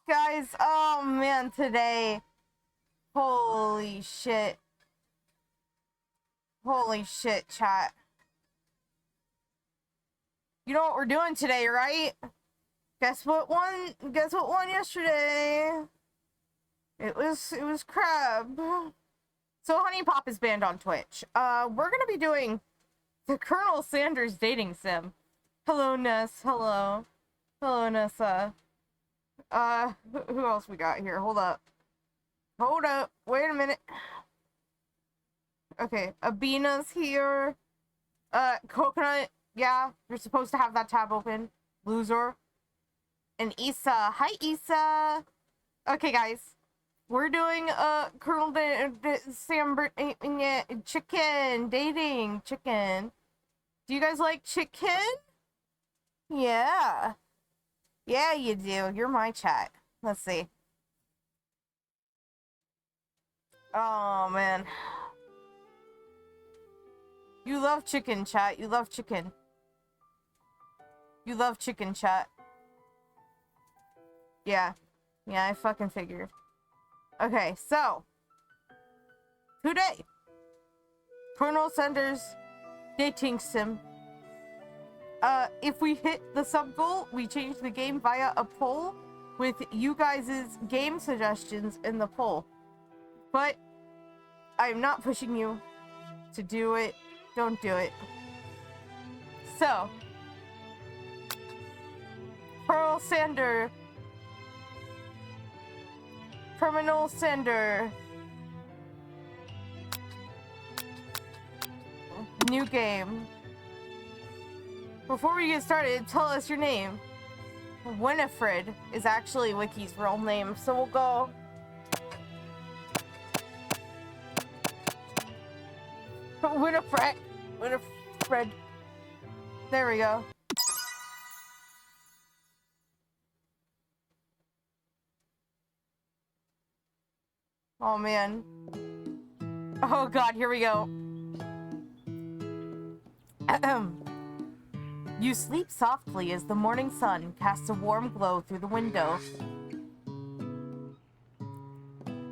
Guys, oh man, today. Holy shit. Holy shit, chat. You know what we're doing today, right? Guess what won yesterday? It was Crab. So Honey Pop is banned on Twitch. We're gonna be doing the Colonel Sanders dating sim. Hello, Ness. Hello. Hello, Nessa. Who else we got here? Hold up. Wait a minute. Okay, Abina's here. Coconut. Yeah, you're supposed to have that tab open. Loser. And Issa. Hi, Issa. Okay, guys. We're doing, Colonel Sam chicken. Dating. Chicken. Do you guys like chicken? Yeah. Yeah, you do. You're my chat. Let's see. Oh, man. You love chicken, chat. You love chicken. You love chicken, chat. Yeah. Yeah, I fucking figured. Okay, so. Today. Colonel Sanders dating sim. If we hit the sub goal, we change the game via a poll with you guys' game suggestions in the poll. But I'm not pushing you to do it. Don't do it. So, Colonel Sanders. Criminal Sender. New game. Before we get started, tell us your name. Winifred is actually Wiki's real name, so we'll go. Winifred. There we go. Oh man. Oh god, here we go. You sleep softly as the morning sun casts a warm glow through the window.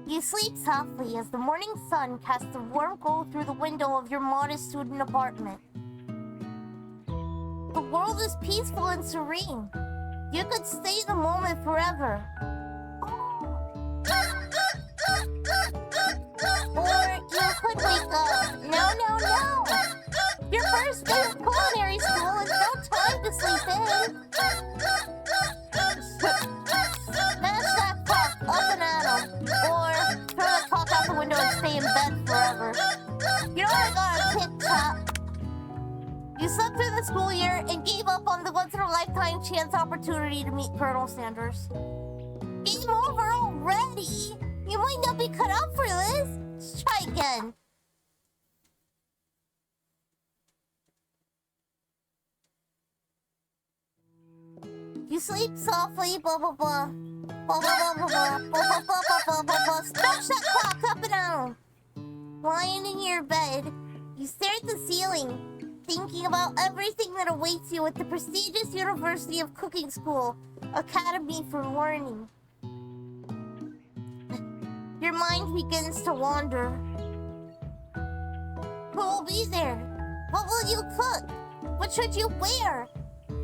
You sleep softly as the morning sun casts a warm glow through the window of your modest student apartment. The world is peaceful and serene. You could stay in the moment forever. Or you could wake up. No. Your first day of culinary school is no time to sleep in. Smash that clock up and at 'em. Or throw the clock out the window and stay in bed forever. You know I got a TikTok. You slept through the school year and gave up on the once-in-a-lifetime chance opportunity to meet Colonel Sanders. Game over already? You might not be cut out for this. Let's try again. You sleep softly, blah blah blah. Blah blah blah blah blah blah blah blah blah. Smash that clock up and down. Lying in your bed, you stare at the ceiling, thinking about everything that awaits you at the prestigious University of Cooking School, Academy for Learning. Your mind begins to wander. Who will be there? What will you cook? What should you wear?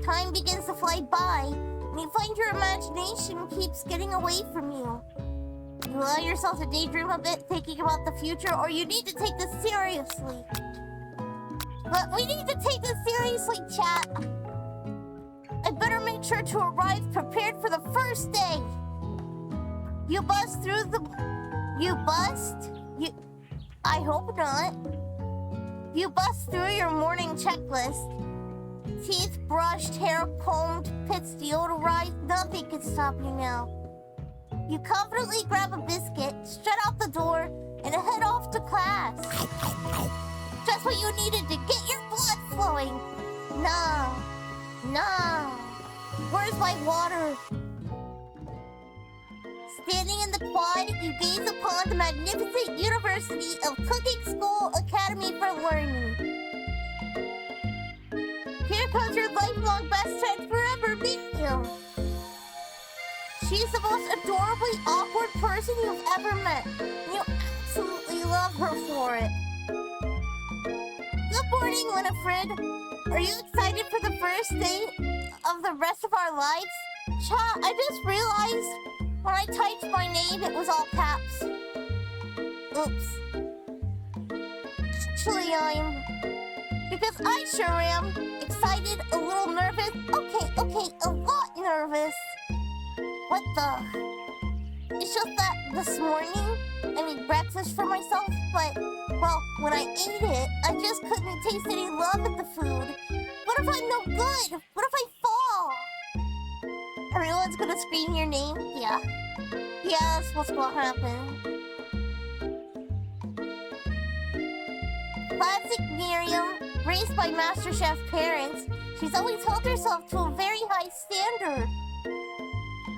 Time begins to fly by, and you find your imagination keeps getting away from you. You allow yourself to daydream a bit, thinking about the future, or you need to take this seriously. But we need to take this seriously, chat. I better make sure to arrive prepared for the first day. You bust through the... You bust? I hope not. You bust through your morning checklist. Teeth brushed, hair combed, pits deodorized, nothing can stop you now. You confidently grab a biscuit, strut out the door, and head off to class. Just what you needed to get your blood flowing. No. Where's my water? Standing in the quad, you gaze upon the magnificent University of Cooking School Academy for Learning. Here comes your lifelong best friend forever, Minion. She's the most adorably awkward person you've ever met. You absolutely love her for it. Good morning, Winifred. Are you excited for the first date of the rest of our lives? Cha, I just realized when I typed my name, it was all caps. Oops. Actually, because I sure am excited, a little nervous. Okay, a lot nervous. What the? It's just that this morning, I made breakfast for myself, but, well, when I ate it, I just couldn't taste any love in the food. What if I'm no good? What if I fall? Everyone's gonna scream your name? Yeah, that's what's gonna happen. Classic Miriam, raised by MasterChef parents, she's always held herself to a very high standard.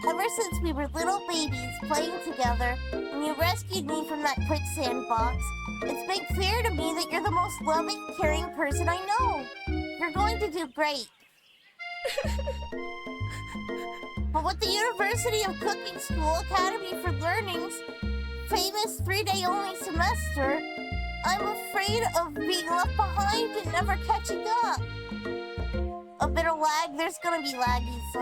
Ever since we were little babies playing together and you rescued me from that quicksand box, it's made clear to me that you're the most loving, caring person I know. You're going to do great. But with the University of Cooking School Academy for Learning's famous 3-day-only semester, I'm afraid of being left behind and never catching up. A bit of lag, there's gonna be laggies.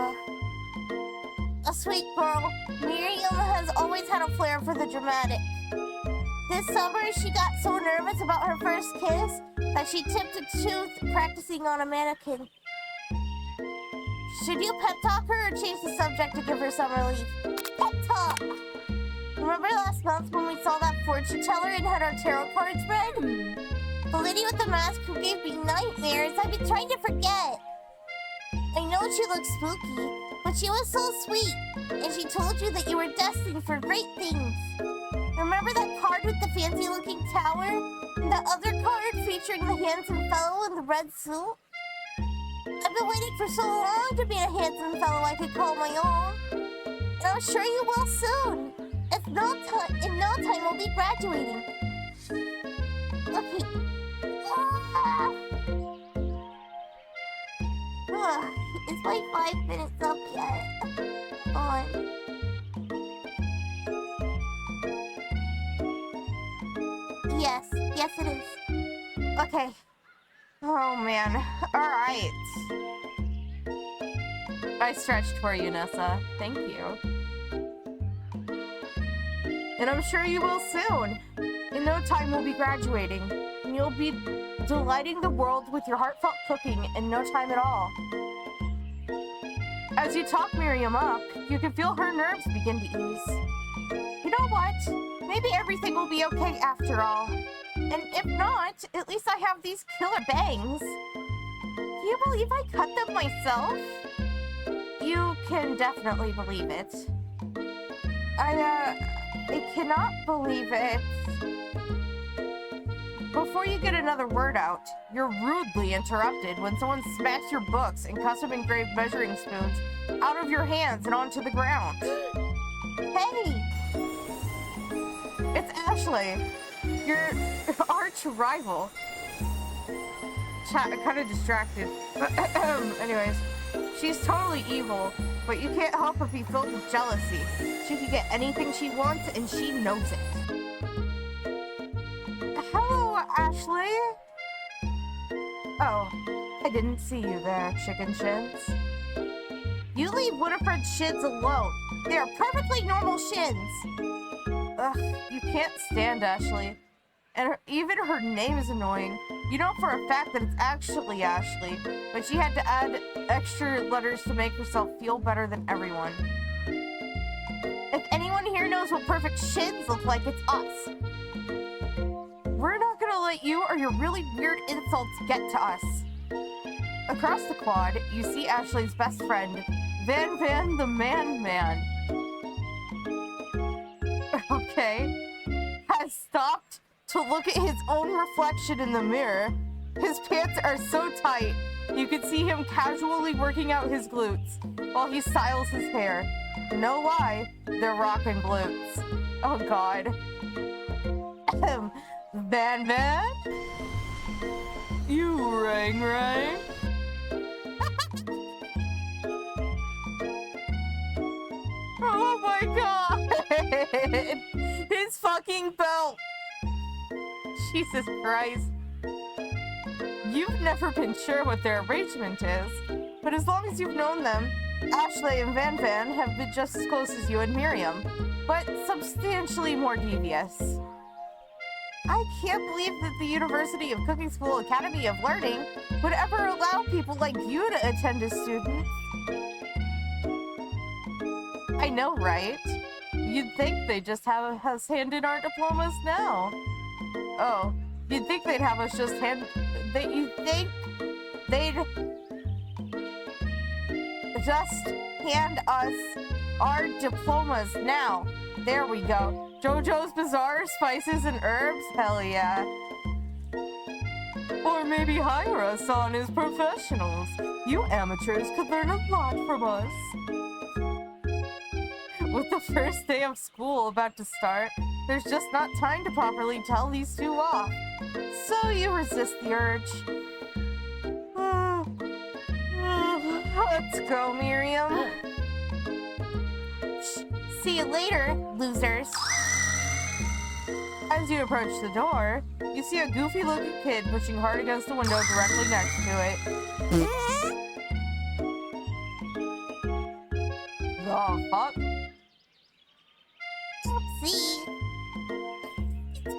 A sweet girl, Miriam has always had a flair for the dramatic. This summer, she got so nervous about her first kiss that she tipped a tooth practicing on a mannequin. Should you pep talk her or change the subject to give her some relief? Pep talk! Remember last month when we saw that fortune teller and had our tarot cards read? The lady with the mask who gave me nightmares, I've been trying to forget. I know she looks spooky, but she was so sweet, and she told you that you were destined for great things. Remember that card with the fancy-looking tower? And that other card featuring the handsome fellow in the red suit? I've been waiting for so long to meet a handsome fellow I could call my own. And I'm sure you will soon. In no time, we'll be graduating. Okay. Is my 5 minutes up yet? On. Yes, it is. Okay. Oh, man. All right. I stretched for you, Nessa. Thank you. And I'm sure you will soon. In no time, we'll be graduating. And you'll be delighting the world with your heartfelt cooking in no time at all. As you talk Miriam up, you can feel her nerves begin to ease. You know what? Maybe everything will be okay after all. And if not, at least I have these killer bangs. Can you believe I cut them myself? You can definitely believe it. I cannot believe it. Before you get another word out, you're rudely interrupted when someone smacks your books and custom-engraved measuring spoons out of your hands and onto the ground. Hey! It's Ashley, your arch rival. Chat, I'm kind of distracted. Anyways, she's totally evil, but you can't help but be filled with jealousy. She can get anything she wants, and she knows it. Hello, Ashley. Oh, I didn't see you there, chicken shins. You leave Winifred's shins alone. They are perfectly normal shins. Ugh, you can't stand Ashley. And even her name is annoying. You know for a fact that it's actually Ashley, but she had to add extra letters to make herself feel better than everyone. If anyone here knows what perfect shins look like, it's us. We're not gonna let you or your really weird insults get to us. Across the quad, you see Ashley's best friend, Van the Man. Okay. Has stopped to look at his own reflection in the mirror. His pants are so tight, you can see him casually working out his glutes while he styles his hair. No lie, they're rockin' glutes. Oh god. Van? You rang? Oh, His fucking belt! Jesus Christ. You've never been sure what their arrangement is, but as long as you've known them, Ashley and Van Van have been just as close as you and Miriam, but substantially more devious. I can't believe that the University of Cooking School Academy of Learning would ever allow people like you to attend as students. I know, right? You'd think they'd just have us hand in our diplomas now. Oh, you'd think they'd have us just hand... You'd think they'd just hand us our diplomas now. There we go. JoJo's Bizarre Spices and Herbs? Hell yeah. Or maybe hire us on as professionals. You amateurs could learn a lot from us. With the first day of school about to start, there's just not time to properly tell these two off. So you resist the urge. Let's go, Miriam. See you later, losers. As you approach the door, you see a goofy-looking kid pushing hard against the window directly next to it. Oh, fuck. See? It's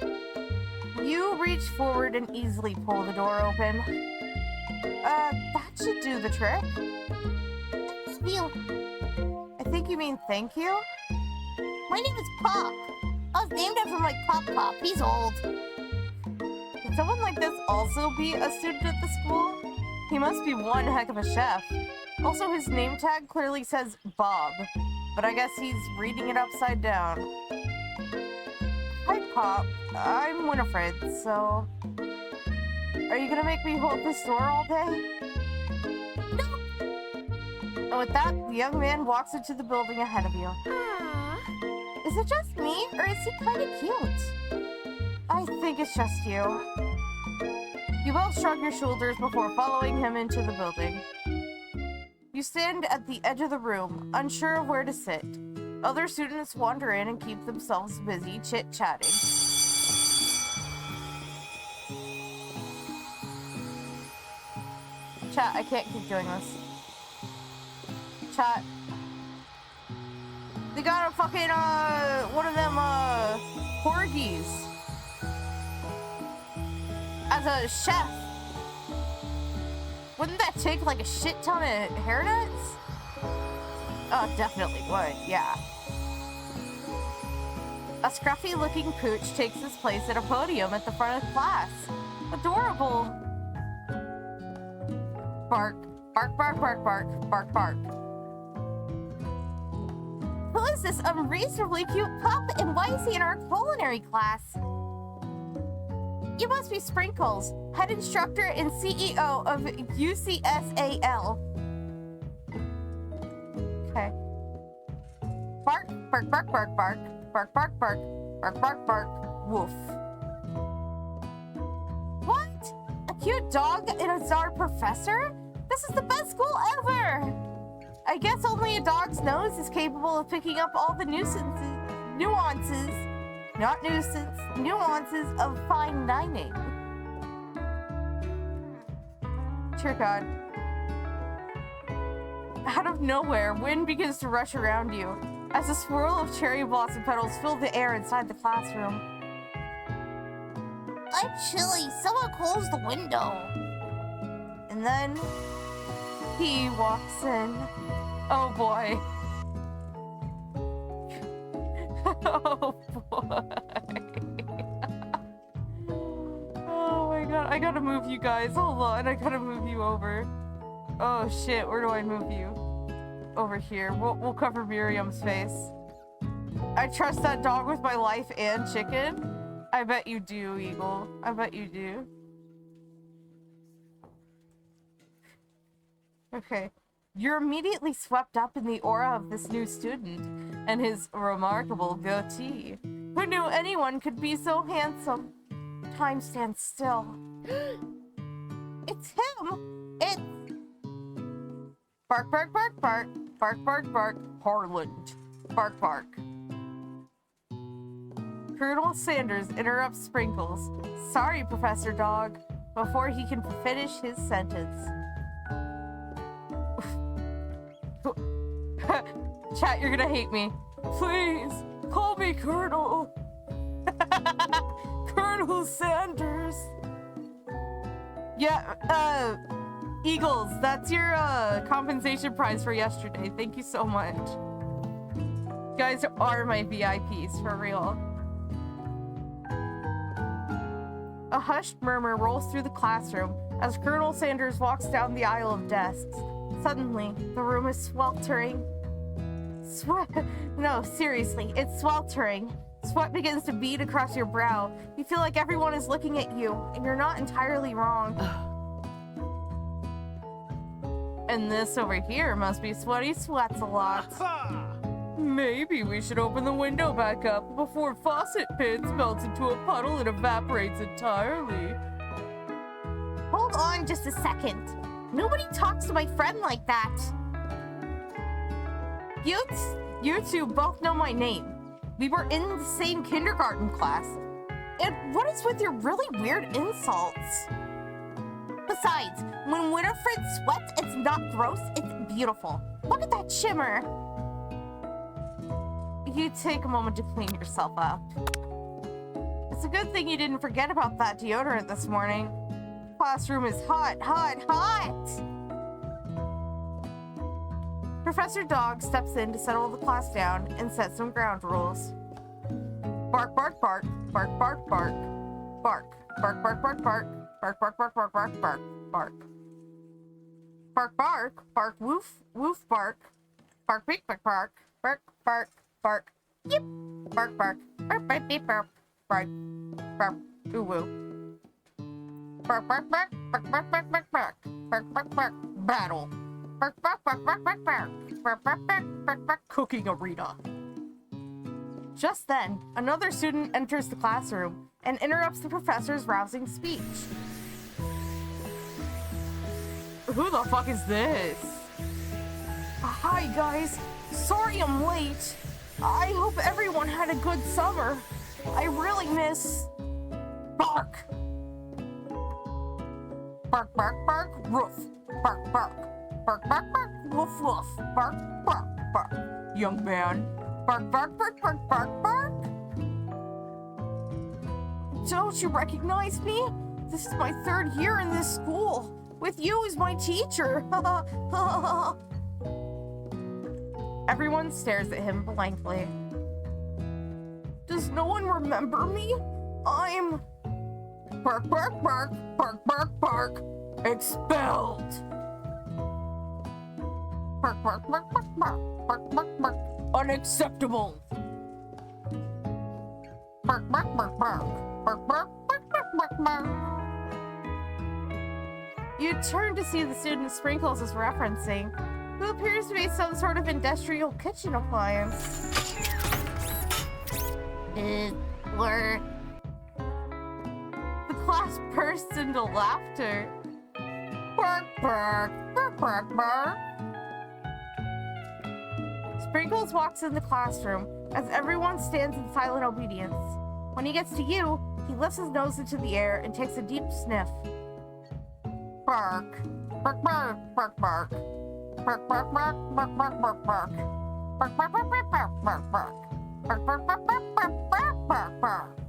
broken. You reach forward and easily pull the door open. That should do the trick. Thank you. I think you mean thank you? My name is Pop. I was named after my Pop. He's old. Would someone like this also be a student at the school? He must be one heck of a chef. Also, his name tag clearly says Bob, but I guess he's reading it upside down. Hi, Pop. I'm Winifred, so... Are you gonna make me hold this door all day? No. And with that, the young man walks into the building ahead of you. Aww. Is it just me, or is he kind of cute? I think it's just you. You both shrug your shoulders before following him into the building. You stand at the edge of the room, unsure of where to sit. Other students wander in and keep themselves busy chit-chatting. Chat, I can't keep doing this. Chat. They got a fucking, one of them, corgis. As a chef. Wouldn't that take, like, a shit ton of hairnets? Oh, definitely would, yeah. A scruffy-looking pooch takes his place at a podium at the front of class. Adorable. Bark. Bark, bark, bark, bark, bark, bark. Who is this unreasonably cute pup, and why is he in our culinary class? You must be Sprinkles, head instructor and CEO of UCSAL. Okay. Bark, bark, bark, bark, bark, bark, bark, bark, bark, bark, bark, woof. What? A cute dog and a czar professor? This is the best school ever! I guess only a dog's nose is capable of picking up all the nuances, not nuisance, nuances of fine dining. Dear God. Out of nowhere, wind begins to rush around you as a swirl of cherry blossom petals fill the air inside the classroom. I'm chilly. Someone close the window. And then he walks in. Oh boy. Oh boy. Oh my god. I gotta move you guys. Hold on. I gotta move you over. Oh shit. Where do I move you? Over here. We'll cover Miriam's face. I trust that dog with my life and chicken. I bet you do, Eagle. I bet you do. Okay. You're immediately swept up in the aura of this new student and his remarkable goatee. Who knew anyone could be so handsome? Time stands still. It's him. It's... Bark, bark, bark, bark. Bark, bark, bark. Harland. Bark, bark. Colonel Sanders interrupts Sprinkles. Sorry, Professor Dog, before he can finish his sentence. Chat, you're gonna hate me. Please, call me Colonel. Colonel Sanders. Yeah, Eagles, that's your compensation prize for yesterday. Thank you so much. You guys are my VIPs, for real. A hushed murmur rolls through the classroom as Colonel Sanders walks down the aisle of desks. Suddenly, the room is sweltering. No, seriously, it's sweltering. Sweat begins to bead across your brow. You feel like everyone is looking at you, and you're not entirely wrong. And this over here must be Sweaty Sweats a lot. Maybe we should open the window back up before faucet pits melts into a puddle and evaporates entirely. Hold on just a second. Nobody talks to my friend like that. You two both know my name. We were in the same kindergarten class. And what is with your really weird insults? Besides, when Winifred sweats, it's not gross, it's beautiful. Look at that shimmer. You take a moment to clean yourself up. It's a good thing you didn't forget about that deodorant this morning. Classroom is hot, hot, hot! Professor Dog steps in to settle the class down and set some ground rules. Bark, bark, bark, bark, bark, bark, bark, bark, bark, bark, bark, bark, bark, bark, bark, bark, bark, bark. Bark, bark, bark, woof, woof, bark, bark, beep, bark, bark, bark, bark, bark, yip, bark, bark, bark, bark, beep, bark, bark, bark, ooh, woo. Bark, bark, bark, bark, bark, bark, bark, bark, bark, bark, bark, battle. Bark, bark, bark, bark, bark, bark, bark, bark, bark, bark, bark, cooking arena. Just then, another student enters the classroom and interrupts the professor's rousing speech. Who the fuck is this? Hi, guys. Sorry I'm late. I hope everyone had a good summer. I really miss... Bark! Bark, bark, bark, roof. Bark, bark. Bark, bark, bark, woof, woof. Bark, bark, bark. Young man. Bark, bark, bark, bark, bark, bark. Don't you recognize me? This is my third year in this school. With you as my teacher. Everyone stares at him blankly. Does no one remember me? I'm... Bark, bark, bark, bark, bark, bark. Expelled. Bark, bark, bark, bark, bark, bark, bark, bark. Unacceptable. Bark, bark, bark, bark, bark, bark, bark, bark, bark, bark. You turn to see the student Sprinkles is referencing, who appears to be some sort of industrial kitchen appliance. We're... The class bursts into laughter. Bark, bark, bark, bark, bark. Sprinkles walks in the classroom as everyone stands in silent obedience. When he gets to you, he lifts his nose into the air and takes a deep sniff. Bark, bark, bark, bark, bark. Bark, bark, bark, bark, bark, bark, bark. Bark, bark, bark, bark, bark, bark, bark. Bark, bark, bark, bark, bark, bark, bark, bark.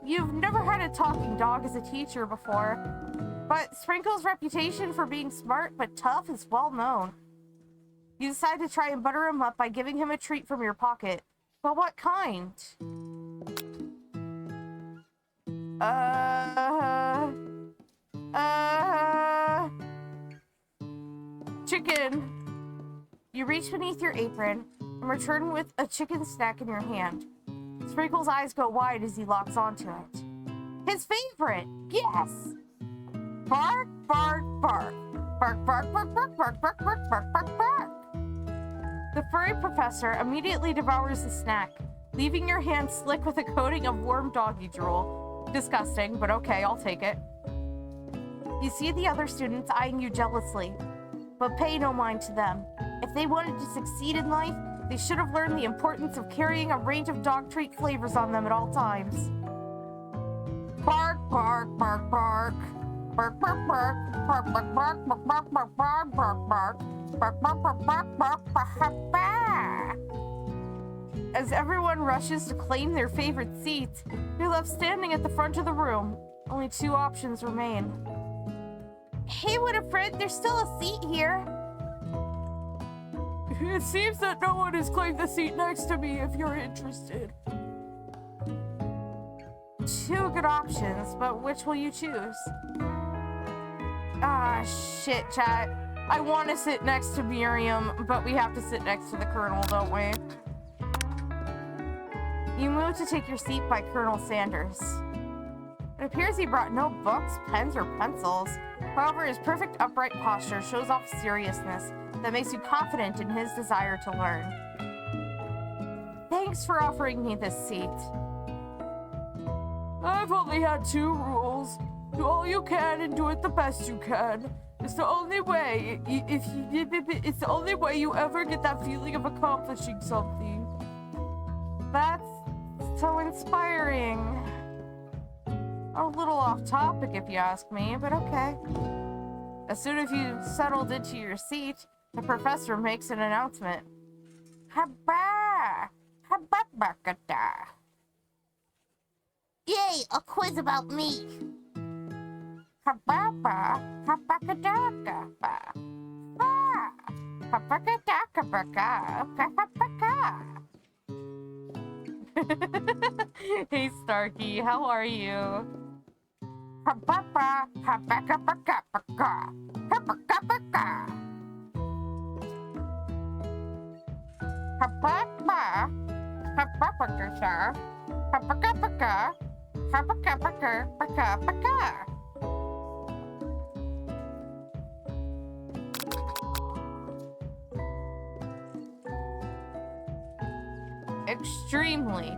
You've never had a talking dog as a teacher before, but Sprinkles' reputation for being smart but tough is well known. You decide to try and butter him up by giving him a treat from your pocket. But what kind? Chicken. You reach beneath your apron and return with a chicken snack in your hand. Sprinkles' eyes go wide as he locks onto it. His favorite! Yes! Bark, bark, bark. Bark, bark, bark, bark, bark, bark, bark, bark, bark, bark. The furry professor immediately devours the snack, leaving your hand slick with a coating of warm doggy drool. Disgusting, but okay, I'll take it. You see the other students eyeing you jealously, but pay no mind to them. If they wanted to succeed in life, they should have learned the importance of carrying a range of dog treat flavors on them at all times. Bark, bark, bark, bark. Bark, bark, bark. Bark, bark, bark, bark, bark, bark, bark, bark, bark. Bark, bark, bark, bark, bark, bark, bark. As everyone rushes to claim their favorite seat, you're left standing at the front of the room. Only 2 options remain. Hey, Winifred, there's still a seat here. It seems that no one has claimed the seat next to me if you're interested. 2 good options, but which will you choose? Ah, shit, chat. I want to sit next to Miriam, but we have to sit next to the Colonel, don't we? You move to take your seat by Colonel Sanders. It appears he brought no books, pens, or pencils. However, his perfect upright posture shows off seriousness that makes you confident in his desire to learn. Thanks for offering me this seat. I've only had 2 rules. Do all you can and do it the best you can. It's the only way, it's the only way you ever get that feeling of accomplishing something. That's so inspiring. A little off topic if you ask me, but okay. As soon as you settled into your seat, the professor makes an announcement. Habba! Habba-bakada! Yay, a quiz about me. Habba! Habakadaka! Habakadaka! Hey, Starkey, how are you? Hababa! Habakabaka! Habakabaka! Hababa! Habakabaka! Habakabaka! Habakabaka! Extremely.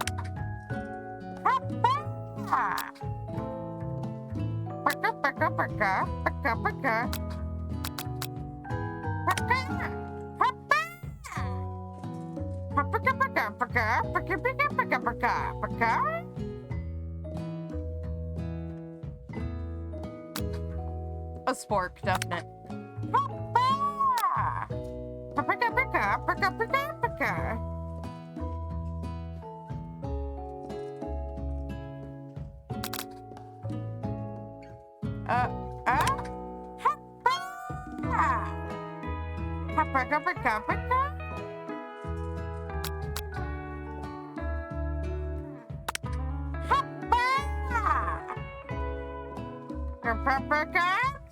A spork, definite.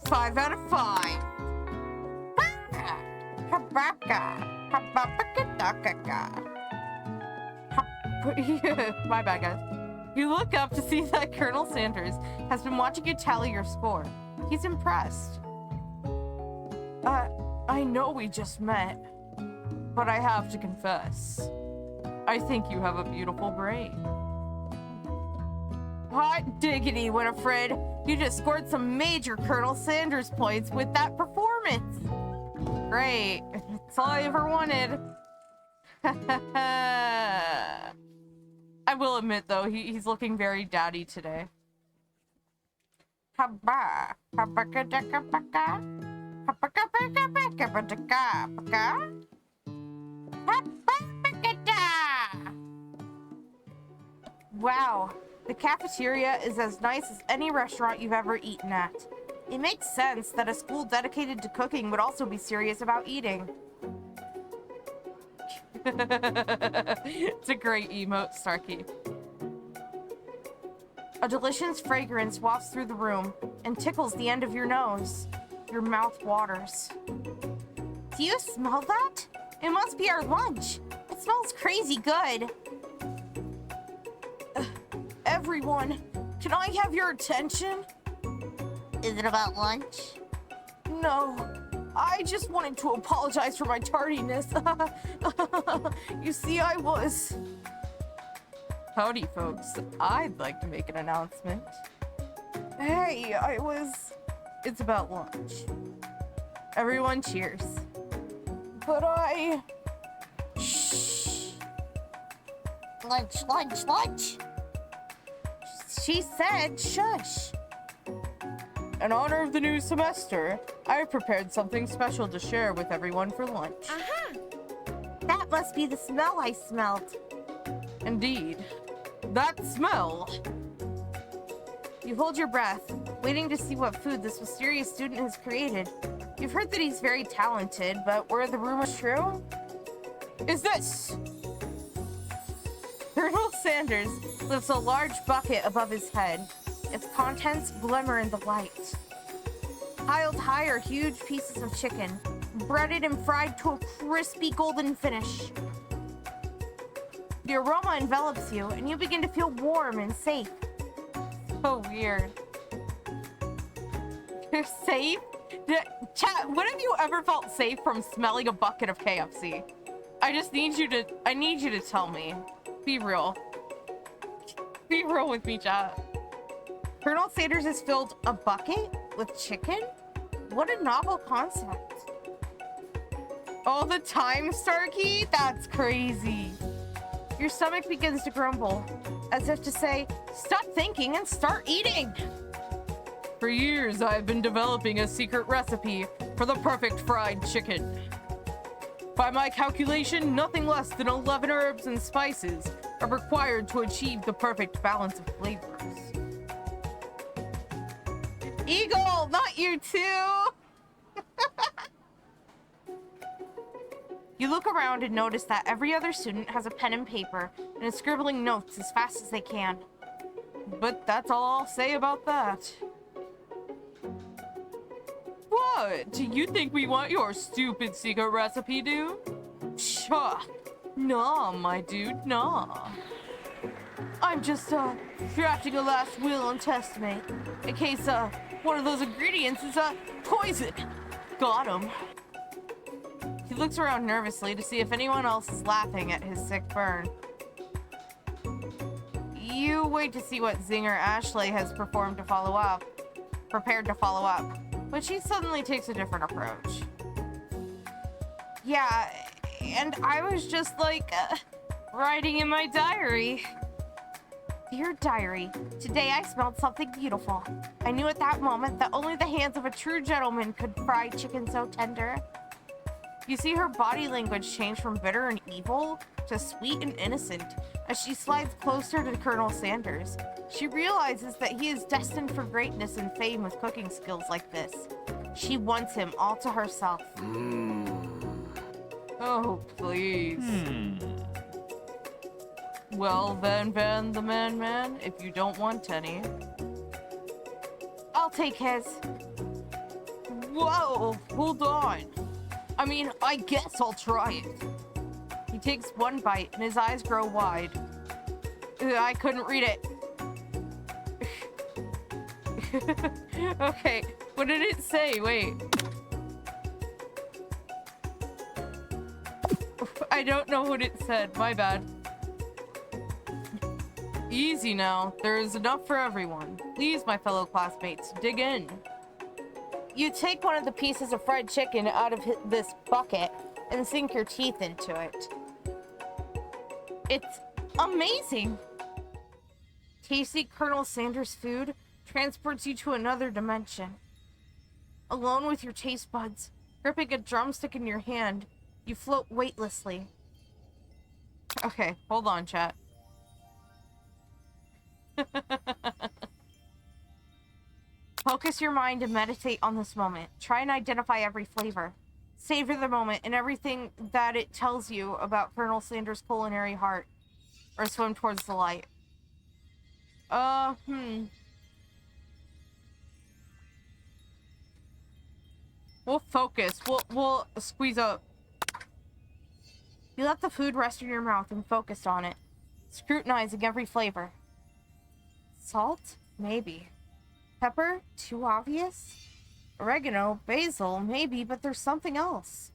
Five out of 5. My bad, guys. You look up to see that Colonel Sanders has been watching you tally your score. He's impressed. I know we just met, but I have to confess, I think you have a beautiful brain. Hot diggity, Winifred. You just scored some major Colonel Sanders points with that performance. Great. That's all I ever wanted. I will admit, though, he's looking very daddy today. Habba. Habba-ka-da-ka-ba-ka. Habba-ka-ba-ka-ba-ka-ba-ka-ba-ka. Habba-ba-ka-da. Wow. The cafeteria is as nice as any restaurant you've ever eaten at. It makes sense that a school dedicated to cooking would also be serious about eating. It's a great emote, Starkey. A delicious fragrance wafts through the room and tickles the end of your nose. Your mouth waters. Do you smell that? It must be our lunch. It smells crazy good. Everyone, can I have your attention? Is it about lunch? No, I just wanted to apologize for my tardiness. You see, I was... Howdy, folks. I'd like to make an announcement. Hey, It's about lunch. Everyone cheers. But I... Shh. Lunch, lunch, lunch. She said shush. In honor of the new semester, I have prepared something special to share with everyone for lunch. That must be the smell I smelled. Indeed. That smell. You hold your breath, waiting to see what food this mysterious student has created. You've heard that he's very talented, but were the rumors true? Is this? Colonel Sanders lifts a large bucket above his head. Its contents glimmer in the light. Piled high are huge pieces of chicken, breaded and fried to a crispy golden finish. The aroma envelops you, and you begin to feel warm and safe. So weird. You're safe? Chat, when have you ever felt safe from smelling a bucket of KFC? I need you to tell me. Be real. Be real with me, chat. Colonel Sanders has filled a bucket with chicken? What a novel concept. All the time, Starkey? That's crazy. Your stomach begins to grumble, as if to say, stop thinking and start eating. For years, I've been developing a secret recipe for the perfect fried chicken. By my calculation, nothing less than 11 herbs and spices are required to achieve the perfect balance of flavors. Eagle, not you too! You look around and notice that every other student has a pen and paper and is scribbling notes as fast as they can. But that's all I'll say about that. What? Do you think we want your stupid secret recipe, dude? Pshaw. Nah, my dude, nah. I'm just, drafting a last will and testament in case, one of those ingredients is, poison. Got him. He looks around nervously to see if anyone else is laughing at his sick burn. You wait to see what zinger Ashley has prepared to follow up, but she suddenly takes a different approach. Yeah, and I was just like, writing in my diary. Dear diary, today I smelled something beautiful. I knew at that moment that only the hands of a true gentleman could fry chicken so tender. You see her body language change from bitter and evil to sweet and innocent as she slides closer to Colonel Sanders. She realizes that he is destined for greatness and fame with cooking skills like this. She wants him all to herself. Oh, please. Well, then, Van the Man, if you don't want any. I'll take his. Whoa, hold on. I mean, I guess I'll try it. He takes one bite and his eyes grow wide. I couldn't read it. Okay, what did it say? Wait. I don't know what it said. My bad. Easy now. There is enough for everyone. Please, my fellow classmates, dig in. You take one of the pieces of fried chicken out of this bucket and sink your teeth into it. It's amazing! Tasty Colonel Sanders food transports you to another dimension. Alone with your taste buds, gripping a drumstick in your hand, you float weightlessly. Okay, hold on, chat. Focus your mind and meditate on this moment. Try and identify every flavor. Savor the moment and everything that it tells you about Colonel Sanders' culinary heart. Or swim towards the light. We'll focus. We'll squeeze up. You let the food rest in your mouth and focus on it, scrutinizing every flavor. Salt? Maybe. Pepper? Too obvious? Oregano? Basil? Maybe, but there's something else.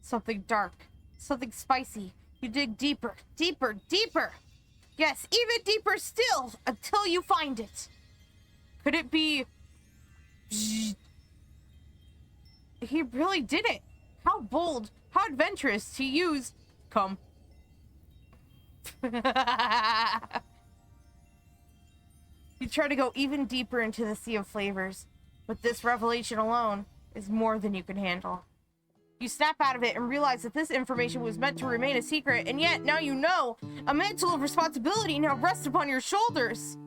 Something dark. Something spicy. You dig deeper, deeper, deeper! Yes, even deeper still, until you find it. Could it be... He really did it. How bold, how adventurous to use... Come. You try to go even deeper into the sea of flavors, but this revelation alone is more than you can handle. You snap out of it and realize that this information was meant to remain a secret, and yet, now you know, a mantle of responsibility now rests upon your shoulders.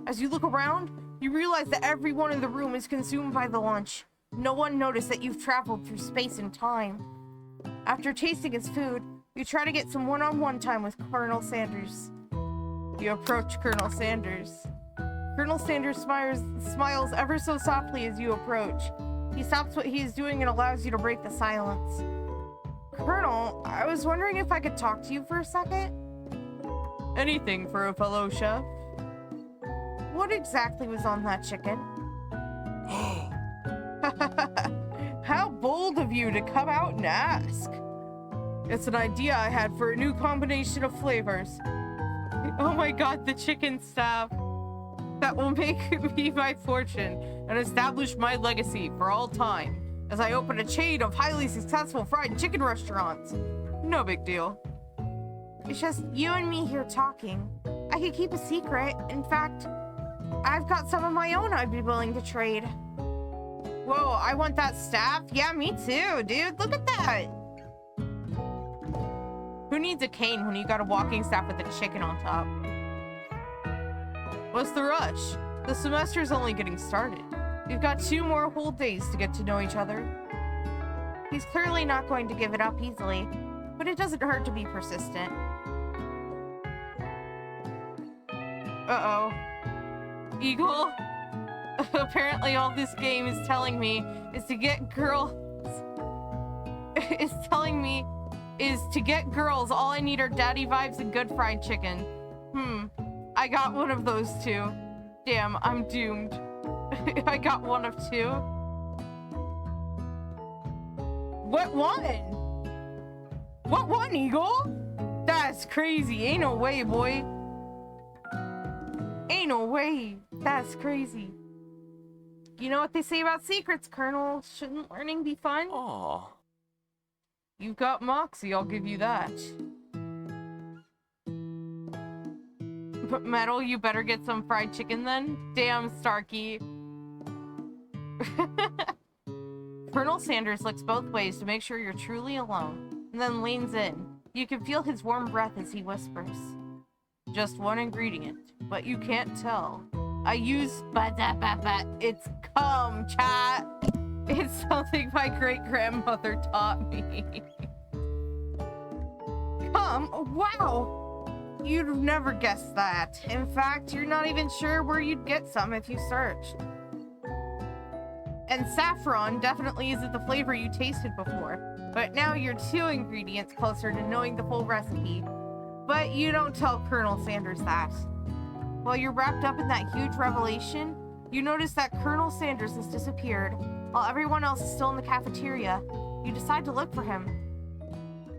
As you look around, you realize that everyone in the room is consumed by the lunch. No one noticed that you've traveled through space and time. After tasting his food, you try to get some one-on-one time with Colonel Sanders. You approach Colonel Sanders. Colonel Sanders smiles ever so softly as you approach. He stops what he is doing and allows you to break the silence. Colonel, I was wondering if I could talk to you for a second? Anything for a fellow chef. What exactly was on that chicken? How bold of you to come out and ask. It's an idea I had for a new combination of flavors. Oh my god, the chicken staff. That will make me my fortune and establish my legacy for all time as I open a chain of highly successful fried chicken restaurants. No big deal. It's just you and me here talking. I could keep a secret. In fact, I've got some of my own I'd be willing to trade. Whoa, I want that staff? Yeah, me too, dude. Look at that. Who needs a cane when you got a walking staff with a chicken on top? What's the rush? The semester's only getting started. We've got 2 more whole days to get to know each other. He's clearly not going to give it up easily, but it doesn't hurt to be persistent. Uh-oh. Eagle? Apparently all this game is telling me is to get girls... is telling me is to get girls, all I need are daddy vibes and good fried chicken. I got one of those 2. Damn, I'm doomed. I got one of 2. What one? What one, Eagle? That's crazy. Ain't no way, boy. Ain't no way. That's crazy. You know what they say about secrets, Colonel? Shouldn't learning be fun? Aw. You've got moxie, I'll give you that. But Metal, you better get some fried chicken then. Damn, Starkey. Colonel Sanders looks both ways to make sure you're truly alone, and then leans in. You can feel his warm breath as he whispers. Just one ingredient, but you can't tell. I use it's cum, chat. It's something my great-grandmother taught me. Cum? Wow! You'd never guess that. In fact, you're not even sure where you'd get some if you searched. And saffron definitely isn't the flavor you tasted before, but now you're 2 ingredients closer to knowing the full recipe. But you don't tell Colonel Sanders that. While you're wrapped up in that huge revelation, you notice that Colonel Sanders has disappeared, while everyone else is still in the cafeteria. You decide to look for him.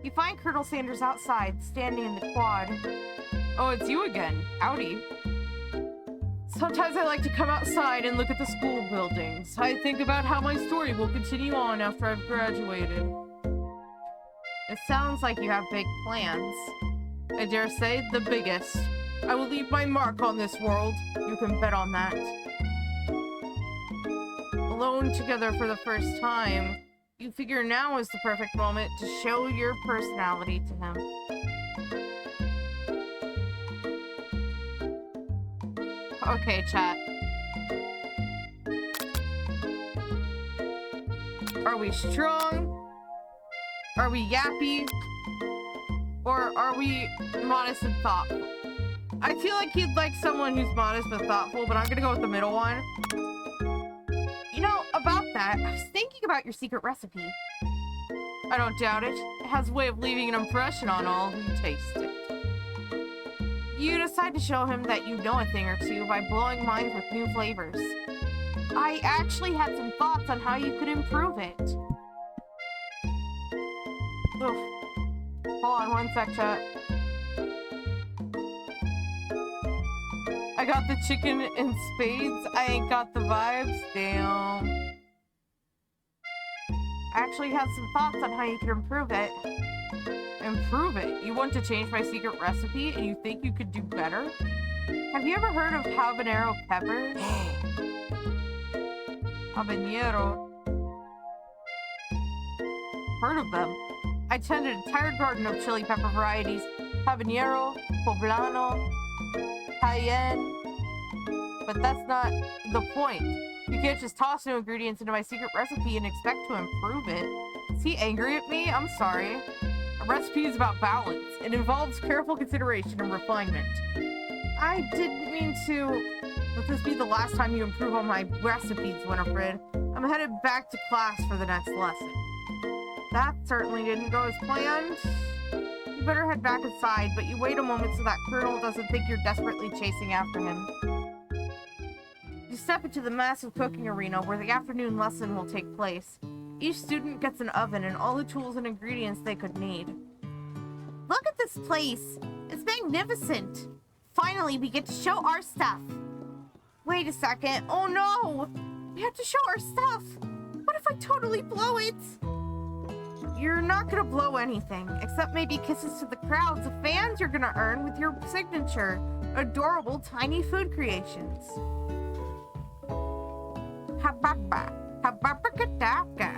You find Colonel Sanders outside, standing in the quad. Oh, it's you again. Howdy. Sometimes I like to come outside and look at the school buildings. I think about how my story will continue on after I've graduated. It sounds like you have big plans. I dare say, the biggest. I will leave my mark on this world. You can bet on that. Alone together for the first time, you figure now is the perfect moment to show your personality to him. Okay, chat. Are we strong? Are we yappy? Or are we modest and thoughtful? I feel like you'd like someone who's modest but thoughtful, but I'm gonna go with the middle one. You know, about that, I was thinking about your secret recipe. I don't doubt it. It has a way of leaving an impression on all who taste it. You decide to show him that you know a thing or two by blowing minds with new flavors. I actually had some thoughts on how you could improve it. Oof. Hold on one sec, chat. I got the chicken in spades. I ain't got the vibes. Damn. I actually have some thoughts on how you can improve it. Improve it? You want to change my secret recipe and you think you could do better? Have you ever heard of habanero peppers? Habanero. Heard of them. I tend an entire garden of chili pepper varieties. Habanero, poblano, cayenne. But that's not the point. You can't just toss new ingredients into my secret recipe and expect to improve it. Is he angry at me? I'm sorry. A recipe is about balance. It involves careful consideration and refinement. I didn't mean to let this be the last time you improve on my recipes, Winifred. I'm headed back to class for the next lesson. That certainly didn't go as planned. You better head back inside, but you wait a moment so that Colonel doesn't think you're desperately chasing after him. You step into the massive cooking arena where the afternoon lesson will take place. Each student gets an oven and all the tools and ingredients they could need. Look at this place! It's magnificent! Finally, we get to show our stuff! Wait a second, oh no! We have to show our stuff! What if I totally blow it? You're not gonna blow anything, except maybe kisses to the crowds of fans you're gonna earn with your signature, adorable tiny food creations. Hababa, hababakadaka.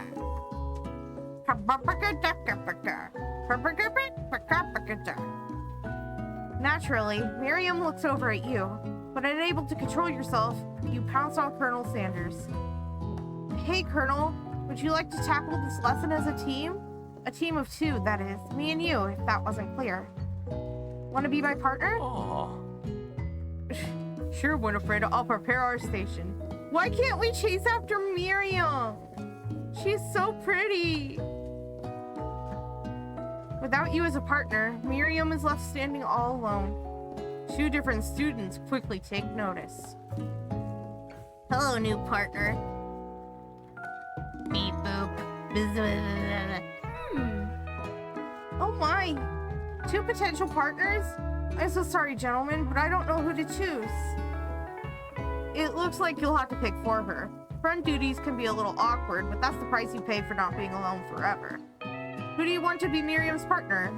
Naturally, Miriam looks over at you, but unable to control yourself, you pounce on Colonel Sanders. Hey, Colonel, would you like to tackle this lesson as a team? A team of two, that is. Me and you, if that wasn't clear. Want to be my partner? Oh. Sure, Winifred, I'll prepare our station. Why can't we chase after Miriam? She's so pretty. Without you as a partner, Miriam is left standing all alone. Two different students quickly take notice. Hello, new partner. Beep boop. Oh my! Two potential partners? I'm so sorry, gentlemen, but I don't know who to choose. It looks like you'll have to pick for her. Friend duties can be a little awkward, but that's the price you pay for not being alone forever. Who do you want to be Miriam's partner?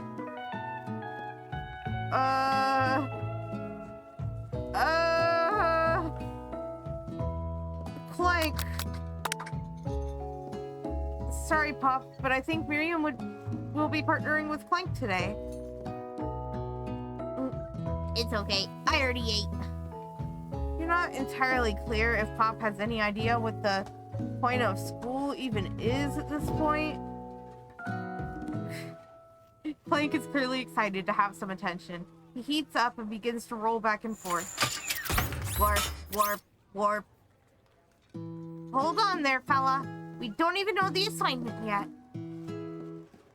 Clank. Sorry, Pop, but I think Miriam will be partnering with Clank today. It's okay. I already ate. You're not entirely clear if Pop has any idea what the point of school even is at this point. Clank is clearly excited to have some attention. He heats up and begins to roll back and forth. Warp, warp, warp. Hold on there, fella. We don't even know the assignment yet.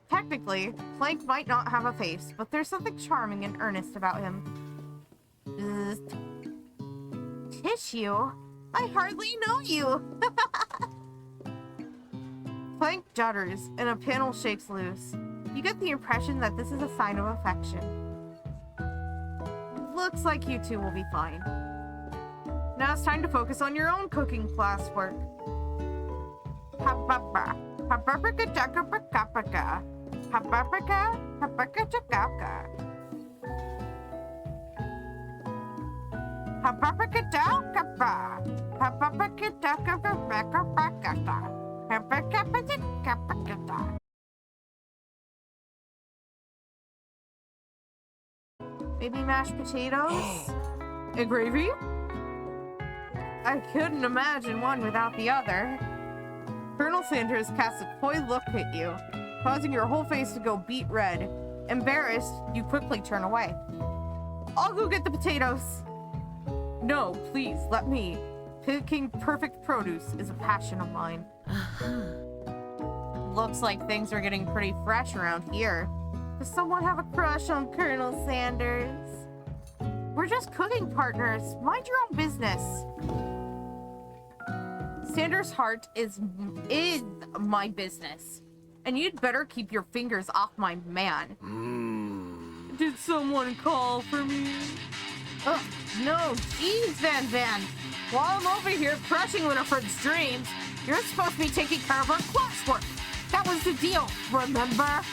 Technically, Clank might not have a face, but there's something charming and earnest about him. Tissue? I hardly know you. Clank judders, and a panel shakes loose. You get the impression that this is a sign of affection. Looks like you two will be fine. Now it's time to focus on your own cooking classwork. Hababa, hababaka jakabakapaka, hababaka, habaka jakaka. Hababaka jakaba, hababaka jakabakapakata, hababaka jakapakata. Maybe mashed potatoes? And gravy? I couldn't imagine one without the other. Colonel Sanders casts a coy look at you, causing your whole face to go beet red. Embarrassed, you quickly turn away. I'll go get the potatoes. No, please, let me. Picking perfect produce is a passion of mine. Looks like things are getting pretty fresh around here. Does someone have a crush on Colonel Sanders? We're just cooking partners. Mind your own business. Sanders' heart is my business. And you'd better keep your fingers off my man. Did someone call for me? Ugh, no, geez, Van. While I'm over here crushing Winifred's dreams, you're supposed to be taking care of our classwork. That was the deal, remember?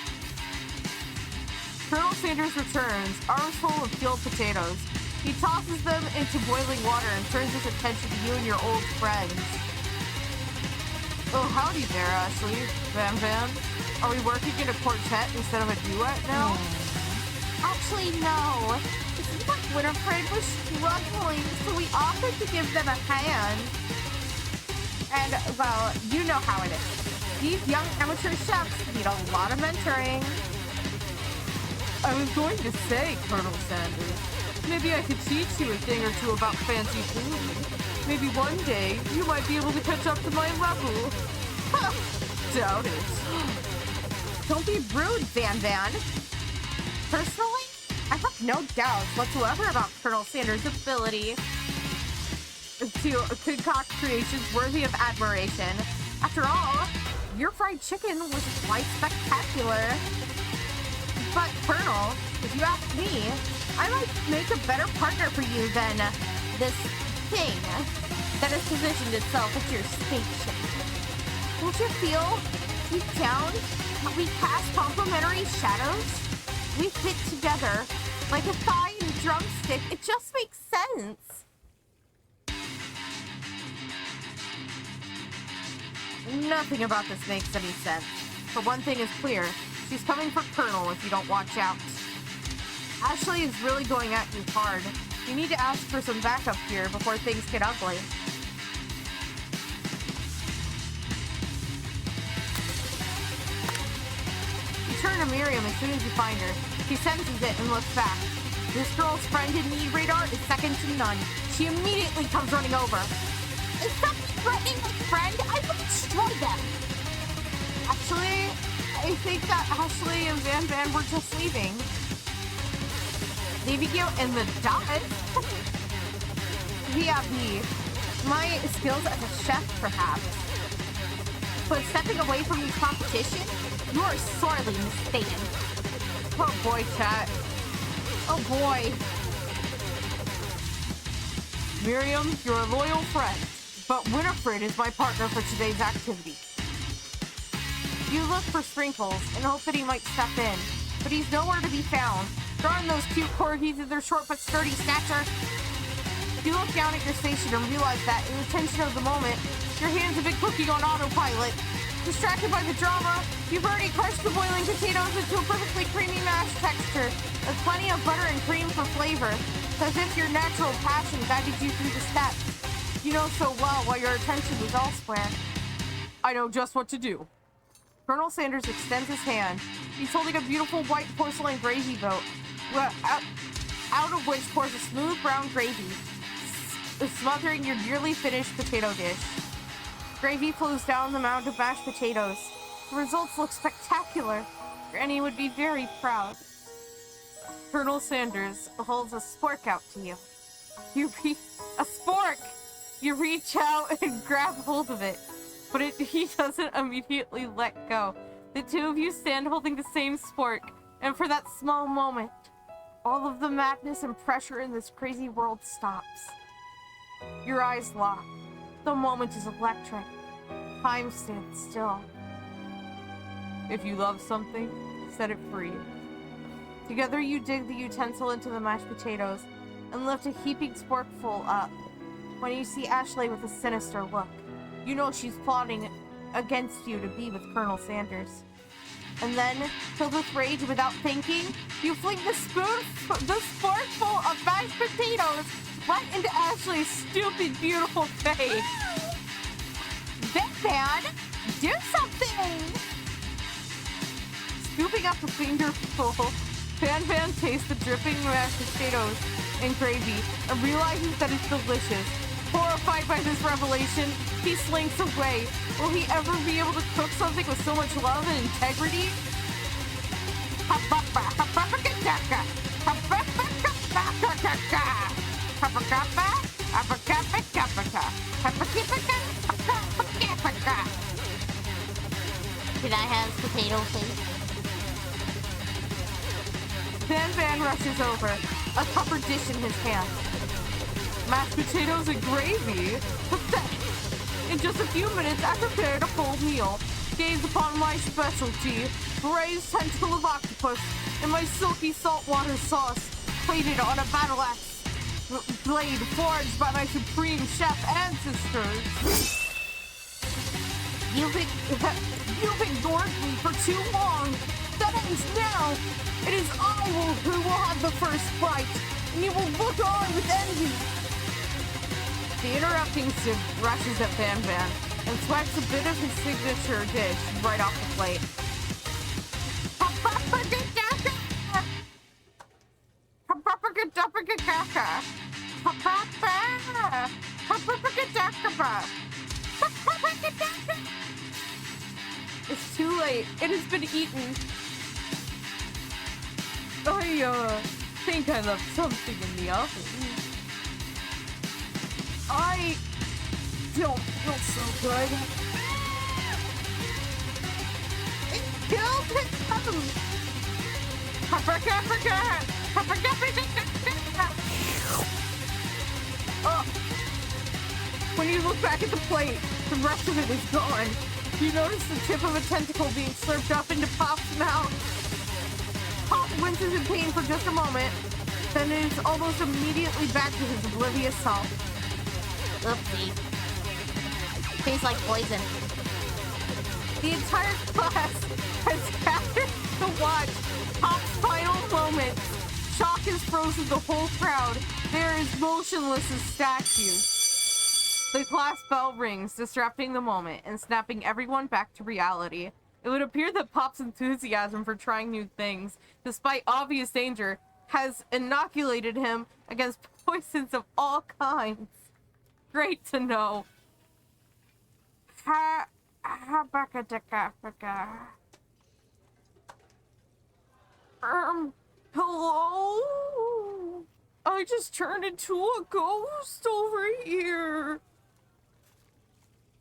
Colonel Sanders returns, arms full of peeled potatoes. He tosses them into boiling water and turns his attention to you and your old friends. Oh, howdy there, Ashley. Van. Are we working in a quartet instead of a duet now? Actually, no. It seems like Winifred was struggling, so we offered to give them a hand. And, well, you know how it is. These young amateur chefs need a lot of mentoring. I was going to say, Colonel Sanders, maybe I could teach you a thing or two about fancy food. Maybe one day you might be able to catch up to my level. Doubt it. Don't be rude, Van. Personally, I have no doubts whatsoever about Colonel Sanders' ability to concoct creations worthy of admiration. After all, your fried chicken was quite spectacular. But, Colonel, if you ask me, I might make a better partner for you than this thing that has positioned itself as your spaceship. Don't you feel, deep down, how we cast complementary shadows? We fit together like a thigh and a drumstick. It just makes sense. Nothing about this makes any sense. But one thing is clear. She's coming for Colonel if you don't watch out. Ashley is really going at you hard. You need to ask for some backup here before things get ugly. You turn to Miriam as soon as you find her. She senses it and looks back. This girl's friend in need radar is second to none. She immediately comes running over. Is somebody threatening my friend? I will destroy them. Actually, I think that Ashley and Van were just leaving. Leaving you in the dust? V.I.P. My skills as a chef, perhaps. But stepping away from this competition, you are sorely mistaken. Oh boy, chat. Oh boy. Miriam, you're a loyal friend, but Winifred is my partner for today's activity. You look for Sprinkles and hope that he might step in, but he's nowhere to be found. Darn those cute corgis and their short but sturdy stature. You look down at your station and realize that, in the tension of the moment, your hands have been cooking on autopilot. Distracted by the drama, you've already crushed the boiling potatoes into a perfectly creamy mashed texture, with plenty of butter and cream for flavor. It's as if your natural passion guided you through the steps. You know so well while your attention was elsewhere. I know just what to do. Colonel Sanders extends his hand. He's holding a beautiful white porcelain gravy boat, out of which pours a smooth brown gravy, smothering your nearly finished potato dish. Gravy flows down the mound of mashed potatoes. The results look spectacular. Granny would be very proud. Colonel Sanders holds a spork out to you. A spork! You reach out and grab hold of it, but he doesn't immediately let go. The two of you stand holding the same spork, and for that small moment, all of the madness and pressure in this crazy world stops. Your eyes lock. The moment is electric. Time stands still. If you love something, set it free. Together you dig the utensil into the mashed potatoes and lift a heaping sporkful up. When you see Ashley with a sinister look, you know she's plotting against you to be with Colonel Sanders. And then, filled with rage without thinking, you fling the sporkful of mashed potatoes right into Ashley's stupid, beautiful face. Van, do something! Scooping up a fingerful, Van tastes the dripping mashed potatoes and gravy and realizes that it's delicious. Horrified by this revelation, he slinks away. Will he ever be able to cook something with so much love and integrity? Can I have potato face? Van rushes over, a copper dish in his hand. Mashed potatoes and gravy? Pathetic. In just a few minutes, I prepared a full meal. gaze upon my specialty, braised tentacle of octopus, and my silky saltwater sauce, plated on a battle axe blade forged by my supreme chef ancestors. You've ignored me for too long. That ends now. It is who will have the first bite, and you will look on with envy. The interrupting Sid rushes at Van Van and swipes a bit of his signature dish right off the plate. It's too late. It has been eaten. I think I left something in the oven. I don't feel so good. It killed him. When you look back at the plate, the rest of it is gone. You notice the tip of a tentacle being slurped up into Pop's mouth. Pop winces in pain for just a moment, then is almost immediately back to his oblivious self. Oopsie. Tastes like poison. The entire class has gathered to watch Pop's final moments. Shock has frozen the whole crowd. They are as motionless as statues. The class bell rings, disrupting the moment and snapping everyone back to reality. It would appear that Pop's enthusiasm for trying new things, despite obvious danger, has inoculated him against poisons of all kinds. Great to know. Hello? I just turned into a ghost over here.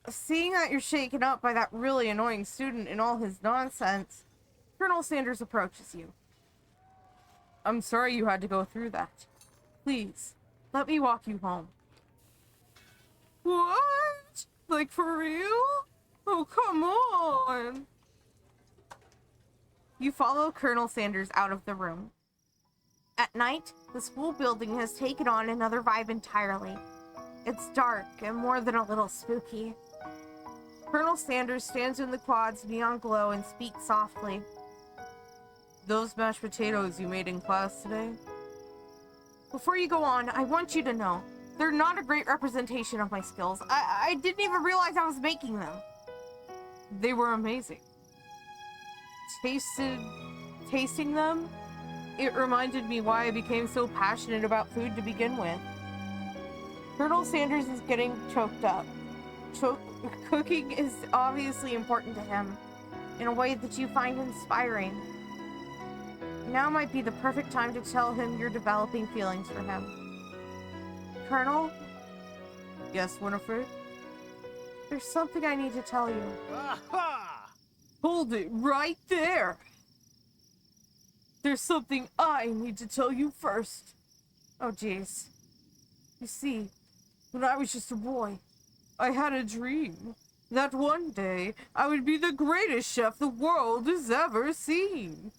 Seeing that you're shaken up by that really annoying student and all his nonsense, Colonel Sanders approaches you. I'm sorry you had to go through that. Please, let me walk you home. What? Like for real? Oh, come on. You follow Colonel Sanders out of the room. At night, the school building has taken on another vibe entirely. It's dark and more than a little spooky. Colonel Sanders stands in the quad's neon glow and speaks softly. Those mashed potatoes you made in class today? Before you go on, I want you to know, they're not a great representation of my skills. I didn't even realize I was making them. They were amazing. Tasting them, it reminded me why I became so passionate about food to begin with. Colonel Sanders is getting choked up. Cooking is obviously important to him, in a way that you find inspiring. Now might be the perfect time to tell him you're developing feelings for him. Colonel? Yes, Winifred? There's something I need to tell you. Aha! Hold it right there! There's something I need to tell you first. Oh, jeez. You see, when I was just a boy, I had a dream that one day I would be the greatest chef the world has ever seen.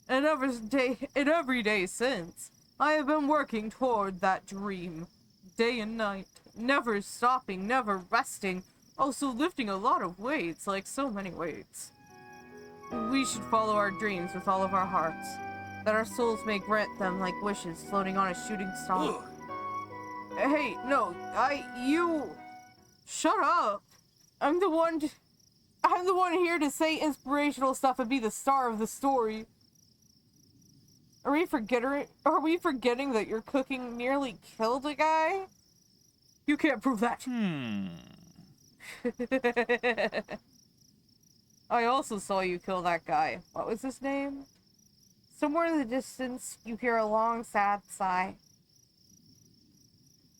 And every day since, I have been working toward that dream, day and night, never stopping, never resting, also lifting a lot of weights, like so many weights. We should follow our dreams with all of our hearts, that our souls may grant them like wishes floating on a shooting star. Hey, no, you... Shut up! I'm the one here to say inspirational stuff and be the star of the story. Are we forgetting that your cooking nearly killed a guy? You can't prove that. I also saw you kill that guy. What was his name? Somewhere in the distance, you hear a long, sad sigh.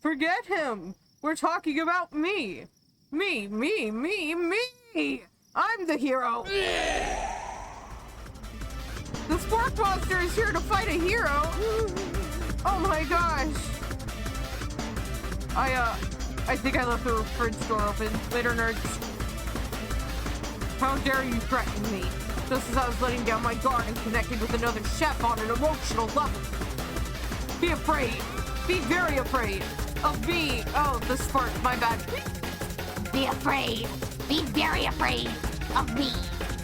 Forget him! We're talking about me! Me! I'm the hero! The Spark Monster is here to fight a hero! Oh my gosh! I think I left the fridge door open. Later, nerds. How dare you threaten me? Just as I was letting down my guard and connecting with another chef on an emotional level. Be afraid. Be very afraid of me. Oh, the spark, my bad. Be afraid. Be very afraid of me.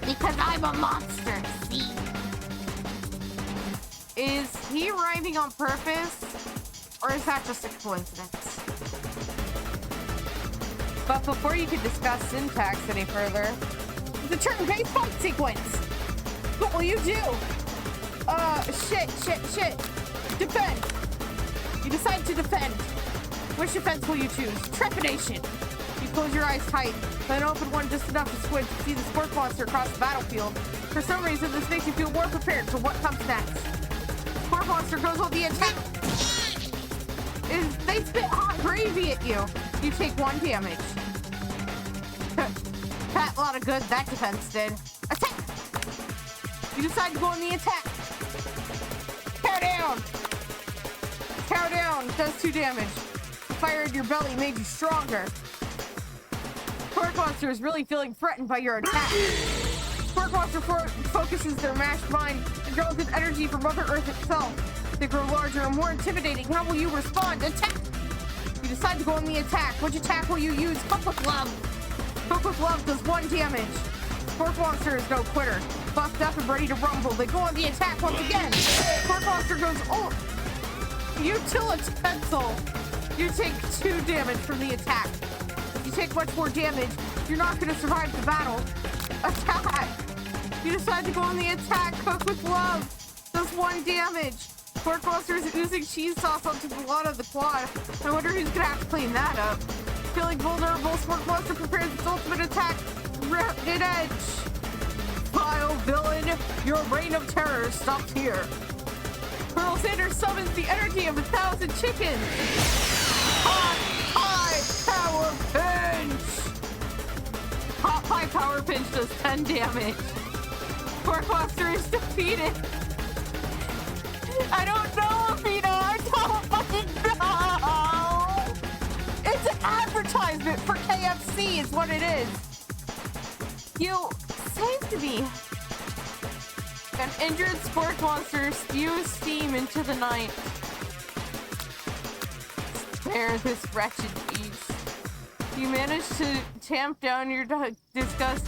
Because I'm a monster, see? Is he rhyming on purpose? Or is that just a coincidence? But before you can discuss syntax any further, the turn-based fight sequence! What will you do? Shit. Defend! You decide to defend. Which defense will you choose? Trepidation. You close your eyes tight, then open one just enough to squint to see the sport monster across the battlefield. For some reason, this makes you feel more prepared for what comes next. Sport monster goes on the attack. They spit hot gravy at you. You take 1 damage. Pat, a lot of good that defense did. Attack! You decide to go on the attack. Tear down! Tear down does 2 damage. The fire in your belly made you stronger. Pork Monster is really feeling threatened by your attack. Pork Monster focuses their mashed mind and draws in energy from Mother Earth itself. They grow larger and more intimidating. How will you respond? Attack! You decide to go on the attack. Which attack will you use? Cook with Love! Cook with Love does 1 damage. Pork Monster is no quitter. Buffed up and ready to rumble. They go on the attack once again. Pork Monster goes, oh! Utilitensel! You take 2 damage from the attack. If you take much more damage, you're not going to survive the battle. Attack! You decide to go on the attack. Cook with Love does 1 damage. Pork Monster is oozing cheese sauce onto the lawn of the quad. I wonder who's gonna have to clean that up. Feeling vulnerable, Pork Monster prepares its ultimate attack. Rapid Edge. Vile villain, your reign of terror stops here. Colonel Sanders summons the energy of 1,000 chickens. High power pinch. High power pinch does 10 damage. Pork Monster is defeated. I don't know, Vito. I don't fucking know. It's an advertisement for KFC is what it is. You save to me. An injured sport monster spews steam into the night. Spare this wretched beast. You manage to tamp down your disgust.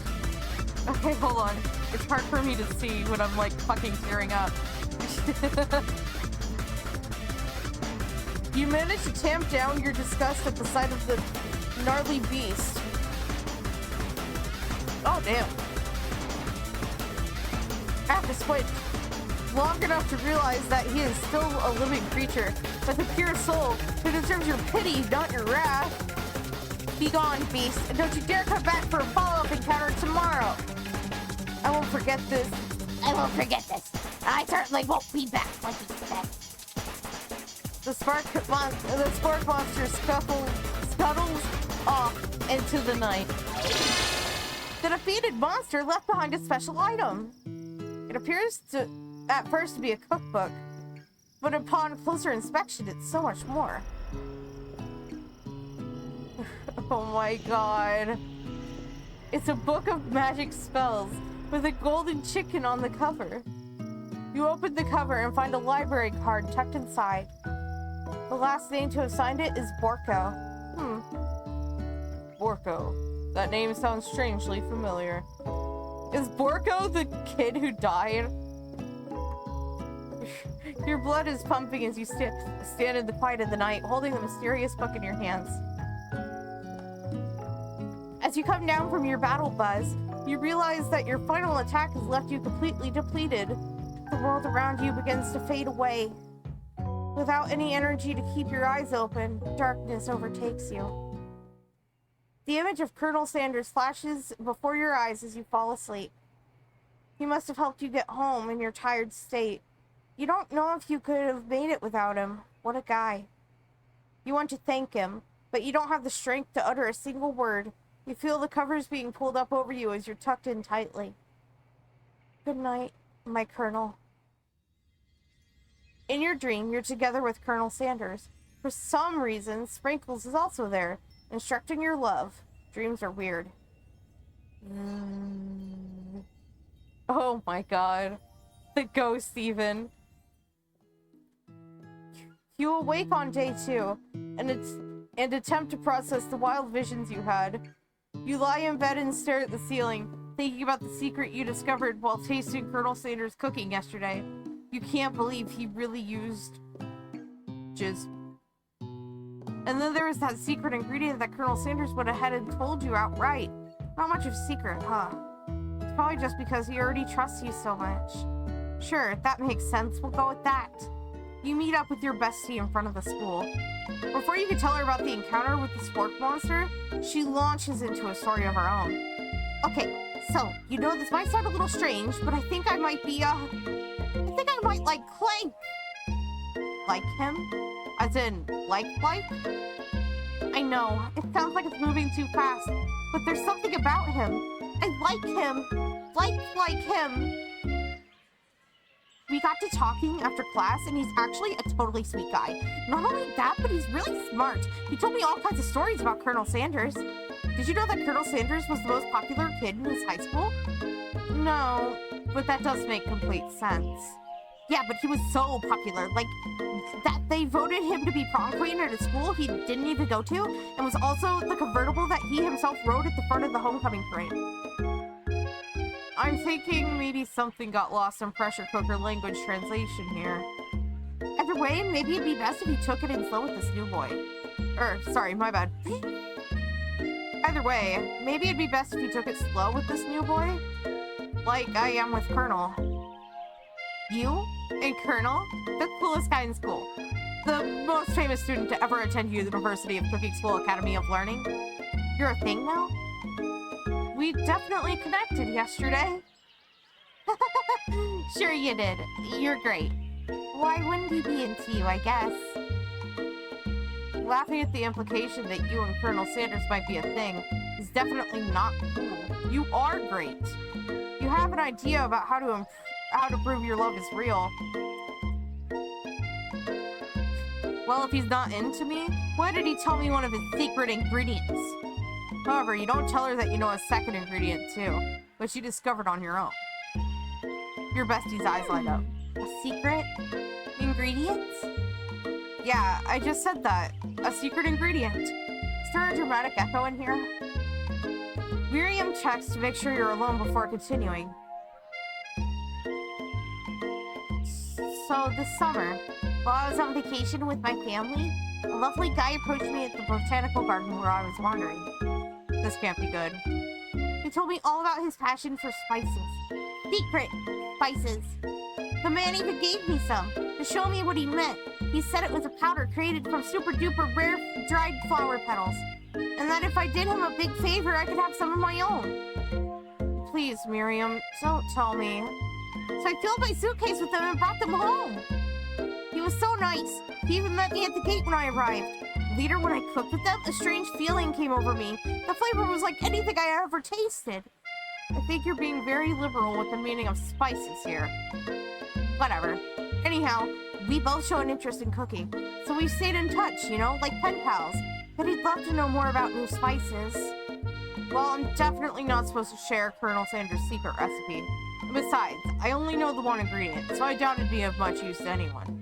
Okay, hold on. It's hard for me to see when I'm like fucking tearing up. You manage to tamp down your disgust at the sight of the gnarly beast. Oh, damn. Have to squint long enough to realize that he is still a living creature with a pure soul who deserves your pity, not your wrath. Be gone, beast, and don't you dare come back for a follow-up encounter tomorrow. I won't forget this. I won't forget this. I certainly won't be back, like you said. The sport monster scuttles off into the night. The defeated monster left behind a special item. It appears to, at first, to be a cookbook, but upon closer inspection, it's so much more. Oh my god. It's a book of magic spells with a golden chicken on the cover. You open the cover and find a library card tucked inside. The last name to have signed it is Borko. Borko. That name sounds strangely familiar. Is Borko the kid who died? Your blood is pumping as you stand in the quiet of the night, holding the mysterious book in your hands. As you come down from your battle buzz, you realize that your final attack has left you completely depleted. The world around you begins to fade away. Without any energy to keep your eyes open, darkness overtakes you. The image of Colonel Sanders flashes before your eyes as you fall asleep. He must have helped you get home in your tired state. You don't know if you could have made it without him. What a guy. You want to thank him, but you don't have the strength to utter a single word. You feel the covers being pulled up over you as you're tucked in tightly. Good night, my Colonel. In your dream, you're together with Colonel Sanders. For some reason, Sprinkles is also there, instructing your love. Dreams are weird. Oh my god. The ghost even. You awake on day 2, and attempt to process the wild visions you had. You lie in bed and stare at the ceiling, thinking about the secret you discovered while tasting Colonel Sanders' cooking yesterday. You can't believe he really used jizz. And then there was that secret ingredient that Colonel Sanders went ahead and told you outright. Not much of a secret, huh? It's probably just because he already trusts you so much. Sure, that makes sense. We'll go with that. You meet up with your bestie in front of the school. Before you can tell her about the encounter with the spork monster, she launches into a story of her own. Okay, so, you know, this might sound a little strange, but I think I might be, I think I might like Clank. Like him? As in, like? I know, it sounds like it's moving too fast, but there's something about him. I like him. Like him. We got to talking after class, and he's actually a totally sweet guy. Not only that, but he's really smart. He told me all kinds of stories about Colonel Sanders. Did you know that Colonel Sanders was the most popular kid in his high school? No, but that does make complete sense. Yeah, but he was so popular, like, that they voted him to be prom queen at a school he didn't even go to, and was also the convertible that he himself rode at the front of the homecoming parade. I'm thinking maybe something got lost in pressure cooker language translation here. Either way, maybe it'd be best if you took it in slow with this new boy. Sorry, my bad. Either way, maybe it'd be best if you took it slow with this new boy. Like I am with Colonel. You and Colonel? The coolest guy in school. The most famous student to ever attend University of Cooking School Academy of Learning. You're a thing now? We definitely connected yesterday. Sure you did. You're great. Why wouldn't he be into you, I guess? Laughing at the implication that you and Colonel Sanders might be a thing is definitely not cool. You are great. You have an idea about how to prove your love is real. Well, if he's not into me, why did he tell me one of his secret ingredients? However, you don't tell her that you know a second ingredient too, which you discovered on your own. Your bestie's eyes light up. A secret ingredient? Yeah, I just said that. A secret ingredient. Is there a dramatic echo in here? Miriam checks to make sure you're alone before continuing. So, this summer, while I was on vacation with my family, a lovely guy approached me at the botanical garden where I was wandering. This can't be good. He told me all about his passion for spices. Secret spices. The man even gave me some to show me what he meant. He said it was a powder created from super duper rare dried flower petals, and that if I did him a big favor, I could have some of my own. Please, Miriam, don't tell me. So I filled my suitcase with them and brought them home. He was so nice. He even met me at the gate when I arrived. Later, when I cooked with them, a strange feeling came over me. The flavor was like anything I ever tasted. I think you're being very liberal with the meaning of spices here. Whatever. Anyhow, we both show an interest in cooking, so we've stayed in touch, you know, like pen pals. But he'd love to know more about new spices. Well, I'm definitely not supposed to share Colonel Sanders' secret recipe. Besides, I only know the one ingredient, so I doubt it'd be of much use to anyone.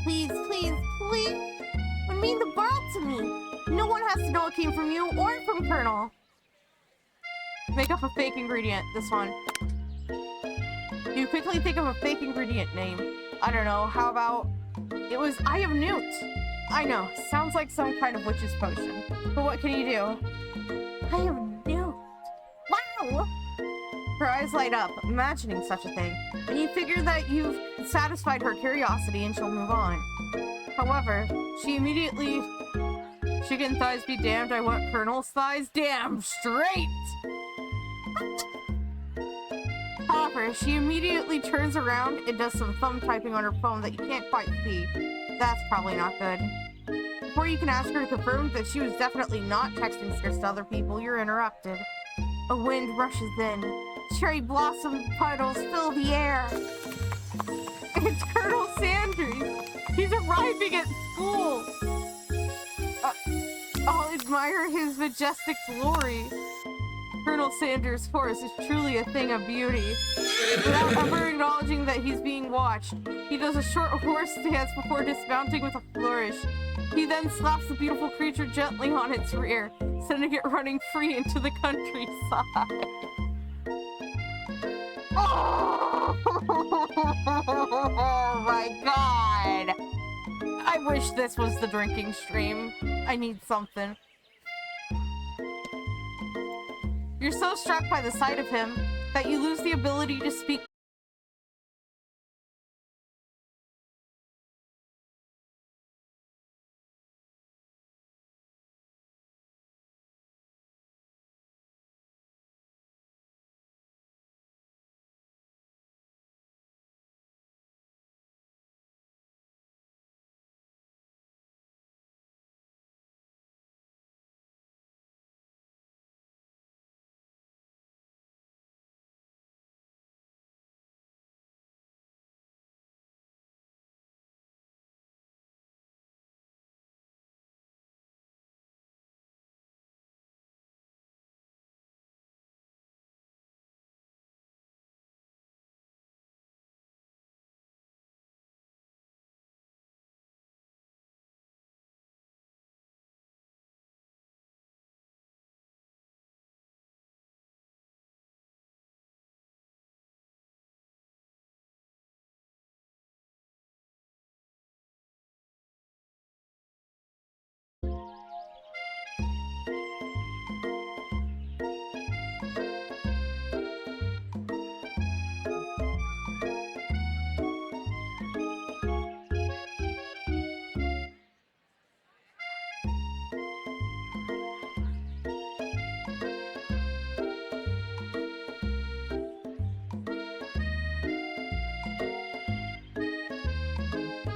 Please, please, please. It would mean the world to me. No one has to know it came from you or from Colonel. Make up a fake ingredient, this one. You quickly think of a fake ingredient name. I don't know, how about... It was Eye of Newt. I know, sounds like some kind of witch's potion. But what can you do? Eye of Newt. Wow! Her eyes light up, imagining such a thing, and you figure that you've satisfied her curiosity and she'll move on. However, she immediately... Chicken thighs be damned, I want Colonel's thighs damn straight! However, she immediately turns around and does some thumb typing on her phone that you can't quite see. That's probably not good. Before you can ask her to confirm that she was definitely not texting scripts to other people, you're interrupted. A wind rushes in. Cherry blossom petals fill the air. It's Colonel Sanders. He's arriving at school. I'll admire his majestic glory. Colonel Sanders' horse is truly a thing of beauty. Without ever acknowledging that he's being watched, he does a short horse dance before dismounting with a flourish. He then slaps the beautiful creature gently on its rear, sending it running free into the countryside. Oh my god! I wish this was the drinking stream. I need something. You're so struck by the sight of him that you lose the ability to speak.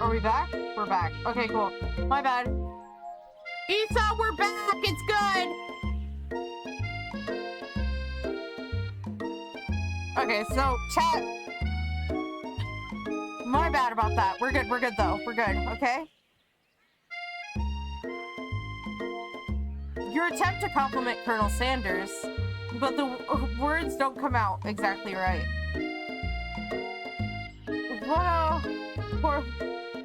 Are we back? We're back. Okay, cool. My bad. Isa, we're back! It's good! Okay, so, chat. My bad about that. We're good though. We're good, okay? Your attempt to compliment Colonel Sanders, but the words don't come out exactly right. What a...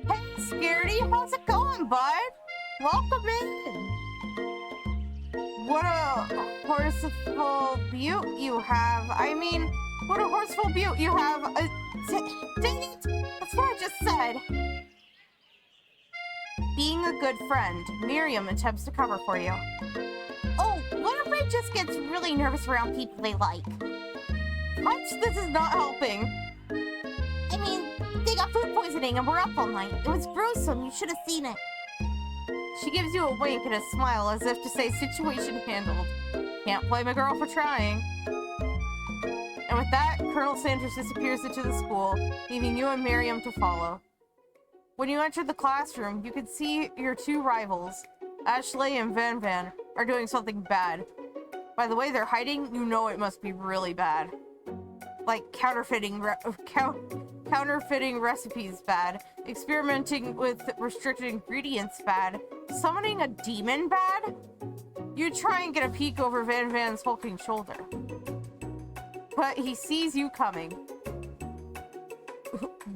Hey, Scaredy, how's it going, bud? Welcome in. What a horseful beaut you have. I mean, what a horseful beaut you have. Dang it! That's what I just said. Being a good friend, Miriam attempts to cover for you. Oh, Winifred just gets really nervous around people they like. What? This is not helping. I mean, they got food poisoning and we're up all night. It was gruesome. You should have seen it. She gives you a wink and a smile as if to say situation handled. Can't blame a girl for trying. And with that, Colonel Sanders disappears into the school, leaving you and Miriam to follow. When you enter the classroom, you can see your two rivals, Ashley and Van Van, are doing something bad. By the way they're hiding, you know it must be really bad. Like counterfeiting recipes bad, experimenting with restricted ingredients bad, summoning a demon bad? You try and get a peek over Van Van's hulking shoulder. But he sees you coming.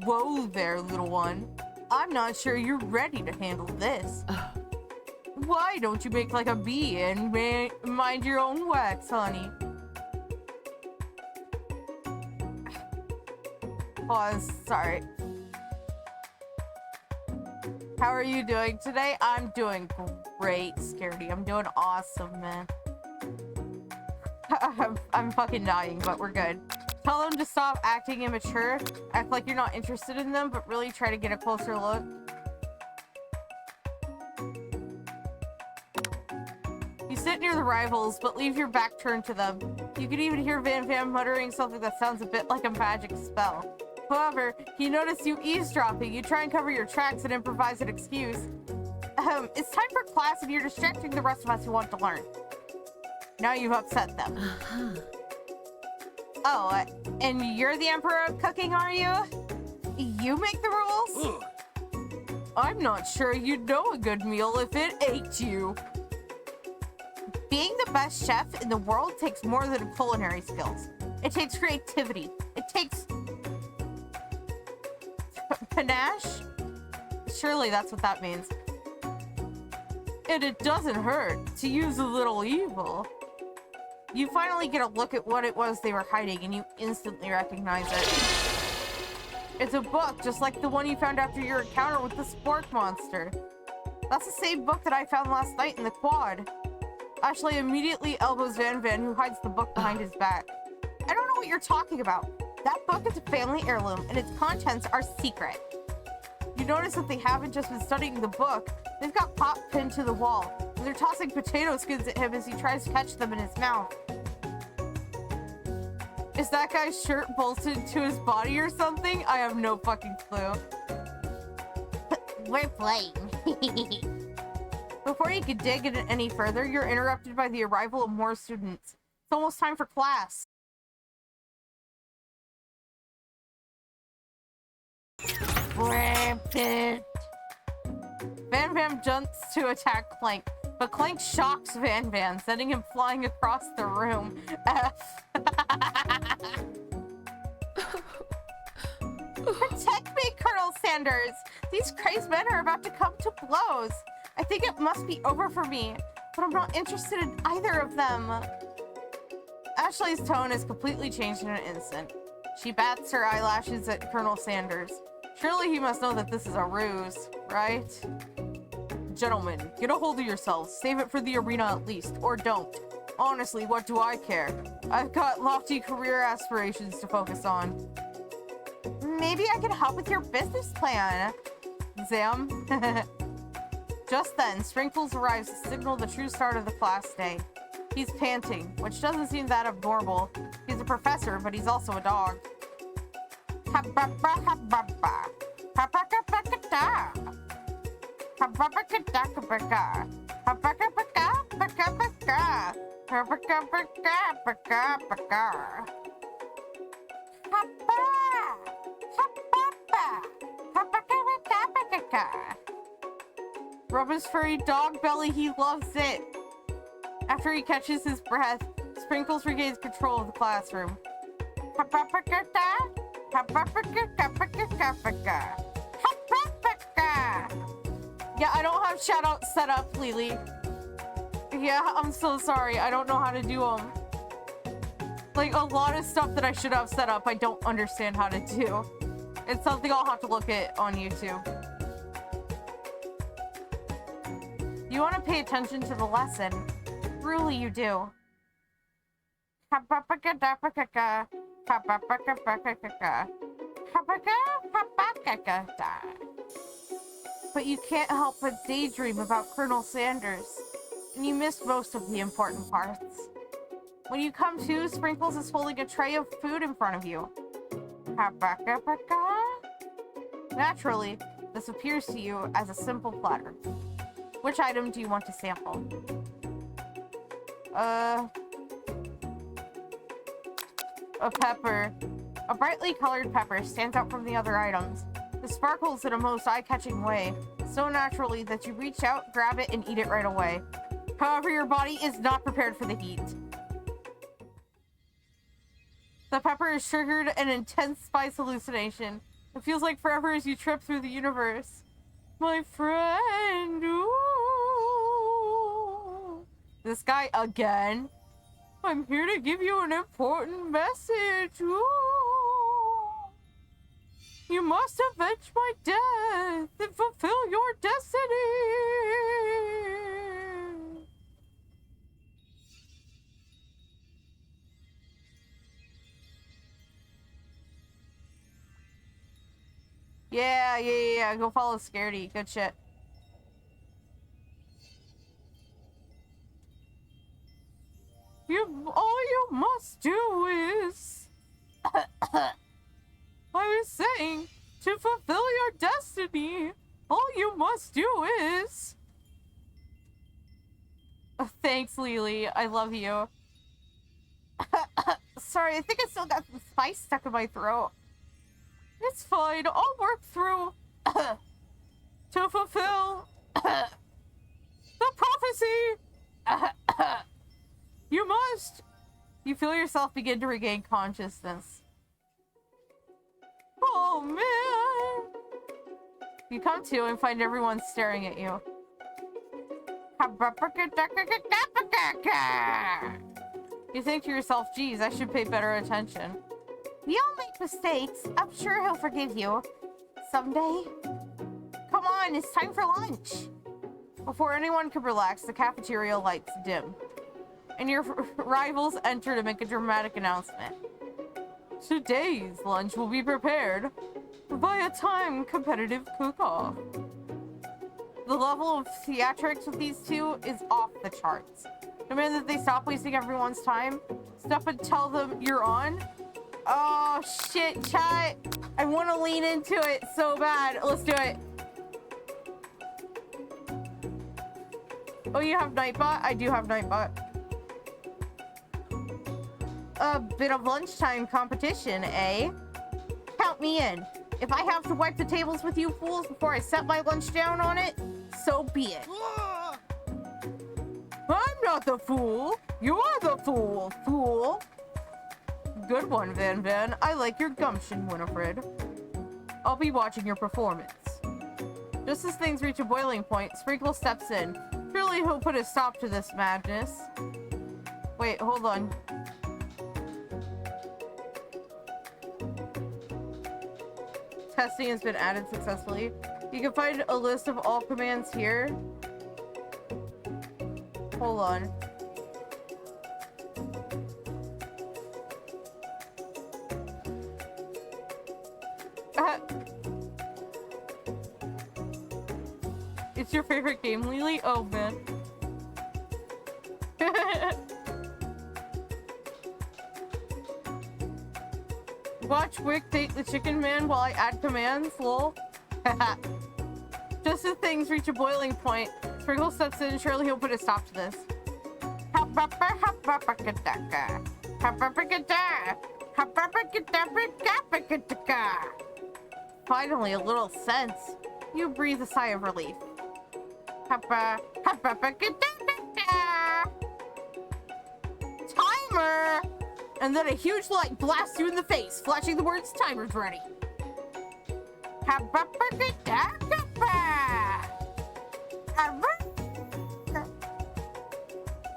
Whoa there, little one. I'm not sure you're ready to handle this. Why don't you make like a bee and mind your own wax, honey? Pause, sorry. How are you doing today? I'm doing great, Scaredy. I'm doing awesome, man. I'm fucking dying, but we're good. Tell them to stop acting immature. Act like you're not interested in them, but really try to get a closer look. You sit near the rivals, but leave your back turned to them. You can even hear Van Van muttering something that sounds a bit like a magic spell. However, he noticed you eavesdropping. You try and cover your tracks and improvise an excuse. It's time for class and you're distracting the rest of us who want to learn. Now you've upset them. Oh, and you're the Emperor of Cooking, are you? You make the rules? I'm not sure you'd know a good meal if it ate you. Being the best chef in the world takes more than culinary skills. It takes creativity. It takes panache. Surely that's what that means. And it doesn't hurt to use a little evil. You finally get a look at what it was they were hiding, and you instantly recognize it. It's a book, just like the one you found after your encounter with the spork monster. That's the same book that I found last night in the quad. Ashley immediately elbows Van Van, who hides the book behind his back. I don't know what you're talking about. That book is a family heirloom, and its contents are secret. You notice that they haven't just been studying the book. They've got Pop pinned to the wall, and they're tossing potato skins at him as he tries to catch them in his mouth. Is that guy's shirt bolted to his body or something? I have no fucking clue. We're playing. Before you can dig it any further, you're interrupted by the arrival of more students. It's almost time for class. Rampant. Van Van jumps to attack Clank, but Clank shocks Van Van, sending him flying across the room. F. Protect me, Colonel Sanders! These crazed men are about to come to blows. I think it must be over for me, but I'm not interested in either of them. Ashley's tone is completely changed in an instant. She bats her eyelashes at Colonel Sanders. Surely he must know that this is a ruse, right? Gentlemen, get a hold of yourselves. Save it for the arena at least, or don't. Honestly, what do I care? I've got lofty career aspirations to focus on. Maybe I can help with your business plan, Zam. Just then, Sprinkles arrives to signal the true start of the class day. He's panting, which doesn't seem that abnormal. He's a professor, but he's also a dog. Rub his furry dog belly, he loves it. After he catches his breath, Sprinkles regains control of the classroom. Yeah, I don't have shoutouts set up, Lily. Yeah, I'm so sorry. I don't know how to do them. Like, a lot of stuff that I should have set up, I don't understand how to do. It's something I'll have to look at on YouTube. You want to pay attention to the lesson. Really, you do. But you can't help but daydream about Colonel Sanders, and you missed most of the important parts. When you come to, Sprinkles is holding a tray of food in front of you. Naturally, this appears to you as a simple platter. Which item do you want to sample? A pepper. A brightly colored pepper stands out from the other items. It sparkles in a most eye-catching way, so naturally that you reach out, grab it, and eat it right away. However, your body is not prepared for the heat. The pepper has triggered an intense spice hallucination. It feels like forever as you trip through the universe. My friend, ooh. This guy again. I'm here to give you an important message. Ooh. You must avenge my death and fulfill your destiny. Yeah. Go follow Scaredy. Good shit. All you must do is... I was saying, to fulfill your destiny, all you must do is... Thanks, Lily. I love you. Sorry, I think I still got some spice stuck in my throat. It's fine. I'll work through to fulfill the prophecy. You must! You feel yourself begin to regain consciousness. Oh, man! You come to and find everyone staring at you. You think to yourself, geez, I should pay better attention. We all make mistakes. I'm sure he'll forgive you. Someday. Come on, it's time for lunch. Before anyone could relax, the cafeteria lights dim. And your rivals enter to make a dramatic announcement. Today's lunch will be prepared by a time competitive cook-off. The level of theatrics with these two is off the charts. Demand that they stop wasting everyone's time. Step and tell them you're on. Oh shit, chat. I want to lean into it so bad. Let's do it. Oh, you have Nightbot? I do have Nightbot. A bit of lunchtime competition, eh? Count me in. If I have to wipe the tables with you fools before I set my lunch down on it, so be it. I'm not the fool. You are the fool, fool. Good one, Van Van. I like your gumption, Winifred. I'll be watching your performance. Just as things reach a boiling point, Sprinkle steps in. Surely he'll put a stop to this madness. Wait, hold on. Testing has been added successfully. You can find a list of all commands here. Hold on. It's your favorite game, Lily? Oh, man. Watch Wick date the chicken man while I add commands, lol. Just as things reach a boiling point, Sprinkle steps in, surely he'll put a stop to this. Finally, a little sense. You breathe a sigh of relief. Timer! And then a huge light blasts you in the face, flashing the words timer's ready.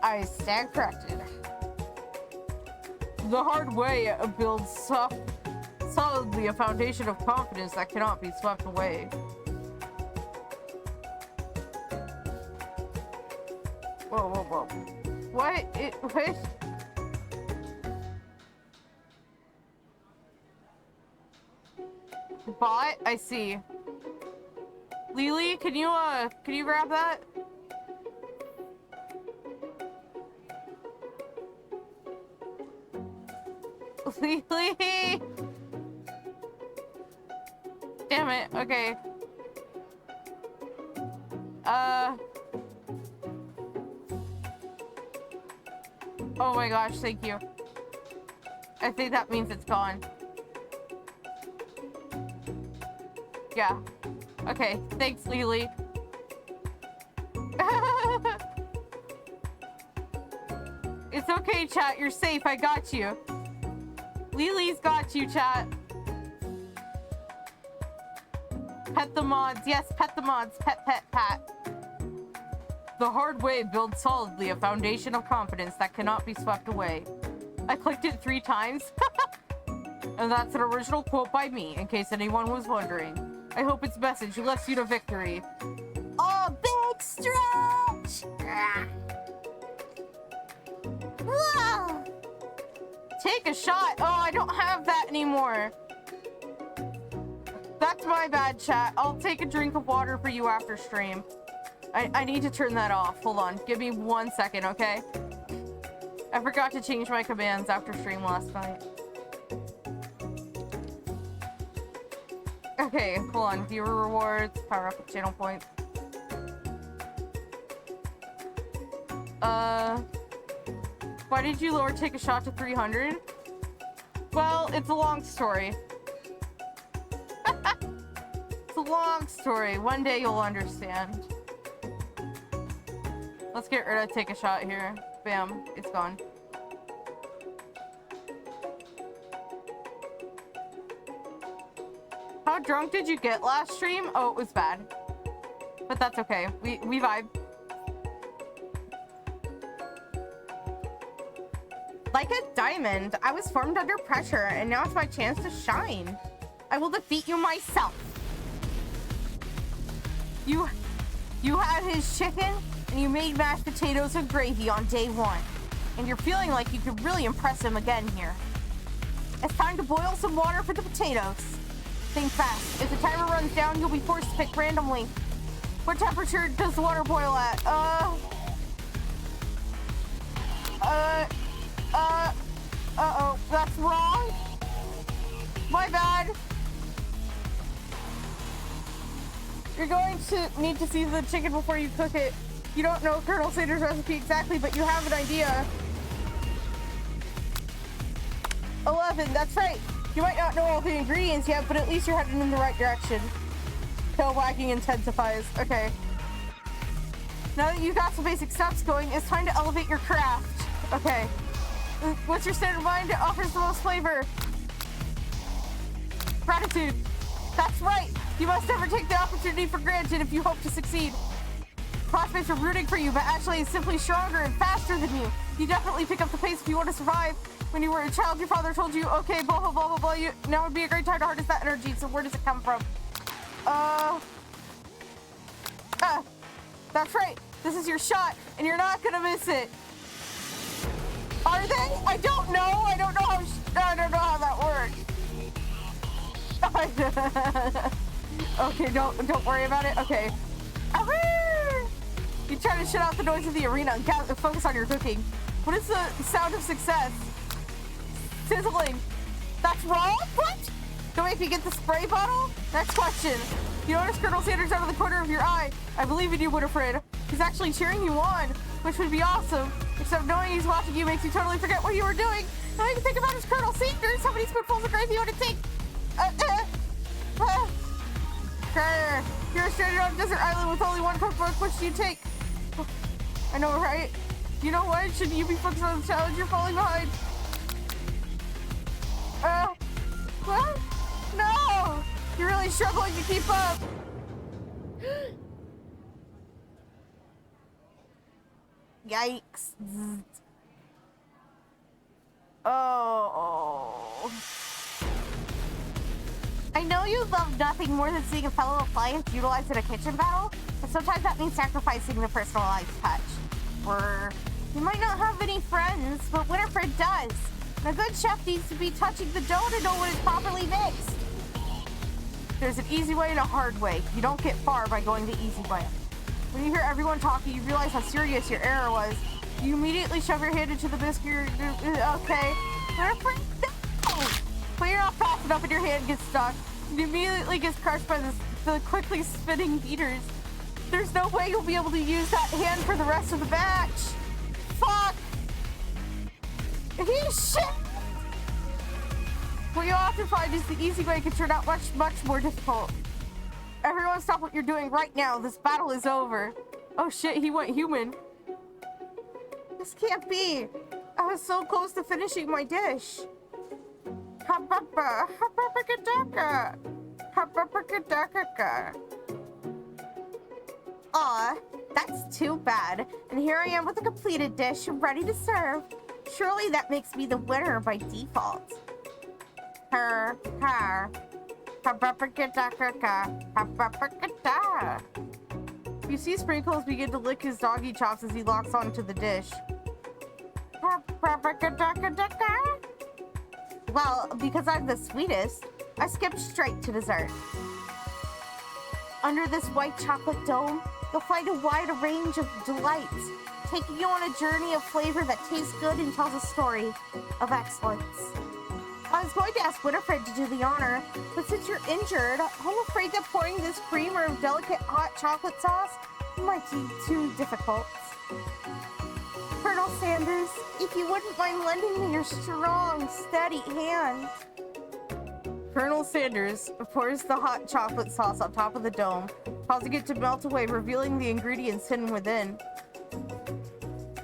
I stand corrected. The hard way builds solidly a foundation of confidence that cannot be swept away. Whoa, whoa, whoa. What? What? Bot? I see. Lily, can you grab that? Lily! Damn it, okay. Oh my gosh, thank you. I think that means it's gone. Yeah. Okay, thanks, Lily. It's okay, chat. You're safe. I got you. Lily's got you, chat. Pet the mods. Yes, pet the mods. Pet, pet, pat. The hard way builds solidly a foundation of confidence that cannot be swept away. I clicked it 3 times. And that's an original quote by me, in case anyone was wondering. I hope its message lifts you to victory. Oh, big stretch! Whoa. Take a shot. Oh, I don't have that anymore. That's my bad, chat. I'll take a drink of water for you after stream. I need to turn that off. Hold on. Give me 1 second, okay? I forgot to change my commands after stream last night. Okay, hold on. Viewer rewards, power up channel points. Why did you lower take a shot to 300? Well, it's a long story. It's a long story. One day you'll understand. Let's get rid of take a shot here. Bam, it's gone. How drunk did you get last stream? Oh, it was bad. But that's okay. We vibe. Like a diamond, I was formed under pressure, and now it's my chance to shine. I will defeat you myself. You had his chicken, and you made mashed potatoes and gravy on day 1. And you're feeling like you could really impress him again here. It's time to boil some water for the potatoes. Think fast. If the timer runs down, you'll be forced to pick randomly. What temperature does the water boil at? Uh-oh, that's wrong. My bad. You're going to need to season the chicken before you cook it. You don't know Colonel Sanders' recipe exactly, but you have an idea. 11, that's right. You might not know all the ingredients yet, but at least you're heading in the right direction. Tail wagging intensifies. Okay. Now that you've got some basic steps going, it's time to elevate your craft. Okay. What's your state of mind that offers the most flavor? Gratitude. That's right. You must never take the opportunity for granted if you hope to succeed. Classmates are rooting for you, but actually it's simply stronger and faster than you. You definitely pick up the pace if you want to survive. When you were a child, your father told you, okay, blah, blah, blah, blah, blah. Now would be a great time to harness that energy. So where does it come from? That's right. This is your shot, and you're not gonna miss it. Are they? I don't know. I don't know how that works. Okay, don't worry about it. Okay. You try to shut out the noise of the arena and focus on your cooking. What is the sound of success? Sizzling. That's wrong? What? Don't make me get the spray bottle? Next question. You notice Colonel Sanders out of the corner of your eye. I believe in you, Winifred. He's actually cheering you on, which would be awesome. Except knowing he's watching you makes you totally forget what you were doing. All you can think about is Colonel Sanders. How many spoonfuls of gravy would it take? You're stranded on a desert island with only one cookbook. Which do you take? I know, right? You know what? Shouldn't you be focused on the challenge? You're falling behind. What? No! You're really struggling to keep up. Yikes. Oh. I know you love nothing more than seeing a fellow appliance utilized in a kitchen battle, but sometimes that means sacrificing the personalized touch. Or you might not have any friends, but Winifred does. And a good chef needs to be touching the dough to know when it's properly mixed. There's an easy way and a hard way. You don't get far by going the easy way. When you hear everyone talking, you realize how serious your error was. You immediately shove your hand into the biscuit. Okay. Winifred, no! But you're not fast enough and your hand gets stuck. It immediately gets crushed by the quickly spinning beaters. There's no way you'll be able to use that hand for the rest of the batch. Fuck! Shit! What you'll often find is the easy way can turn out much, much more difficult. Everyone stop what you're doing right now. This battle is over. Oh shit, he went human. This can't be. I was so close to finishing my dish. Aw, that's too bad. And here I am with a completed dish, ready to serve. Surely that makes me the winner by default. You see Sprinkles begin to lick his doggy chops as he locks onto the dish. Well, because I'm the sweetest, I skipped straight to dessert. Under this white chocolate dome, you'll find a wide range of delights, taking you on a journey of flavor that tastes good and tells a story of excellence. I was going to ask Winifred to do the honor, but since you're injured, I'm afraid that pouring this creamer of delicate hot chocolate sauce might be too difficult. Colonel Sanders, if you wouldn't mind lending me your strong, steady hand. Colonel Sanders pours the hot chocolate sauce on top of the dome, causing it to melt away, revealing the ingredients hidden within.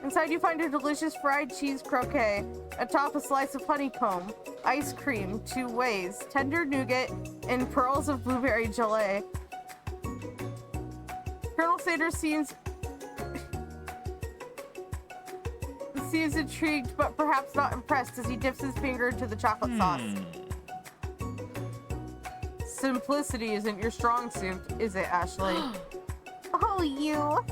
Inside you find a delicious fried cheese croquet, atop a slice of honeycomb, ice cream, 2 ways, tender nougat, and pearls of blueberry gelée. Colonel Sanders seems intrigued, but perhaps not impressed as he dips his finger into the chocolate sauce. Simplicity isn't your strong suit, is it, Ashley? Oh, you!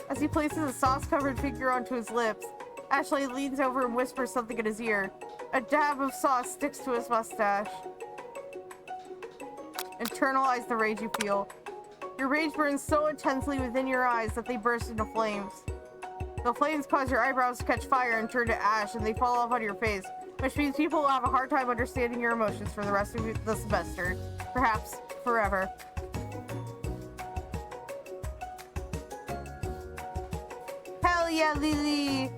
As he places a sauce-covered finger onto his lips, Ashley leans over and whispers something in his ear. A dab of sauce sticks to his mustache. Internalize the rage you feel. Your rage burns so intensely within your eyes that they burst into flames. The flames cause your eyebrows to catch fire and turn to ash, and they fall off on your face, which means people will have a hard time understanding your emotions for the rest of the semester. Perhaps forever. Hell yeah, Lily!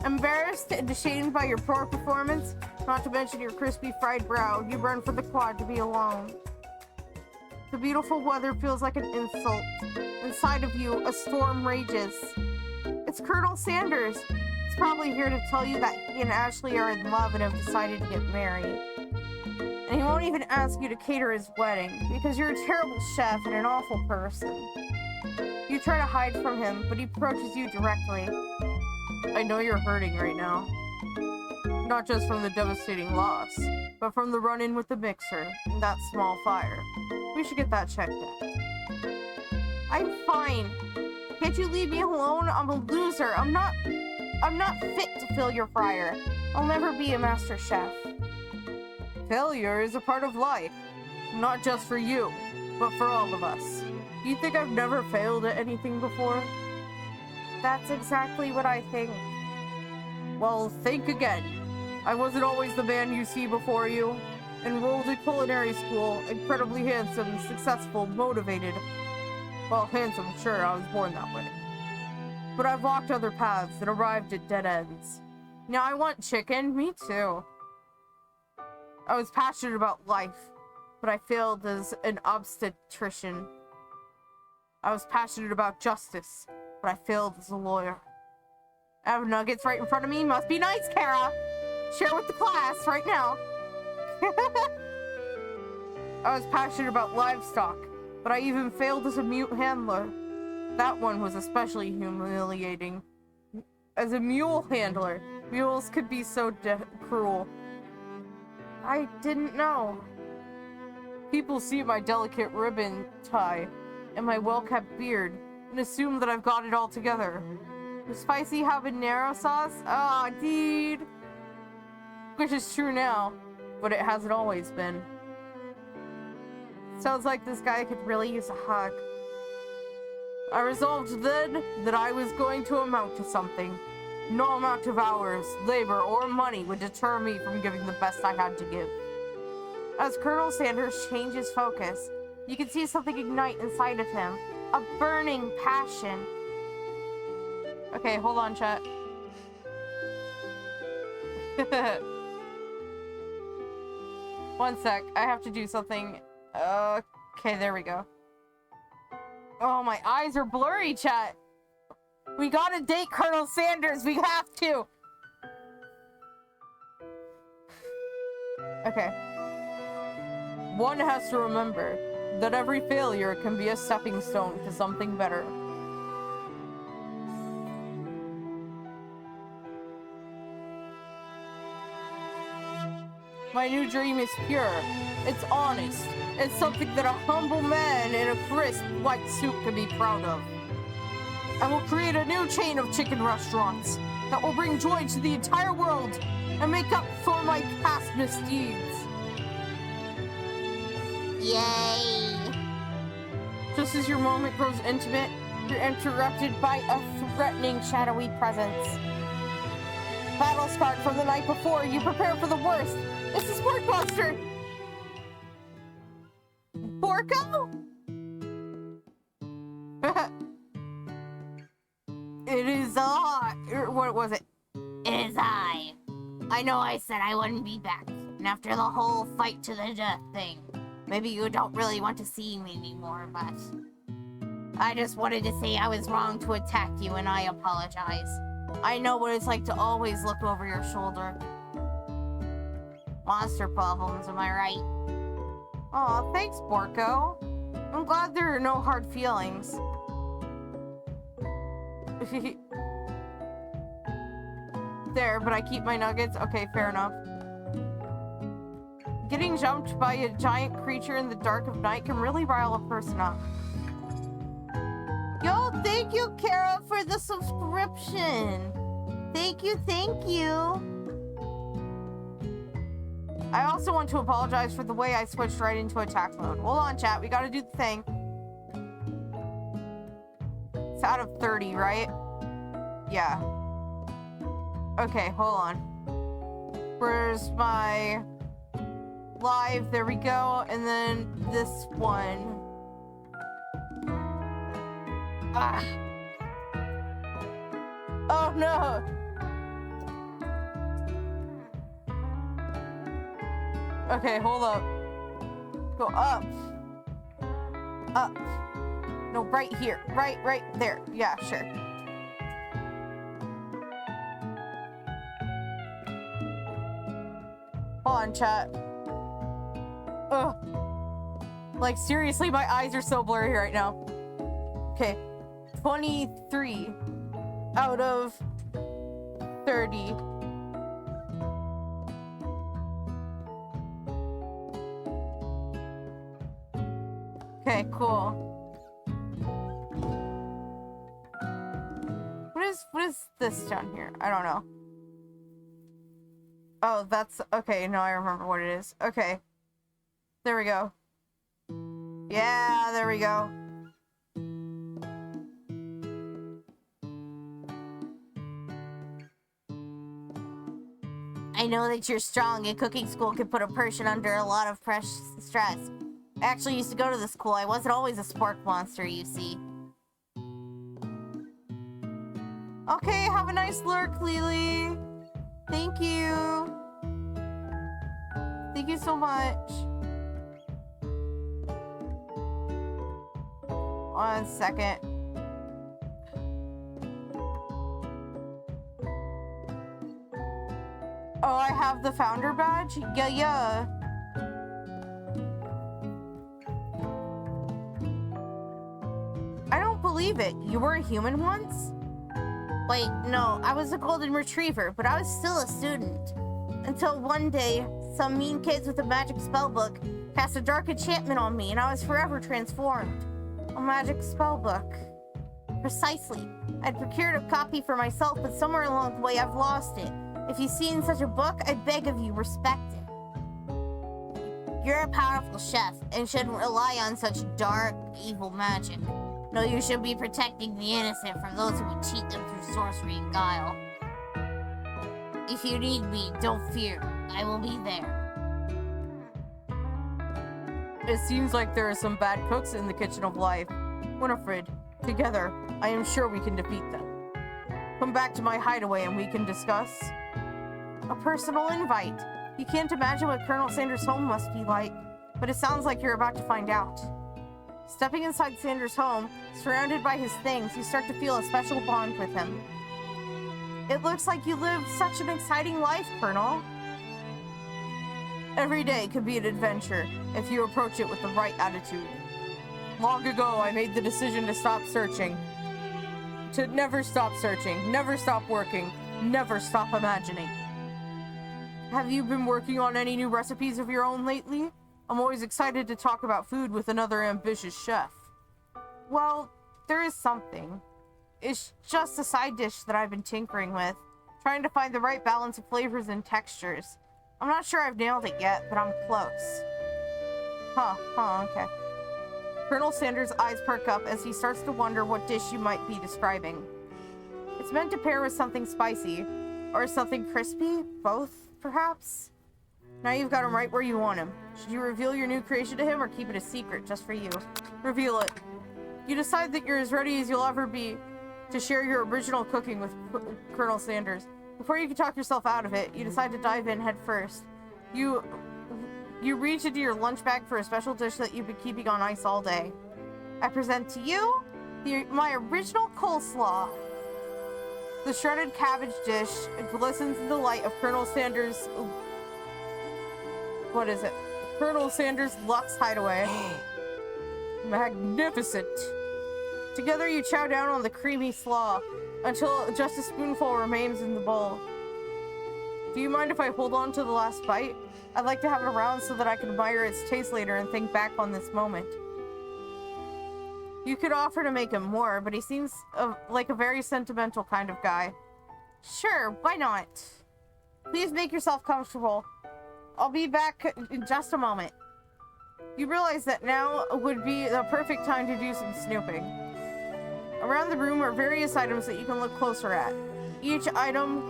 Embarrassed and ashamed by your poor performance, not to mention your crispy fried brow, you run for the quad to be alone. The beautiful weather feels like an insult. Inside of you, a storm rages. It's Colonel Sanders. He's probably here to tell you that he and Ashley are in love and have decided to get married. And he won't even ask you to cater his wedding, because you're a terrible chef and an awful person. You try to hide from him, but he approaches you directly. I know you're hurting right now. Not just from the devastating loss, but from the run-in with the mixer and that small fire. We should get that checked out. I'm fine. Can't you leave me alone? I'm a loser. I'm not fit to fill your fryer. I'll never be a master chef. Failure is a part of life. Not just for you, but for all of us. You think I've never failed at anything before? That's exactly what I think. Well, think again. I wasn't always the man you see before you. Enrolled in culinary school, incredibly handsome, successful, motivated. Well, handsome, sure, I was born that way. But I've walked other paths and arrived at dead ends. Now I want chicken, me too. I was passionate about life, but I failed as an obstetrician. I was passionate about justice, but I failed as a lawyer. I have nuggets right in front of me. Must be nice, Kara. Share with the class right now. I was passionate about livestock, but I even failed as a mute handler. That one was especially humiliating. As a mule handler, mules could be so cruel. I didn't know. People see my delicate ribbon tie and my well-kept beard and assume that I've got it all together. The spicy habanero sauce? Ah, dude. Which is true now, but it hasn't always been. Sounds like this guy could really use a hug. I resolved then that I was going to amount to something. No amount of hours, labor, or money would deter me from giving the best I had to give. As Colonel Sanders changes focus, you can see something ignite inside of him. A burning passion. Okay, hold on, chat. One sec, I have to do something. Okay, there we go. Oh, my eyes are blurry, chat. We gotta date Colonel Sanders, we have to. Okay. One has to remember that every failure can be a stepping stone to something better. My new dream is pure. It's honest. It's something that a humble man in a crisp white suit can be proud of. I will create a new chain of chicken restaurants that will bring joy to the entire world and make up for my past misdeeds. Yay! Just as your moment grows intimate, you're interrupted by a threatening shadowy presence. Battle scarred from the night before, you prepare for the worst. It's the Sport Buster! Borko? It is what was it? It is I. I know I said I wouldn't be back, and after the whole fight to the death thing, maybe you don't really want to see me anymore, but I just wanted to say I was wrong to attack you, and I apologize. I know what it's like to always look over your shoulder. Monster problems, am I right? Aw, thanks, Borko. I'm glad there are no hard feelings. There, but I keep my nuggets? Okay, fair enough. Getting jumped by a giant creature in the dark of night can really rile a person up. Yo, thank you, Kara, for the subscription. Thank you, thank you. I also want to apologize for the way I switched right into attack mode. Hold on, chat. We gotta do the thing. It's out of 30, right? Yeah. Okay, hold on. Where's my live? There we go. And then this one. Ah. Oh no. Okay, hold up. Go up. Up. No, right here. Right there. Yeah, sure. Hold on, chat. Ugh. Like, seriously, my eyes are so blurry right now. Okay. 23 out of 30. Okay, cool. What is this down here? I don't know. Oh, that's okay. No, I remember what it is. Okay. There we go. Yeah, there we go. I know that you're strong, and cooking school can put a person under a lot of stress. I actually used to go to the school. I wasn't always a spark monster, you see. Okay, have a nice lurk, Lily. Thank you. Thank you so much. 1 second. Oh, I have the founder badge? Yeah. I don't believe it. You were a human once? Wait, no, I was a golden retriever, but I was still a student. Until one day, some mean kids with a magic spellbook cast a dark enchantment on me, and I was forever transformed. A magic spellbook. Precisely. I'd procured a copy for myself, but somewhere along the way I've lost it. If you've seen such a book, I beg of you, respect it. You're a powerful chef, and shouldn't rely on such dark, evil magic. No, you should be protecting the innocent from those who would cheat them through sorcery and guile. If you need me, don't fear. I will be there. It seems like there are some bad cooks in the kitchen of life. Winifred, together, I am sure we can defeat them. Come back to my hideaway and we can discuss. A personal invite. You can't imagine what Colonel Sanders' home must be like, but it sounds like you're about to find out. Stepping inside Sanders' home, surrounded by his things, you start to feel a special bond with him. It looks like you lived such an exciting life, Colonel. Every day could be an adventure if you approach it with the right attitude. Long ago, I made the decision to stop searching. To never stop searching, never stop working, never stop imagining. Have you been working on any new recipes of your own lately? I'm always excited to talk about food with another ambitious chef. Well, there is something. It's just a side dish that I've been tinkering with, trying to find the right balance of flavors and textures. I'm not sure I've nailed it yet, but I'm close. Okay. Colonel Sanders' eyes perk up as he starts to wonder what dish you might be describing. It's meant to pair with something spicy, or something crispy, both, perhaps? Now you've got him right where you want him. Should you reveal your new creation to him or keep it a secret just for you? Reveal it. You decide that you're as ready as you'll ever be to share your original cooking with Colonel Sanders. Before you can talk yourself out of it, you decide to dive in head first. You reach into your lunch bag for a special dish that you've been keeping on ice all day. I present to you My original coleslaw. The shredded cabbage dish glistens in the light of Colonel Sanders' what is it? Colonel Sanders' Lux Hideaway. Magnificent. Together you chow down on the creamy slaw until just a spoonful remains in the bowl. Do you mind if I hold on to the last bite? I'd like to have it around so that I can admire its taste later and think back on this moment. You could offer to make him more, but he seems like a very sentimental kind of guy. Sure, why not? Please make yourself comfortable. I'll be back in just a moment. You realize that now would be the perfect time to do some snooping. Around the room are various items that you can look closer at. Each item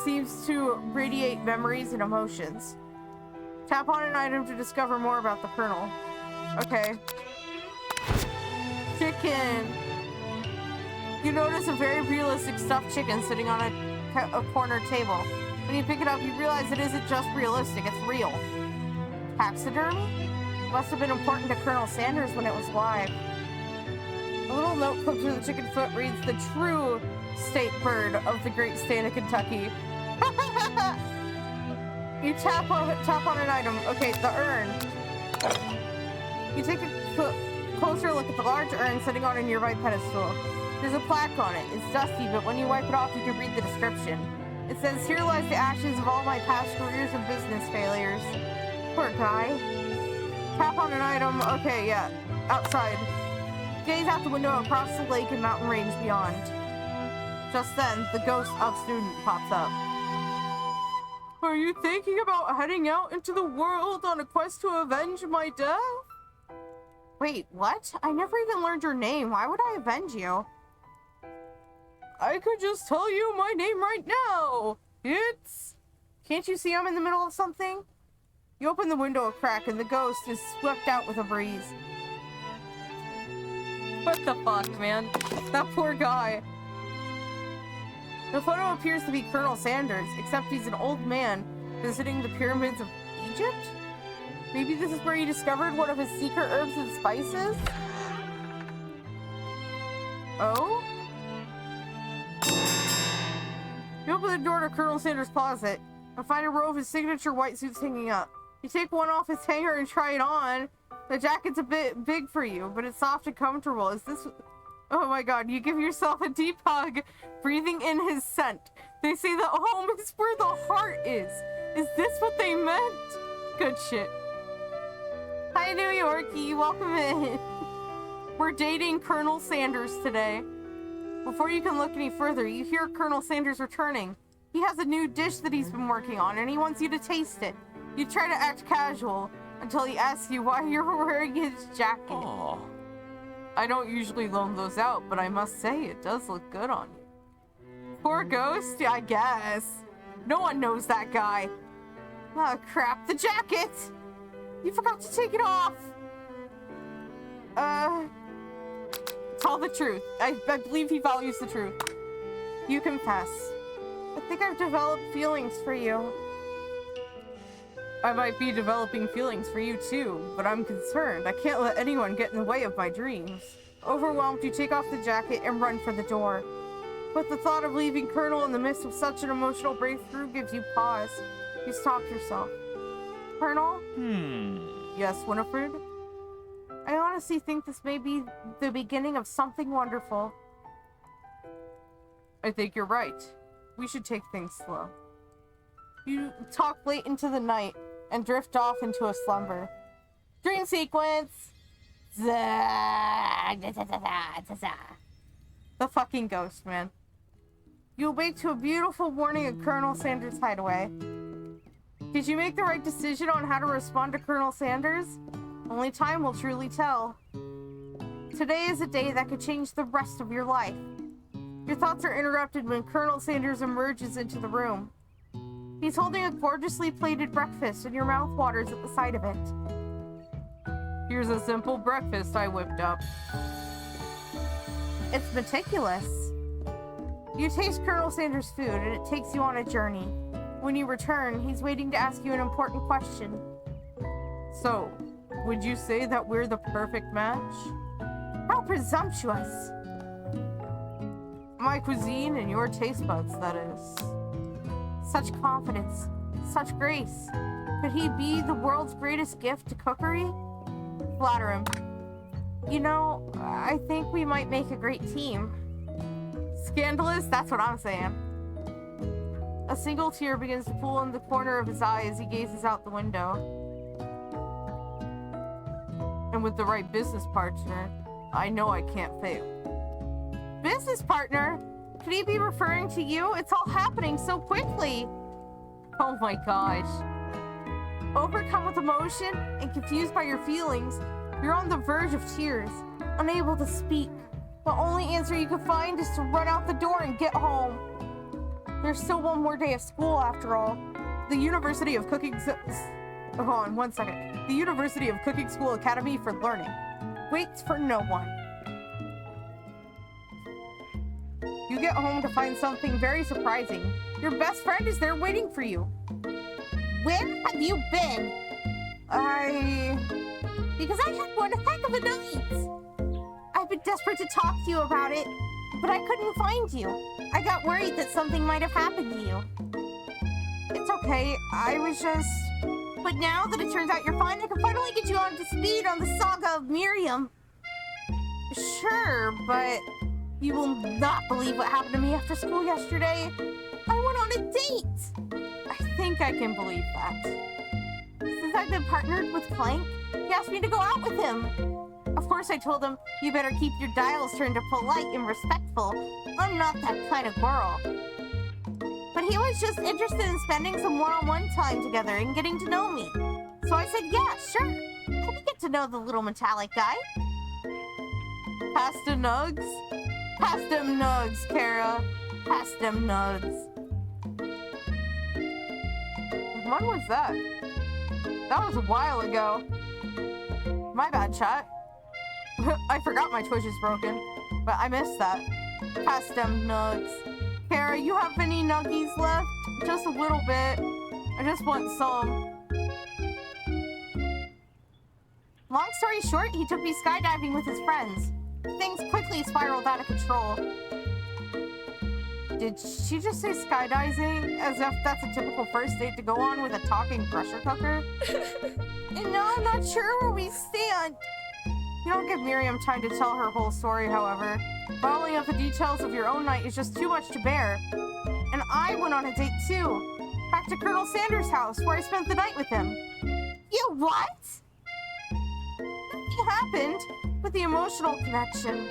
seems to radiate memories and emotions. Tap on an item to discover more about the Colonel. Okay. Chicken. You notice a very realistic stuffed chicken sitting on a corner table. When you pick it up, you realize it isn't just realistic, it's real. Taxidermy? Must have been important to Colonel Sanders when it was live. A little note clipped through the chicken foot reads, the true state bird of the great state of Kentucky. You tap on an item. Okay, the urn. You take a closer look at the large urn sitting on a nearby pedestal. There's a plaque on it. It's dusty, but when you wipe it off, you can read the description. It says, here lies the ashes of all my past careers and business failures. Poor guy. Tap on an item. Okay, yeah. Outside. Gaze out the window across the lake and mountain range beyond. Just then, the ghost of student pops up. Are you thinking about heading out into the world on a quest to avenge my death? Wait, what? I never even learned your name. Why would I avenge you? I could just tell you my name right now. It's... Can't you see I'm in the middle of something? You open the window a crack and the ghost is swept out with a breeze. What the fuck, man? That poor guy. The photo appears to be Colonel Sanders, except he's an old man visiting the pyramids of Egypt? Maybe this is where he discovered one of his secret herbs and spices? Oh? You open the door to Colonel Sanders' closet and find a row of his signature white suits hanging up. You take one off his hanger and try it on. The jacket's a bit big for you, but it's soft and comfortable. Is this... Oh my god, you give yourself a deep hug, breathing in his scent. They say that home is where the heart is. Is this what they meant? Good shit. Hi, New Yorkie. Welcome in. We're dating Colonel Sanders today. Before you can look any further, you hear Colonel Sanders returning. He has a new dish that he's been working on, and he wants you to taste it. You try to act casual until he asks you why you're wearing his jacket. Aww. I don't usually loan those out, but I must say it does look good on you. Poor ghost, I guess. No one knows that guy. Oh, crap, the jacket! You forgot to take it off! Tell the truth. I believe he values the truth. You confess. I think I've developed feelings for you. I might be developing feelings for you too, but I'm concerned. I can't let anyone get in the way of my dreams. Overwhelmed, you take off the jacket and run for the door. But the thought of leaving Colonel in the midst of such an emotional breakthrough gives you pause. You stop yourself. Colonel? Yes, Winifred? I honestly think this may be the beginning of something wonderful. I think you're right. We should take things slow. You talk late into the night and drift off into a slumber. Dream sequence! The fucking ghost, man. You awake to a beautiful morning at Colonel Sanders' hideaway. Did you make the right decision on how to respond to Colonel Sanders? Only time will truly tell. Today is a day that could change the rest of your life. Your thoughts are interrupted when Colonel Sanders emerges into the room. He's holding a gorgeously plated breakfast and your mouth waters at the sight of it. Here's a simple breakfast I whipped up. It's meticulous. You taste Colonel Sanders' food and it takes you on a journey. When you return, he's waiting to ask you an important question. So, would you say that we're the perfect match? How presumptuous! My cuisine and your taste buds, that is. Such confidence, such grace. Could he be the world's greatest gift to cookery? Flatter him. You know, I think we might make a great team. Scandalous? That's what I'm saying. A single tear begins to pool in the corner of his eye as he gazes out the window. And with the right business partner, I know I can't fail. Business partner? Could he be referring to you? It's all happening so quickly. Oh my gosh. Overcome with emotion and confused by your feelings, you're on the verge of tears, unable to speak. The only answer you can find is to run out the door and get home. There's still one more day of school after all. The University of Cooking... Hold on, 1 second. The University of Cooking School Academy for Learning waits for no one. You get home to find something very surprising. Your best friend is there waiting for you. Where have you been? Because I had one heck of a night. I've been desperate to talk to you about it, but I couldn't find you. I got worried that something might have happened to you. It's okay, I was just... But now that it turns out you're fine, I can finally get you on to speed on the saga of Miriam. Sure, but you will not believe what happened to me after school yesterday. I went on a date. I think I can believe that. Since I've been partnered with Clank, he asked me to go out with him. Of course, I told him, you better keep your dials turned to polite and respectful. I'm not that kind of girl. But he was just interested in spending some one-on-one time together and getting to know me. So I said, yeah, sure. I can get to know the little metallic guy. Pasta nugs? Pass them nugs, Kara. Pass them nugs. When was that? That was a while ago. My bad, chat. I forgot my Twitch is broken, but I missed that. Pass them nugs. Kara, you have any nuggies left? Just a little bit. I just want some. Long story short, he took me skydiving with his friends. Things quickly spiraled out of control. Did she just say skydiving? As if that's a typical first date to go on with a talking pressure cooker? And now I'm not sure where we stand. You don't give Miriam time to tell her whole story, however. Bottling up the details of your own night is just too much to bear. And I went on a date too. Back to Colonel Sanders' house, where I spent the night with him. You what? Nothing happened, but the emotional connection.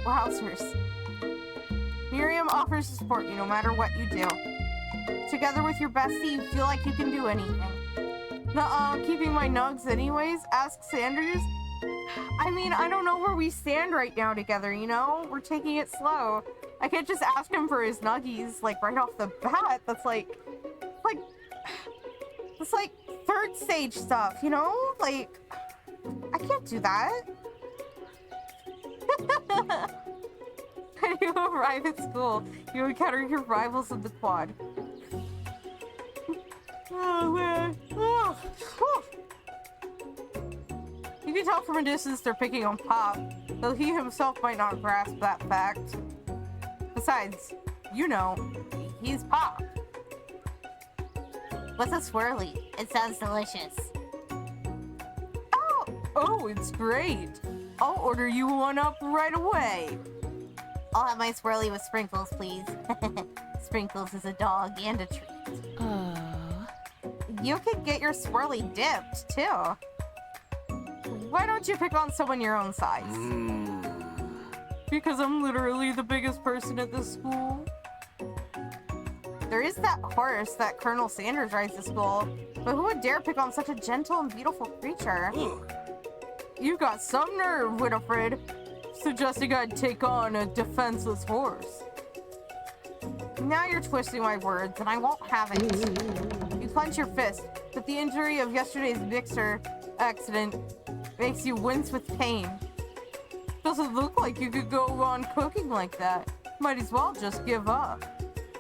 Wowzers. Miriam offers to support you no matter what you do. Together with your bestie, you feel like you can do anything. Nuh-uh, keeping my nugs anyways? Ask Sanders. I mean, I don't know where we stand right now together, you know? We're taking it slow. I can't just ask him for his nuggies, like, right off the bat. That's like third stage stuff, you know? Like, I can't do that. When you arrive at school, you encounter your rivals in the quad. Oh, man. Oh. You can tell from a distance they're picking on Pop, though he himself might not grasp that fact. Besides, you know, he's Pop. What's a swirly? It sounds delicious. Oh, it's great. I'll order you one up right away. I'll have my swirly with Sprinkles, please. Sprinkles is a dog and a treat. You can get your swirly dipped, too. Why don't you pick on someone your own size? Because I'm literally the biggest person at this school. There is that horse that Colonel Sanders rides to school, but who would dare pick on such a gentle and beautiful creature? You got some nerve, Winifred, suggesting I'd take on a defenseless horse. Now you're twisting my words, and I won't have it. You clench your fist, but the injury of yesterday's mixer accident makes you wince with pain. Doesn't look like you could go on cooking like that. Might as well just give up.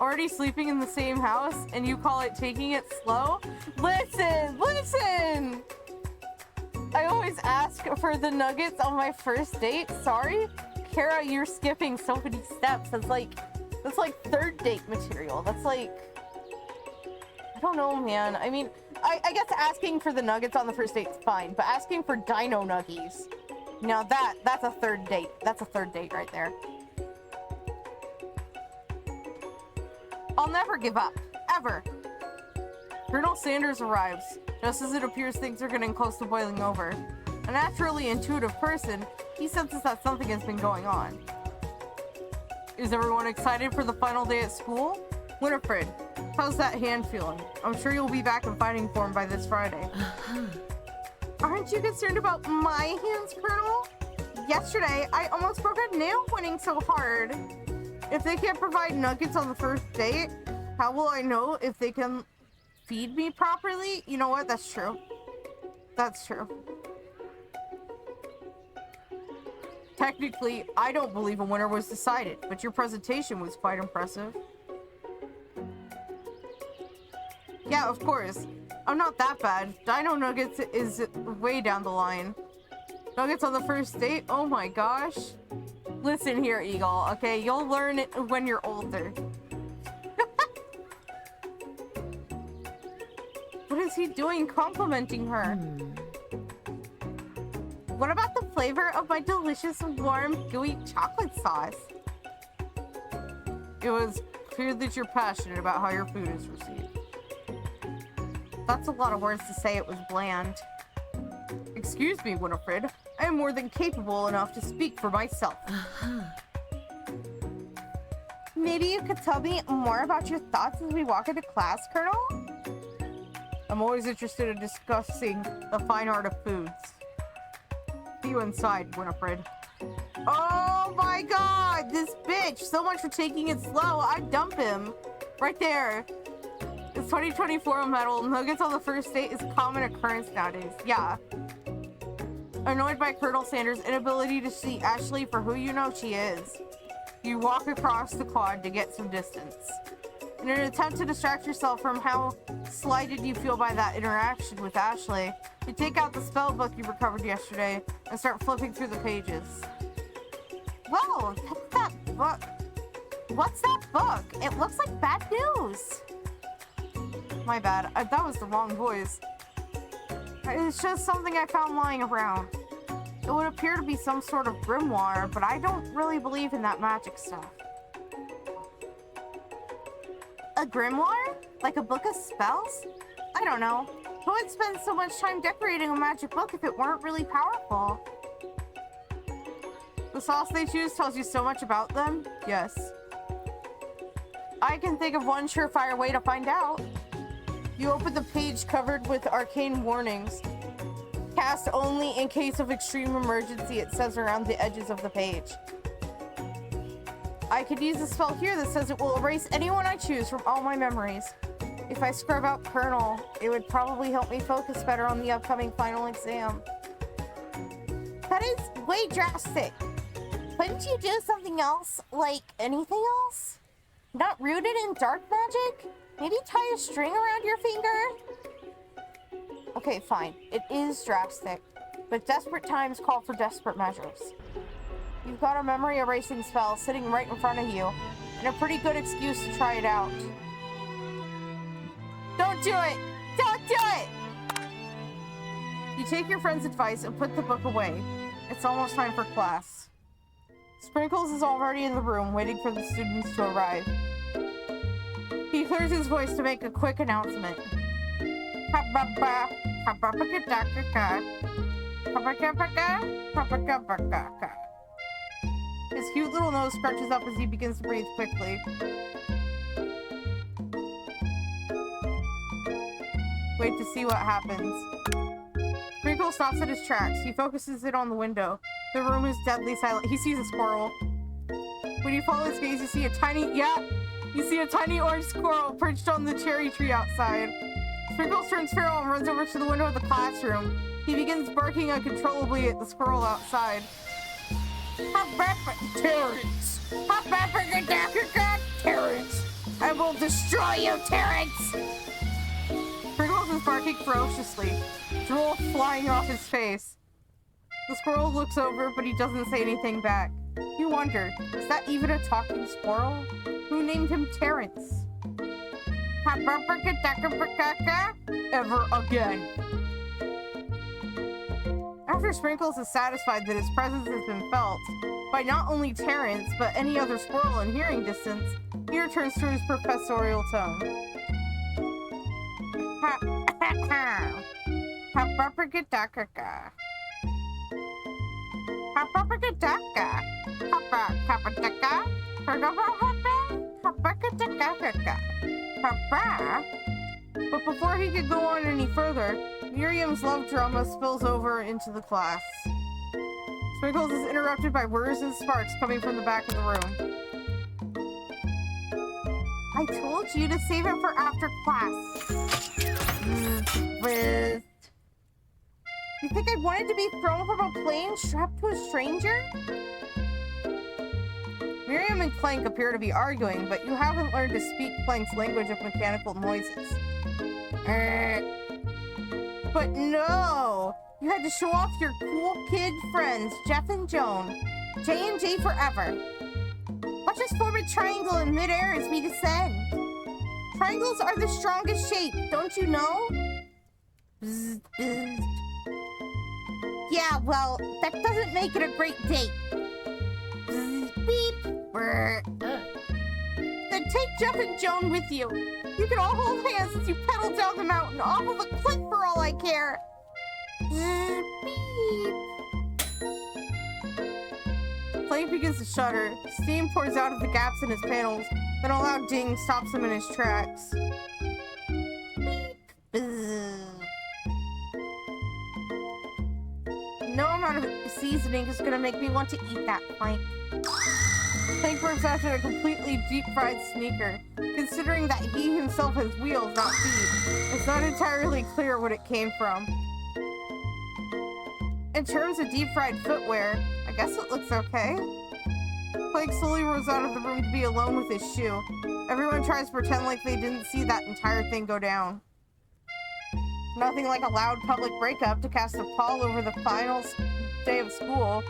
Already sleeping in the same house, and you call it taking it slow? Listen! I always ask for the nuggets on my first date. Sorry? Kara, you're skipping so many steps. It's like That's like third date material. That's like, I don't know, man. I mean, I guess asking for the nuggets on the first date is fine, but asking for dino nuggies, now that's a third date. That's a third date right there. I'll never give up, ever. Colonel Sanders arrives, just as it appears things are getting close to boiling over. A naturally intuitive person, he senses that something has been going on. Is everyone excited for the final day at school? Winifred, how's that hand feeling? I'm sure you'll be back in fighting form by this Friday. Aren't you concerned about my hands, Colonel? Yesterday, I almost broke a nail pointing so hard. If they can't provide nuggets on the first date, how will I know if they can feed me properly? You know what? That's true. That's true. Technically, I don't believe a winner was decided, but your presentation was quite impressive. Yeah, of course. I'm not that bad. Dino Nuggets is way down the line. Nuggets on the first date? Oh my gosh. Listen here, Eagle, okay? You'll learn it when you're older. What is he doing complimenting her? What about the flavor of my delicious, warm, gooey chocolate sauce? It was clear that you're passionate about how your food is received. That's a lot of words to say it was bland. Excuse me, Winifred. I am more than capable enough to speak for myself. Maybe you could tell me more about your thoughts as we walk into class, Colonel? I'm always interested in discussing the fine art of foods. See you inside, Winifred. Oh my god, this bitch! So much for taking it slow. I'd dump him. Right there. It's 2024 medal. Nuggets on the first date is a common occurrence nowadays. Yeah. Annoyed by Colonel Sanders' inability to see Ashley for who you know she is, you walk across the quad to get some distance. In an attempt to distract yourself from how slighted you feel by that interaction with Ashley, you take out the spell book you recovered yesterday and start flipping through the pages. Whoa, that's that book. What's that book? It looks like bad news. My bad, that was the wrong voice. It's just something I found lying around. It would appear to be some sort of grimoire, but I don't really believe in that magic stuff. A grimoire? Like a book of spells? I don't know. Who would spend so much time decorating a magic book if it weren't really powerful? The sauce they choose tells you so much about them? Yes. I can think of one surefire way to find out. You open the page covered with arcane warnings. Cast only in case of extreme emergency, it says around the edges of the page. I could use a spell here that says it will erase anyone I choose from all my memories. If I scrub out Colonel, it would probably help me focus better on the upcoming final exam. That is way drastic. Couldn't you do something else? Like anything else? Not rooted in dark magic? Maybe tie a string around your finger? Okay, fine. It is drastic. But desperate times call for desperate measures. You've got a memory erasing spell sitting right in front of you, and a pretty good excuse to try it out. Don't do it! Don't do it! You take your friend's advice and put the book away. It's almost time for class. Sprinkles is already in the room, waiting for the students to arrive. He clears his voice to make a quick announcement. His cute little nose scratches up as he begins to breathe quickly. Wait to see what happens. Sprinkle stops at his tracks. He focuses it on the window. The room is deadly silent. He sees a squirrel. When you follow his gaze, you see a tiny orange squirrel perched on the cherry tree outside. Sprinkles turns feral and runs over to the window of the classroom. He begins barking uncontrollably at the squirrel outside. Terrence! Terrence! I will destroy you, Terrence! Sprinkles is barking ferociously, drool flying off his face. The squirrel looks over, but he doesn't say anything back. You wonder, is that even a talking squirrel? Who named him Terrence? Ever again. After Sprinkles is satisfied that his presence has been felt by not only Terrence, but any other squirrel in hearing distance, he returns to his professorial tone. But before he could go on any further, Miriam's love drama spills over into the class. Sprinkles is interrupted by whirs and sparks coming from the back of the room. I told you to save it for after class. You think I wanted to be thrown from a plane strapped to a stranger? Miriam and Clank appear to be arguing, but you haven't learned to speak Clank's language of mechanical noises. But no! You had to show off your cool kid friends, Jeff and Joan. J&J forever. Watch us form a triangle in midair as we descend. Triangles are the strongest shape, don't you know? Bzz, bzz. Yeah, well, that doesn't make it a great date. Bzz, beep. Then take Jeff and Joan with you. You can all hold hands as you pedal down the mountain off of a cliff for all I care. Beep. Flame begins to shudder. Steam pours out of the gaps in his panels, then a loud ding stops him in his tracks. Beep. No amount of seasoning is gonna make me want to eat that plank. Plank burps after a completely deep-fried sneaker. Considering that he himself has wheels, not feet, it's not entirely clear what it came from. In terms of deep-fried footwear, I guess it looks okay. Plank slowly rolls out of the room to be alone with his shoe. Everyone tries to pretend like they didn't see that entire thing go down. Nothing like a loud public breakup to cast a pall over the final day of school.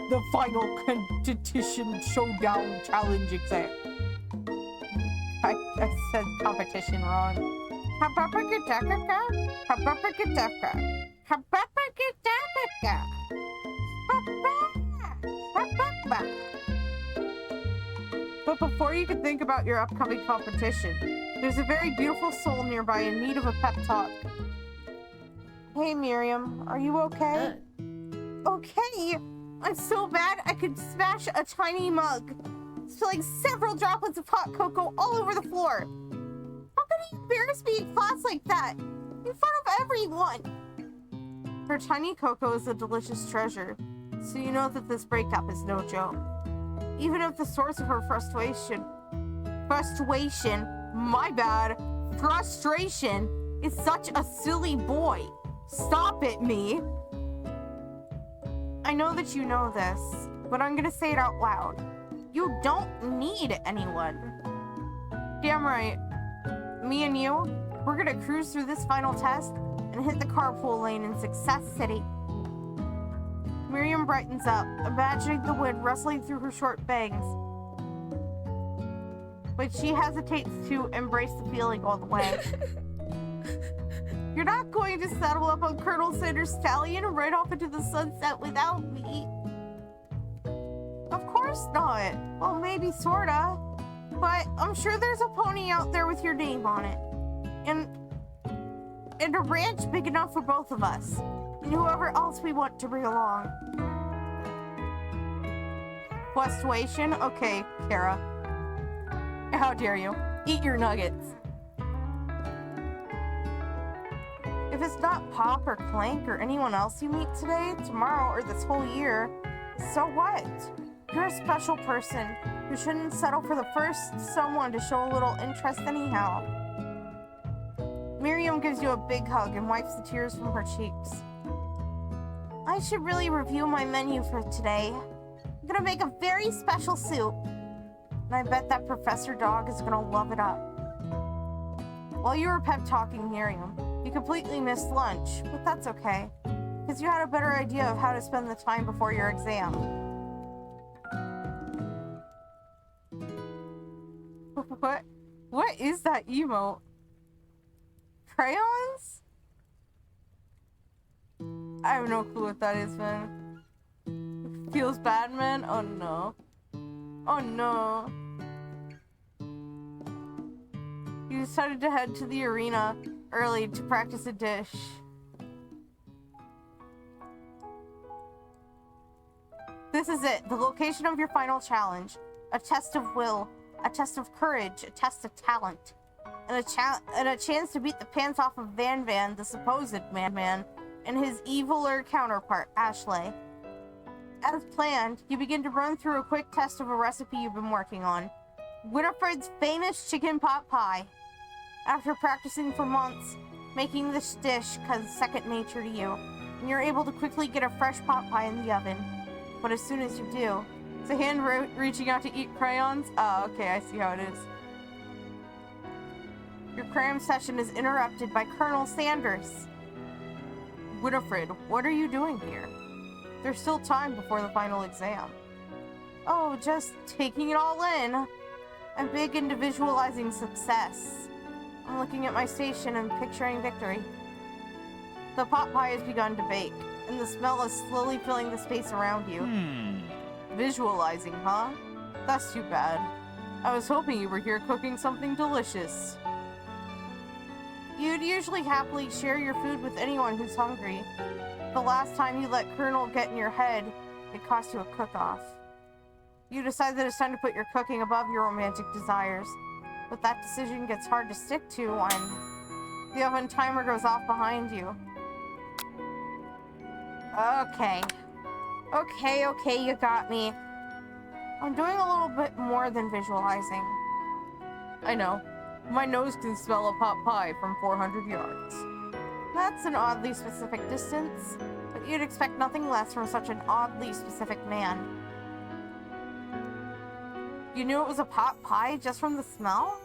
The final competition showdown challenge exam. I said competition wrong. But before you can think about your upcoming competition, there's a very beautiful soul nearby in need of a pep talk. Hey Miriam, are you okay? Okay? I'm so bad I could smash a tiny mug, spilling several droplets of hot cocoa all over the floor. How could you embarrass me in class like that? In front of everyone? Her tiny cocoa is a delicious treasure, so you know that this breakup is no joke. Even if the source of her frustration, is such a silly boy. Stop it, me. I know that you know this, but I'm gonna say it out loud. You don't need anyone. Damn right. Me and you, we're gonna cruise through this final test and hit the carpool lane in Success City. Miriam brightens up, imagining the wind rustling through her short bangs. But she hesitates to embrace the feeling all the way. You're not going to settle up on Colonel Sanders' stallion and ride off into the sunset without me. Of course not. Well, maybe sorta. But I'm sure there's a pony out there with your name on it. And a ranch big enough for both of us. And whoever else we want to bring along. Fluctuation? Okay, Kara. How dare you? Eat your nuggets. If it's not Pop or Clank or anyone else you meet today, tomorrow, or this whole year, so what? You're a special person who shouldn't settle for the first someone to show a little interest anyhow. Miriam gives you a big hug and wipes the tears from her cheeks. I should really review my menu for today. I'm gonna make a very special soup. And I bet that Professor Dog is gonna love it up. While you were pep talking Miriam, you completely missed lunch, but that's okay, because you had a better idea of how to spend the time before your exam. What is that emote? Crayons? I have no clue what that is, man. Feels bad, man? Oh no. Oh no. You decided to head to the arena early to practice a dish. This is it, the location of your final challenge. A test of will, a test of courage, a test of talent, and a chance to beat the pants off of Van Van, the supposed madman, and his eviler counterpart, Ashley. As planned, you begin to run through a quick test of a recipe you've been working on. Winifred's famous chicken pot pie. After practicing for months, making this dish cause second nature to you, and you're able to quickly get a fresh pot pie in the oven. But as soon as you do, it's a hand reaching out to eat crayons? Oh, okay, I see how it is. Your cram session is interrupted by Colonel Sanders. Winifred, what are you doing here? There's still time before the final exam. Oh, just taking it all in. I'm big into visualizing success. I'm looking at my station and picturing victory. The pot pie has begun to bake, and the smell is slowly filling the space around you. Visualizing, huh? That's too bad. I was hoping you were here cooking something delicious. You'd usually happily share your food with anyone who's hungry. The last time you let Colonel get in your head, it cost you a cook-off. You decide that it's time to put your cooking above your romantic desires, but that decision gets hard to stick to when the oven timer goes off behind you. Okay, you got me. I'm doing a little bit more than visualizing. I know. My nose can smell a pot pie from 400 yards. That's an oddly specific distance, but you'd expect nothing less from such an oddly specific man. You knew it was a pot pie just from the smell?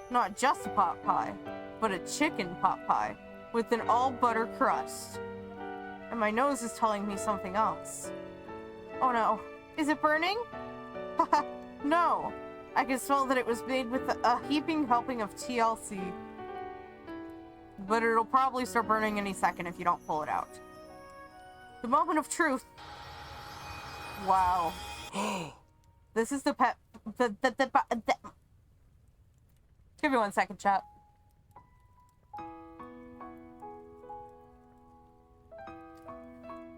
Not just a pot pie, but a chicken pot pie with an all-butter crust. And my nose is telling me something else. Oh no, is it burning? Haha, no. I can smell that it was made with a heaping helping of TLC. But it'll probably start burning any second if you don't pull it out. The moment of truth. Wow. This is the pet. Give me 1 second, chat.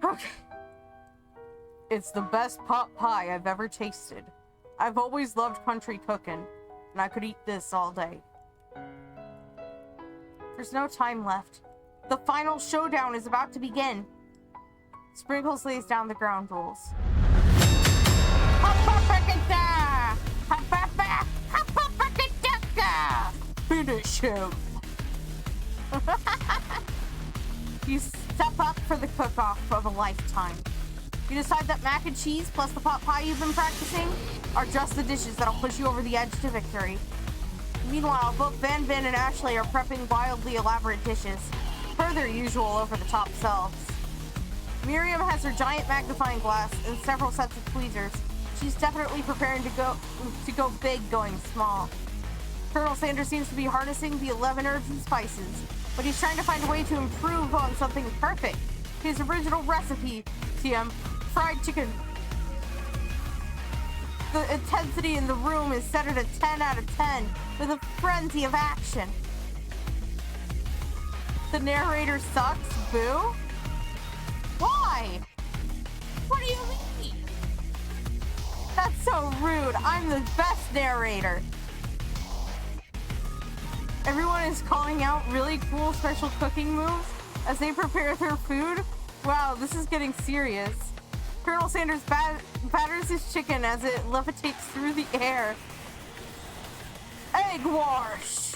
Okay. It's the best pot pie I've ever tasted. I've always loved country cooking, and I could eat this all day. There's no time left. The final showdown is about to begin. Sprinkles lays down the ground rules. Finish him. You step up for the cook-off of a lifetime. You decide that mac and cheese plus the pot pie you've been practicing are just the dishes that'll push you over the edge to victory. Meanwhile, both Van Van and Ashley are prepping wildly elaborate dishes, per their usual over-the-top selves. Miriam has her giant magnifying glass and several sets of tweezers. She's definitely preparing to go big going small. Colonel Sanders seems to be harnessing the 11 herbs and spices, but he's trying to find a way to improve on something perfect. His original recipe, TM, fried chicken. The intensity in the room is set at a 10 out of 10 with a frenzy of action. The narrator sucks, boo? Why? What do you mean? That's so rude. I'm the best narrator. Everyone is calling out really cool special cooking moves as they prepare their food. Wow, this is getting serious. Colonel Sanders batters his chicken as it levitates through the air. Egg wash!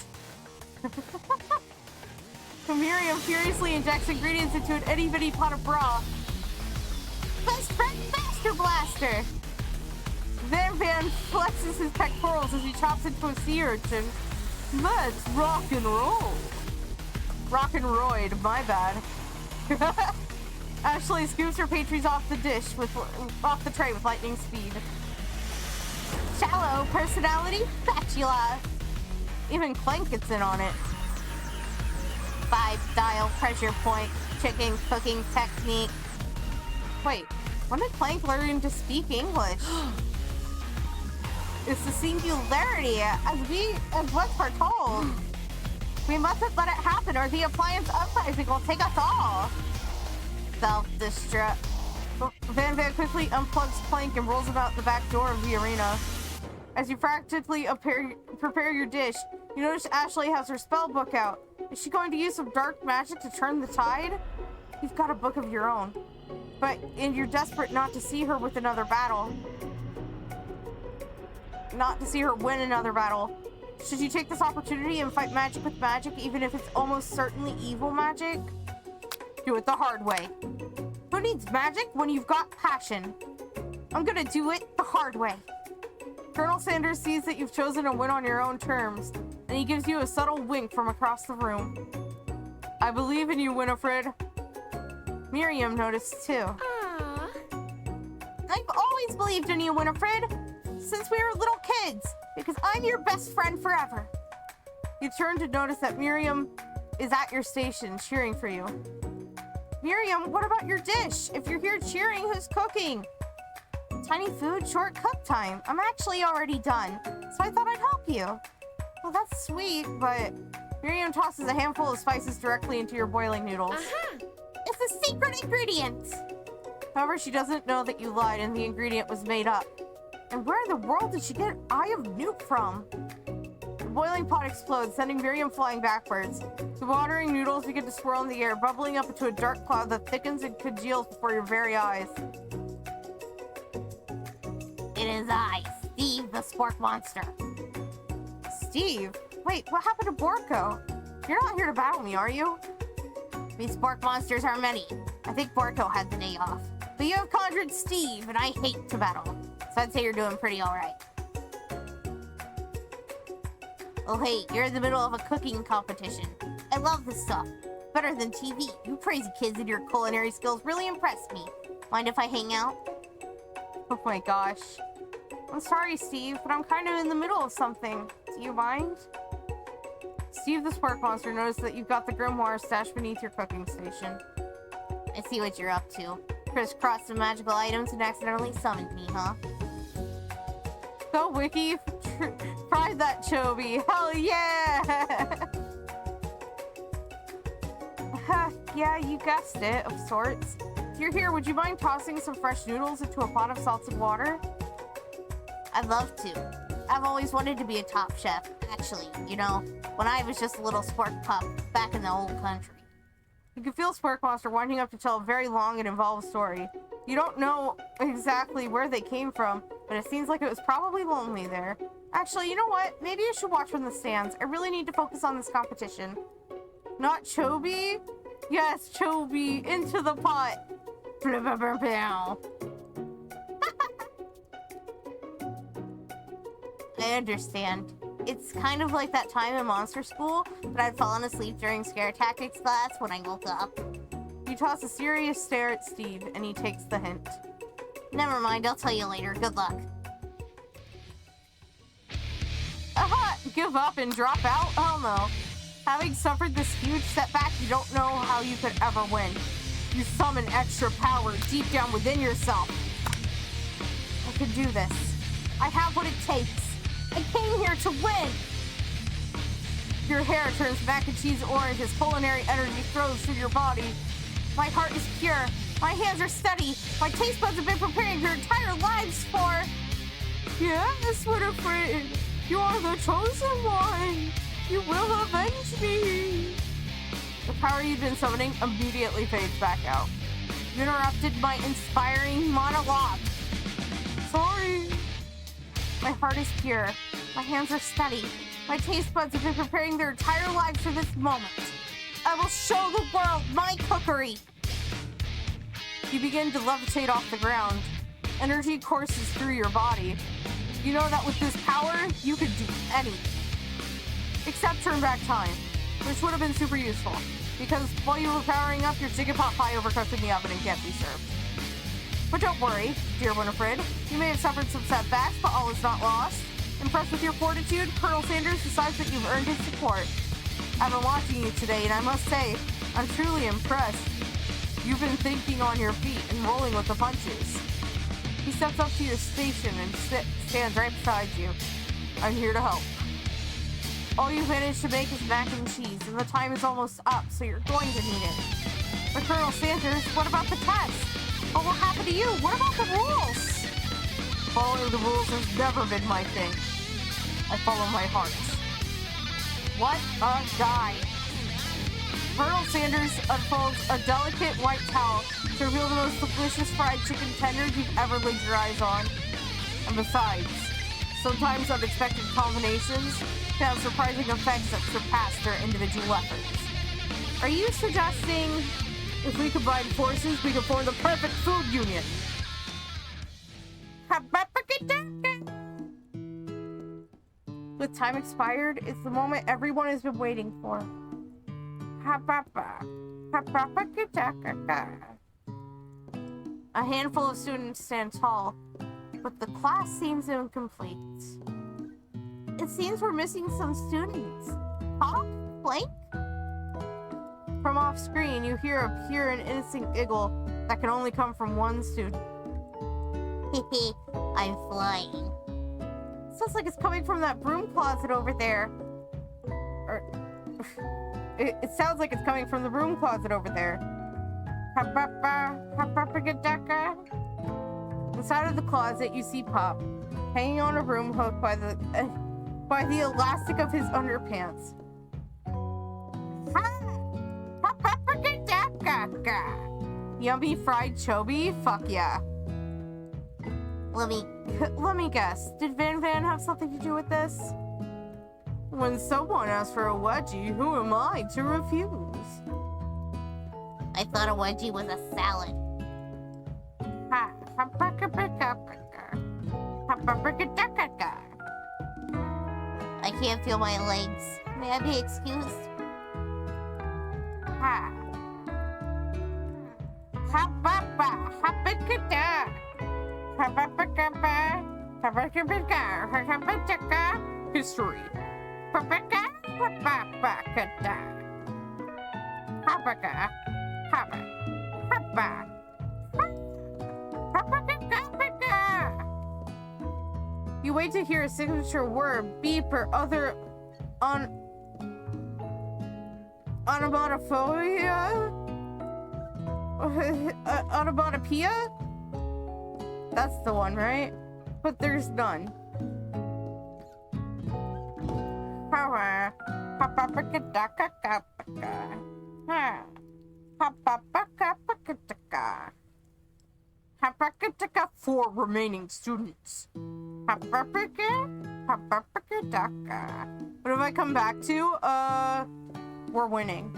Miriam furiously injects ingredients into an itty-bitty pot of broth. Best friend Master Blaster! Van Van flexes his pectorals as he chops into a sea urchin. Let's rock and roll. Rock and roid, my bad. Ashley scoops her pastries off the tray with lightning speed. Shallow personality, spatula. Even Clank gets in on it. 5-style pressure point, chicken cooking technique. Wait, when did Clank learn to speak English? It's the singularity, as once foretold. We mustn't let it happen, or the appliance uprising will take us all. Self-destruct. Van quickly unplugs Clank and rolls him out the back door of the arena. As you practically prepare your dish, you notice Ashley has her spell book out. Is she going to use some dark magic to turn the tide? You've got a book of your own. And you're desperate not to see her with another battle. Not to see her win another battle. Should you take this opportunity and fight magic with magic, even if it's almost certainly evil magic? Do it the hard way. Who needs magic when you've got passion? I'm gonna do it the hard way. Colonel Sanders sees that you've chosen to win on your own terms, and he gives you a subtle wink from across the room. I believe in you, Winifred. Miriam noticed too. Aww. I've always believed in you, Winifred, since we were little kids, because I'm your best friend forever. You turn to notice that Miriam is at your station cheering for you. Miriam, what about your dish? If you're here cheering, who's cooking? Tiny food, short cook time. I'm actually already done, so I thought I'd help you. Well, that's sweet, but Miriam tosses a handful of spices directly into your boiling noodles. It's a secret ingredient. However, she doesn't know that you lied and the ingredient was made up. And where in the world did she get Eye of Newt from? The boiling pot explodes, sending Miriam flying backwards. The watering noodles begin to swirl in the air, bubbling up into a dark cloud that thickens and congeals before your very eyes. It is I, Steve the Spork Monster. Steve? Wait, what happened to Borko? You're not here to battle me, are you? We Spork Monsters are many. I think Borko had the day off. But you have conjured Steve, and I hate to battle. So I'd say you're doing pretty alright. Oh hey, you're in the middle of a cooking competition. I love this stuff. Better than TV. You crazy kids and your culinary skills really impress me. Mind if I hang out? Oh my gosh. I'm sorry, Steve, but I'm kind of in the middle of something. Do you mind? Steve the Spark Monster noticed that you've got the grimoire stashed beneath your cooking station. I see what you're up to. Crisscrossed some magical items and accidentally summoned me, huh? Go, Wiki! Fried that Chobi! Hell yeah! Yeah, you guessed it, of sorts. If you're here, would you mind tossing some fresh noodles into a pot of salted water? I'd love to. I've always wanted to be a top chef, actually. You know, when I was just a little spork pup back in the old country. You can feel Spark Monster winding up to tell a very long and involved story. You don't know exactly where they came from, but it seems like it was probably lonely there. Actually, you know what? Maybe you should watch from the stands. I really need to focus on this competition. Not Chobi? Yes, Chobi. Into the pot. I understand. It's kind of like that time in monster school that I'd fallen asleep during scare tactics class when I woke up. You toss a serious stare at Steve, and he takes the hint. Never mind, I'll tell you later. Good luck. Aha! Give up and drop out? Hell no. Having suffered this huge setback, you don't know how you could ever win. You summon extra power deep down within yourself. I can do this. I have what it takes. I came here to win! Your hair turns mac and cheese orange as culinary energy flows through your body. My heart is pure. My hands are steady. My taste buds have been preparing your entire lives for... Yes, Winifred. You are the chosen one. You will avenge me. The power you've been summoning immediately fades back out. You interrupted my inspiring monologue. Sorry. My heart is pure. My hands are steady. My taste buds have been preparing their entire lives for this moment. I will show the world my cookery. You begin to levitate off the ground. Energy courses through your body. you know that with this power, you could do anything. Except turn back time, which would have been super useful. Because while you were powering up, your chicken pot pie overcooked in the oven and can't be served. But don't worry, dear Winifred. You may have suffered some setbacks, but all is not lost. Impressed with your fortitude, Colonel Sanders decides that you've earned his support. I've been watching you today, and I must say, I'm truly impressed. You've been thinking on your feet and rolling with the punches. He steps up to your station and stands right beside you. I'm here to help. All you've managed to make is mac and cheese, and the time is almost up, so you're going to need it. But Colonel Sanders, what about the test? What will happen to you? What about the rules? Following the rules has never been my thing. I follow my heart. What a guy. Colonel Sanders unfolds a delicate white towel to reveal the most delicious fried chicken tenders you've ever laid your eyes on. And besides, sometimes unexpected combinations can have surprising effects that surpass their individual efforts. Are you suggesting if we combine forces, we can form the perfect food union? With time expired, it's the moment everyone has been waiting for. A handful of students stand tall, but the class seems incomplete. It seems we're missing some students. Huh? Blank? From off screen, you hear a pure and innocent giggle that can only come from one student. I'm flying. Sounds like it's coming from that broom closet over there. Or, it sounds like it's coming from the broom closet over there. Inside of the closet, you see Pop, hanging on a broom hook by the elastic of his underpants. Yummy fried chobi? Fuck yeah. Let me guess. Did Van have something to do with this? When someone asks for a wedgie, who am I to refuse? I thought a wedgie was a salad. I can't feel my legs. May I be excused? History. You wait to hear a signature word, beep, or other onomatopoeia? Onomatopoeia? That's the one, right? But there's none. For remaining students. What if I come back to? We're winning.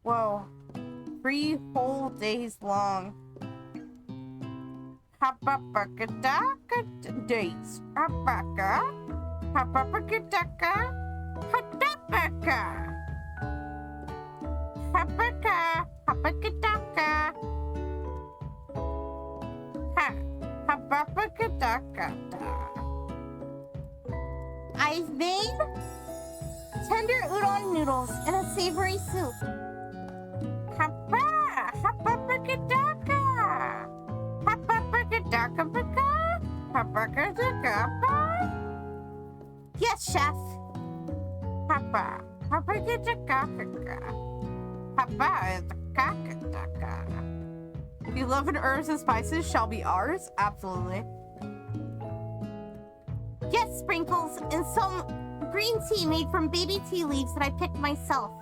Whoa. 3 whole days long. Days. I've made tender udon noodles and a savory soup. Yes, chef. The 11 herbs and spices shall be ours? Absolutely. Yes, sprinkles, and some green tea made from baby tea leaves that I picked myself.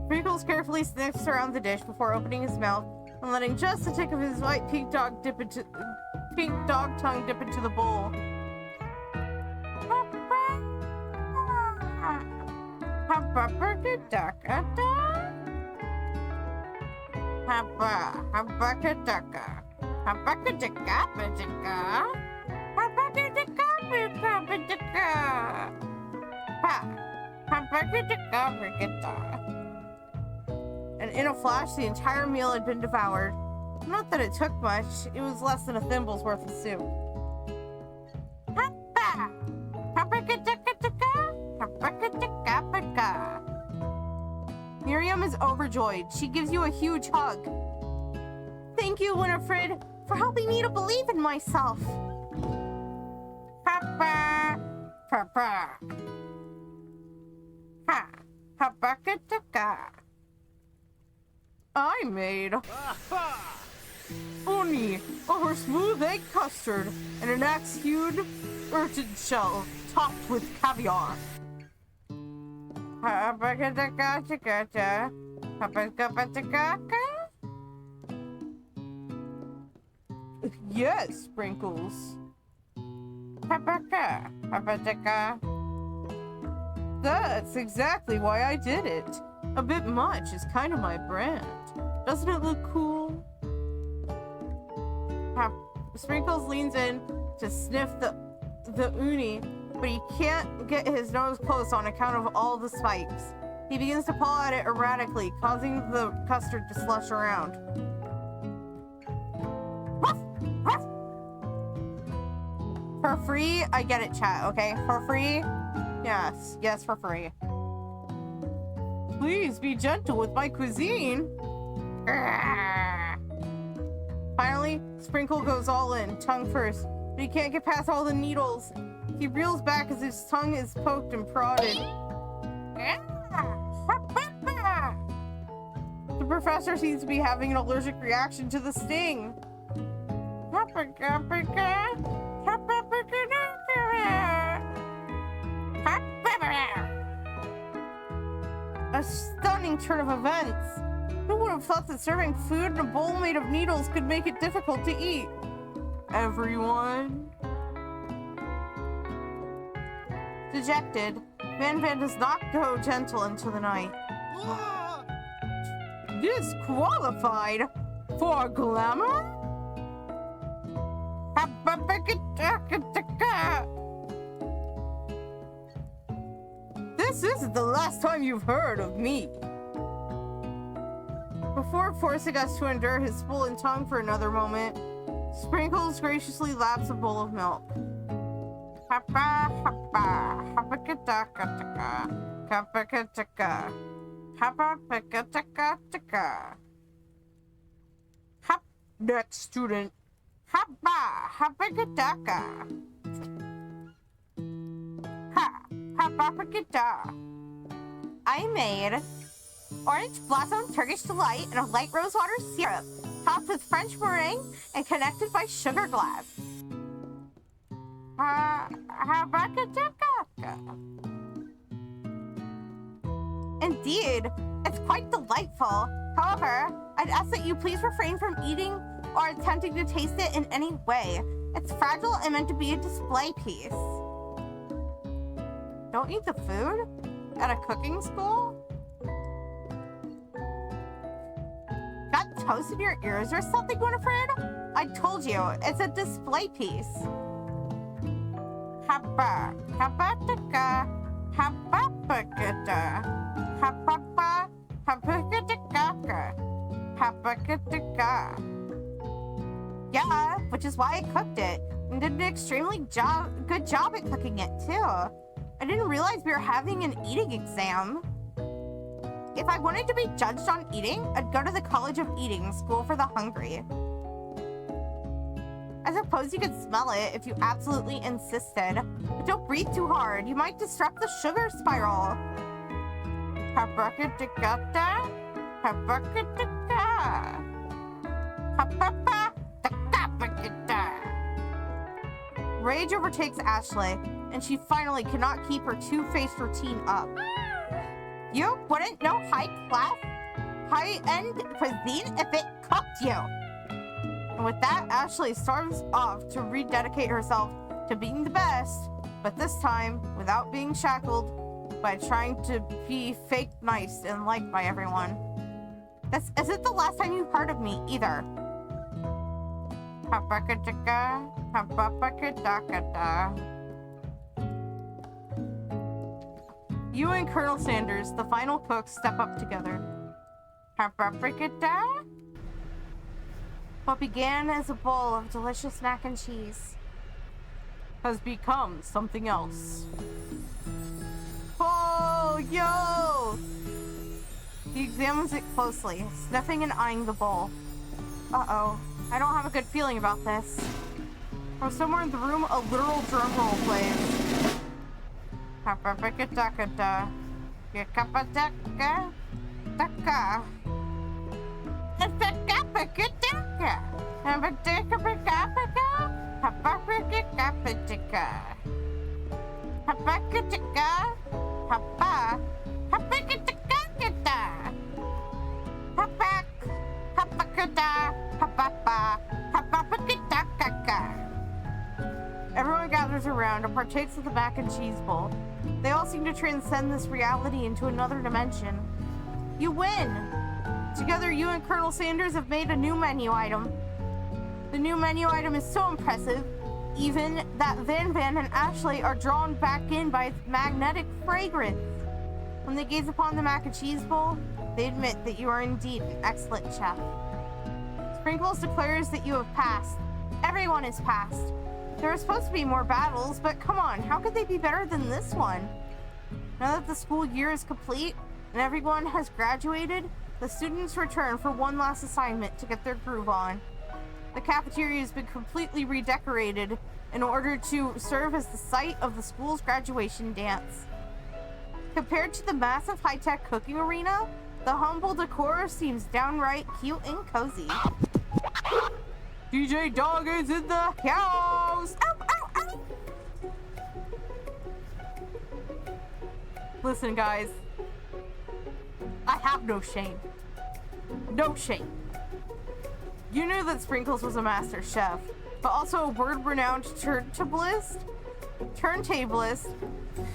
Sprinkles carefully sniffs around the dish before opening his mouth and letting just a tick of his white pink dog tongue dip into the bowl. Haba, habaka-daka. Habaka-daka-ba-daka. Habaka-daka-ba-daka. Ha. Habaka-daka-ba-daka. And in a flash, the entire meal had been devoured. Not that it took much, it was less than a thimble's worth of soup. Haba! Habaka-daka-daka. Habaka-daka-ba-daka. Miriam is overjoyed. She gives you a huge hug. Thank you, Winifred, for helping me to believe in myself. Papa, papa. Ha, habaka-daka. I made uni over smooth egg custard and an axe-hewed urchin shell topped with caviar. Habaka-daka-daka-daka. Habaka-daka-daka. Yes, Sprinkles. Habaka, habaka. That's exactly why I did it. A bit much is kind of my brand. Doesn't it look cool? Sprinkles leans in to sniff the uni, but he can't get his nose close on account of all the spikes. He begins to paw at it erratically, causing the custard to slush around. Ruff, ruff. For free? I get it, chat, okay? For free? Yes, yes, for free. Please be gentle with my cuisine. Finally, Sprinkle goes all in, tongue first, but he can't get past all the needles. He reels back as his tongue is poked and prodded. The professor seems to be having an allergic reaction to the sting. A stunning turn of events. Who would have thought that serving food in a bowl made of needles could make it difficult to eat? Everyone. Dejected, Van does not go gentle into the night. Disqualified? For glamour? This isn't the last time you've heard of me. Before forcing us to endure his swollen tongue for another moment, Sprinkles graciously laps a bowl of milk. Hapa, hapa, hapakataka, kapakataka, hapapakataka. Hop, next student. Hapa, hapakataka. Ha, hapapakata. I made orange blossom Turkish delight and a light rosewater syrup, topped with French meringue and connected by sugar glass. Indeed, it's quite delightful. However, I'd ask that you please refrain from eating or attempting to taste it in any way. It's fragile and meant to be a display piece. Don't eat the food? At a cooking school? Got toast in your ears or something, Winifred? I told you, it's a display piece. Hapa, hapataka, hapapakata, hapapa, hapakataka, hapakataka. Yeah, which is why I cooked it, and did an extremely good job at cooking it, too. I didn't realize we were having an eating exam. If I wanted to be judged on eating, I'd go to the College of Eating, School for the Hungry. I suppose you could smell it if you absolutely insisted. But don't breathe too hard. You might disrupt the sugar spiral. Habakadakata, habakadaka. Habapa, dakapakata. Rage overtakes Ashley, and she finally cannot keep her two-faced routine up. You wouldn't know high-end cuisine if it cooked you. And with that, Ashley storms off to rededicate herself to being the best, but this time without being shackled by trying to be fake nice and liked by everyone. This isn't the last time you've heard of me, either. You and Colonel Sanders, the final cooks, step up together. What began as a bowl of delicious mac and cheese has become something else. Oh, yo! He examines it closely, sniffing and eyeing the bowl. Uh-oh, I don't have a good feeling about this. From somewhere in the room, a literal drum roll plays. Everyone gathers around and partakes of the mac and cheese bowl. They all seem to transcend this reality into another dimension. You win! Together, you and Colonel Sanders have made a new menu item. The new menu item is so impressive, even that Van and Ashley are drawn back in by its magnetic fragrance. When they gaze upon the mac and cheese bowl, they admit that you are indeed an excellent chef. Sprinkles declares that you have passed. Everyone has passed. There are supposed to be more battles, but come on, how could they be better than this one? Now that the school year is complete and everyone has graduated, the students return for one last assignment to get their groove on. The cafeteria has been completely redecorated in order to serve as the site of the school's graduation dance. Compared to the massive high-tech cooking arena, the humble decor seems downright cute and cozy. DJ Dog is in the house! Ow, ow, ow! Listen, guys. I have no shame. No shame. You knew that Sprinkles was a master chef, but also a world-renowned turntablist? Turntablist?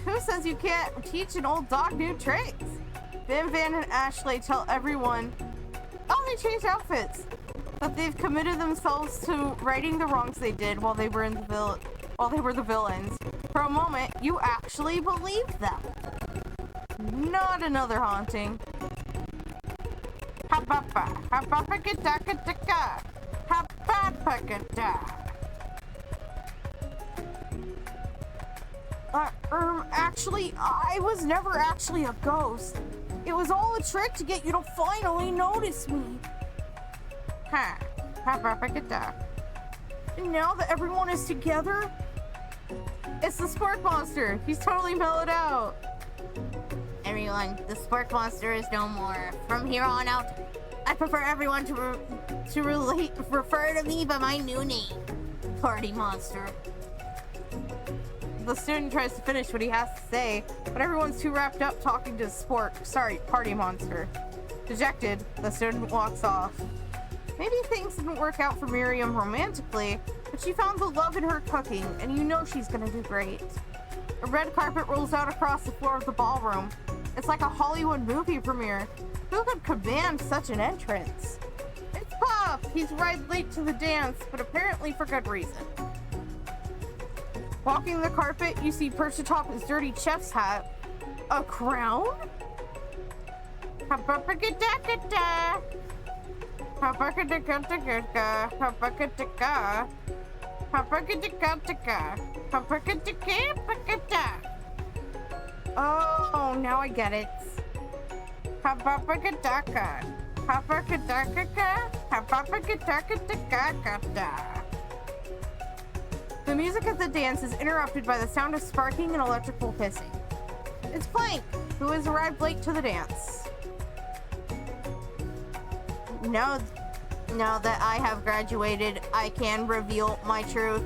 Who says you can't teach an old dog new tricks? Van and Ashley tell everyone, oh, they changed outfits, that they've committed themselves to righting the wrongs they did while they were the villains. For a moment, you actually believed them. Not another haunting. Actually, I was never actually a ghost. It was all a trick to get you to finally notice me. And now that everyone is together, it's the Spark Monster. He's totally mellowed out. Everyone, the Spark Monster is no more. From here on out, I prefer everyone to refer to me by my new name, Party Monster. The student tries to finish what he has to say, but everyone's too wrapped up talking to Party Monster. Dejected, the student walks off. Maybe things didn't work out for Miriam romantically, but she found the love in her cooking, and you know she's gonna do great. A red carpet rolls out across the floor of the ballroom. It's like a Hollywood movie premiere. Who could command such an entrance? It's Puff! He's arrived late to the dance, but apparently for good reason. Walking the carpet, you see perched atop his dirty chef's hat. A crown? Oh, now I get it. The music of the dance is interrupted by the sound of sparking and electrical hissing. It's Plank, who has arrived late to the dance. Now that I have graduated, I can reveal my truth.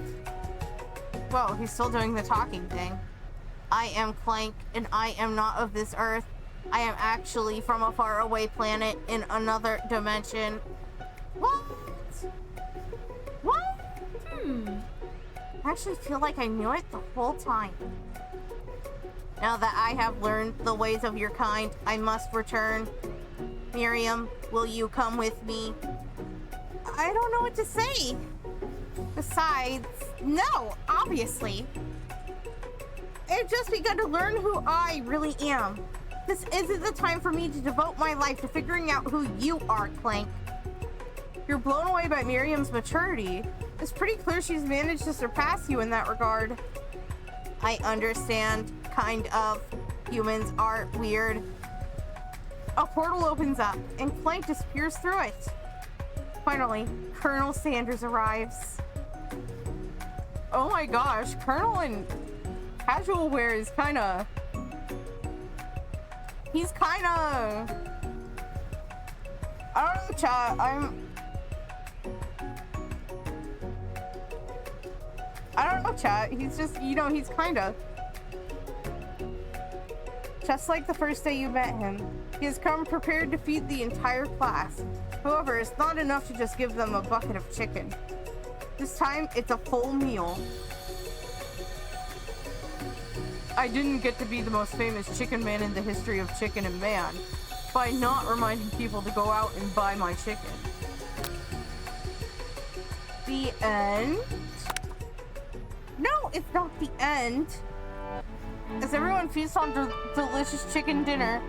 Whoa, he's still doing the talking thing. I am Clank, and I am not of this earth. I am actually from a faraway planet in another dimension. What? What? I actually feel like I knew it the whole time. Now that I have learned the ways of your kind, I must return. Miriam, Will you come with me? I don't know what to say. Besides, no, obviously. I've just begun to learn who I really am. This isn't the time for me to devote my life to figuring out who you are, Clank. You're blown away by Miriam's maturity. It's pretty clear she's managed to surpass you in that regard. I understand, kind of. Humans are weird. A portal opens up, and Clank disappears through it. Finally, Colonel Sanders arrives. Oh my gosh, Colonel in casual wear is kinda... He's kinda... I don't know, chat, I don't know, chat. He's just, you know, he's kinda... Just like the first day you met him, he has come prepared to feed the entire class. However, it's not enough to just give them a bucket of chicken. This time, it's a full meal. I didn't get to be the most famous chicken man in the history of chicken and man by not reminding people to go out and buy my chicken. The end? No, it's not the end. As everyone feasts on delicious chicken dinner,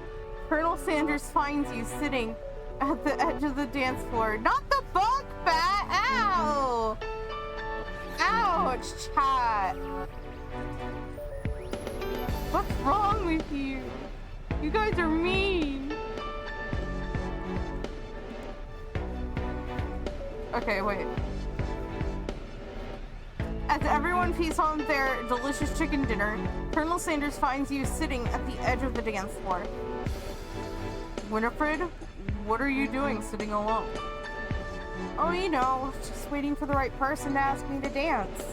Colonel Sanders finds you sitting at the edge of the dance floor. Not the bug bat! Ow! Ouch, chat. What's wrong with you? You guys are mean. Okay, wait. As everyone feasts on their delicious chicken dinner, Colonel Sanders finds you sitting at the edge of the dance floor. Winifred, what are you doing sitting alone? Oh, you know, just waiting for the right person to ask me to dance.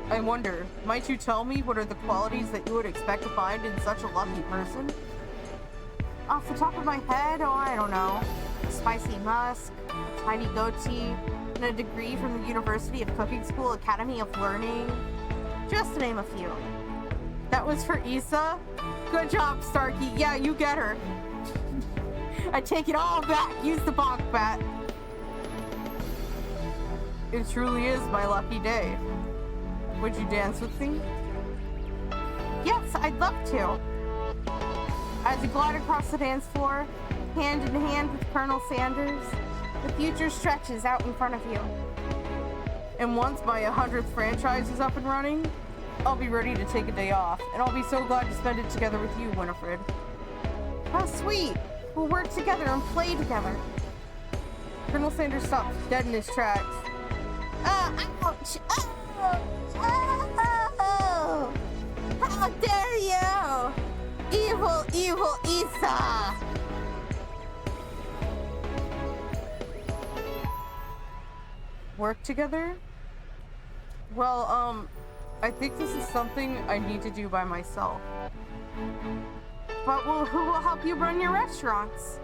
I wonder, might you tell me what are the qualities that you would expect to find in such a lucky person? Off the top of my head, oh, I don't know. A spicy musk, a tiny goatee, and a degree from the University of Cooking School Academy of Learning. Just to name a few. That was for Issa? Good job, Starkey. Yeah, you get her. I take it all back. Use the bonk bat. It truly is my lucky day. Would you dance with me? Yes, I'd love to. As you glide across the dance floor, hand in hand with Colonel Sanders, the future stretches out in front of you. And once my 100th franchise is up and running, I'll be ready to take a day off, and I'll be so glad to spend it together with you, Winifred. How sweet! We'll work together and play together. Colonel Sanders stops dead in his tracks. Ouch! Oh! How dare you! Evil, evil Issa! Work together? Well, I think this is something I need to do by myself. But who will help you run your restaurants?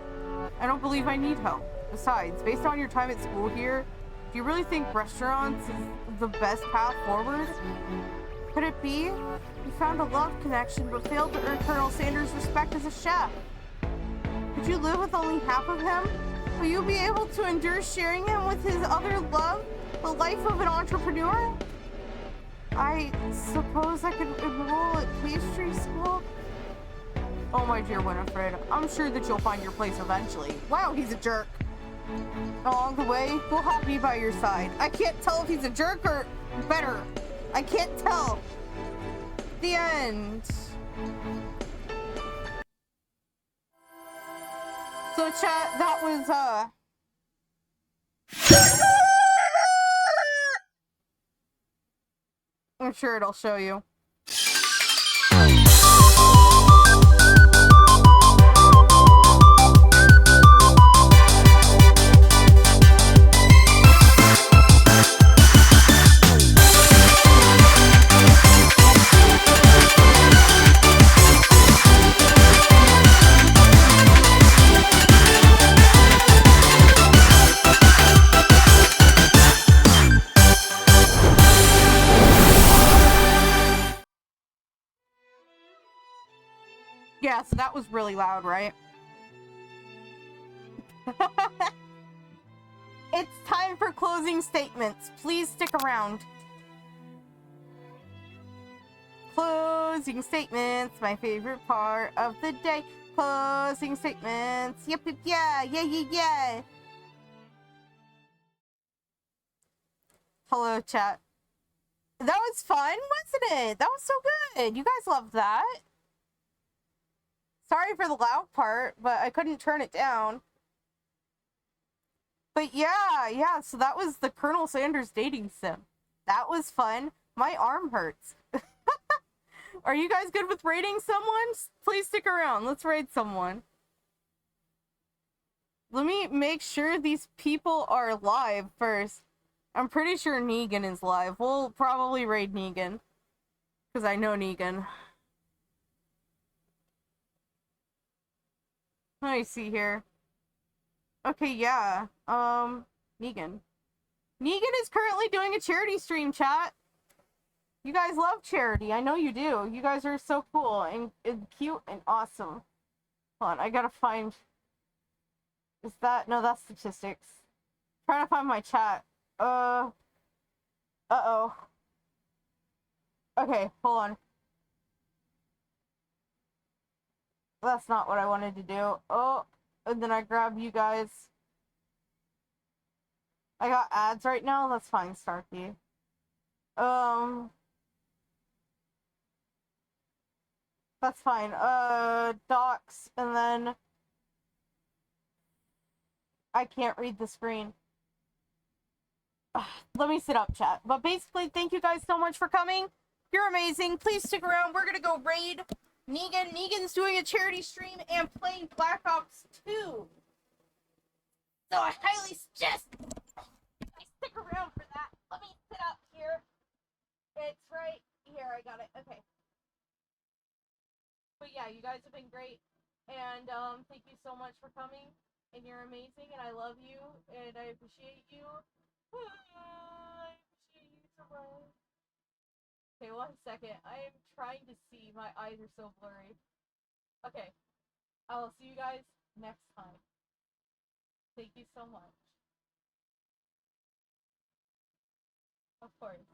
I don't believe I need help. Besides, based on your time at school here, do you really think restaurants is the best path forward? Could it be? You found a love connection but failed to earn Colonel Sanders' respect as a chef. Could you live with only half of him? Will you be able to endure sharing him with his other love, the life of an entrepreneur? I suppose I could enroll at pastry school? Oh, my dear Winifred, I'm sure that you'll find your place eventually. Wow, he's a jerk. Along the way, we'll have me by your side. I can't tell if he's a jerk or better. I can't tell. The end. So chat, that was, I'm sure it'll show you. Yeah, so that was really loud, right? It's time for closing statements. Please stick around. Closing statements, my favorite part of the day. Closing statements. Yep, yep, yeah, yeah, yeah, yeah. Hello, chat. That was fun, wasn't it? That was so good. You guys loved that. Sorry for the loud part, but I couldn't turn it down. But yeah, so that was the Colonel Sanders dating sim. That was fun. My arm hurts. Are you guys good with raiding someone? Please stick around. Let's raid someone. Let me make sure these people are live first. I'm pretty sure Negan is live. We'll probably raid Negan. Because I know Negan. Let me see here. Okay, yeah. Negan. Negan is currently doing a charity stream, chat. You guys love charity. I know you do. You guys are so cool and cute and awesome. Hold on, I gotta find... Is that... No, that's statistics. Trying to find my chat. Uh-oh. Okay, hold on. That's not what I wanted to do. Oh, and then I grab you guys. I got ads right now. That's fine, Starkey. That's fine. Docs, and then... I can't read the screen. Let me sit up, chat. But basically, thank you guys so much for coming. You're amazing. Please stick around. We're gonna go raid Negan. Negan's doing a charity stream and playing Black Ops 2. So I highly suggest I stick around for that. Let me sit up here. It's right here. I got it. Okay. But yeah, you guys have been great. And thank you so much for coming. And you're amazing. And I love you. And I appreciate you. I appreciate you so much. Okay, 1 second. I am trying to see. My eyes are so blurry. Okay. I will see you guys next time. Thank you so much. Of course.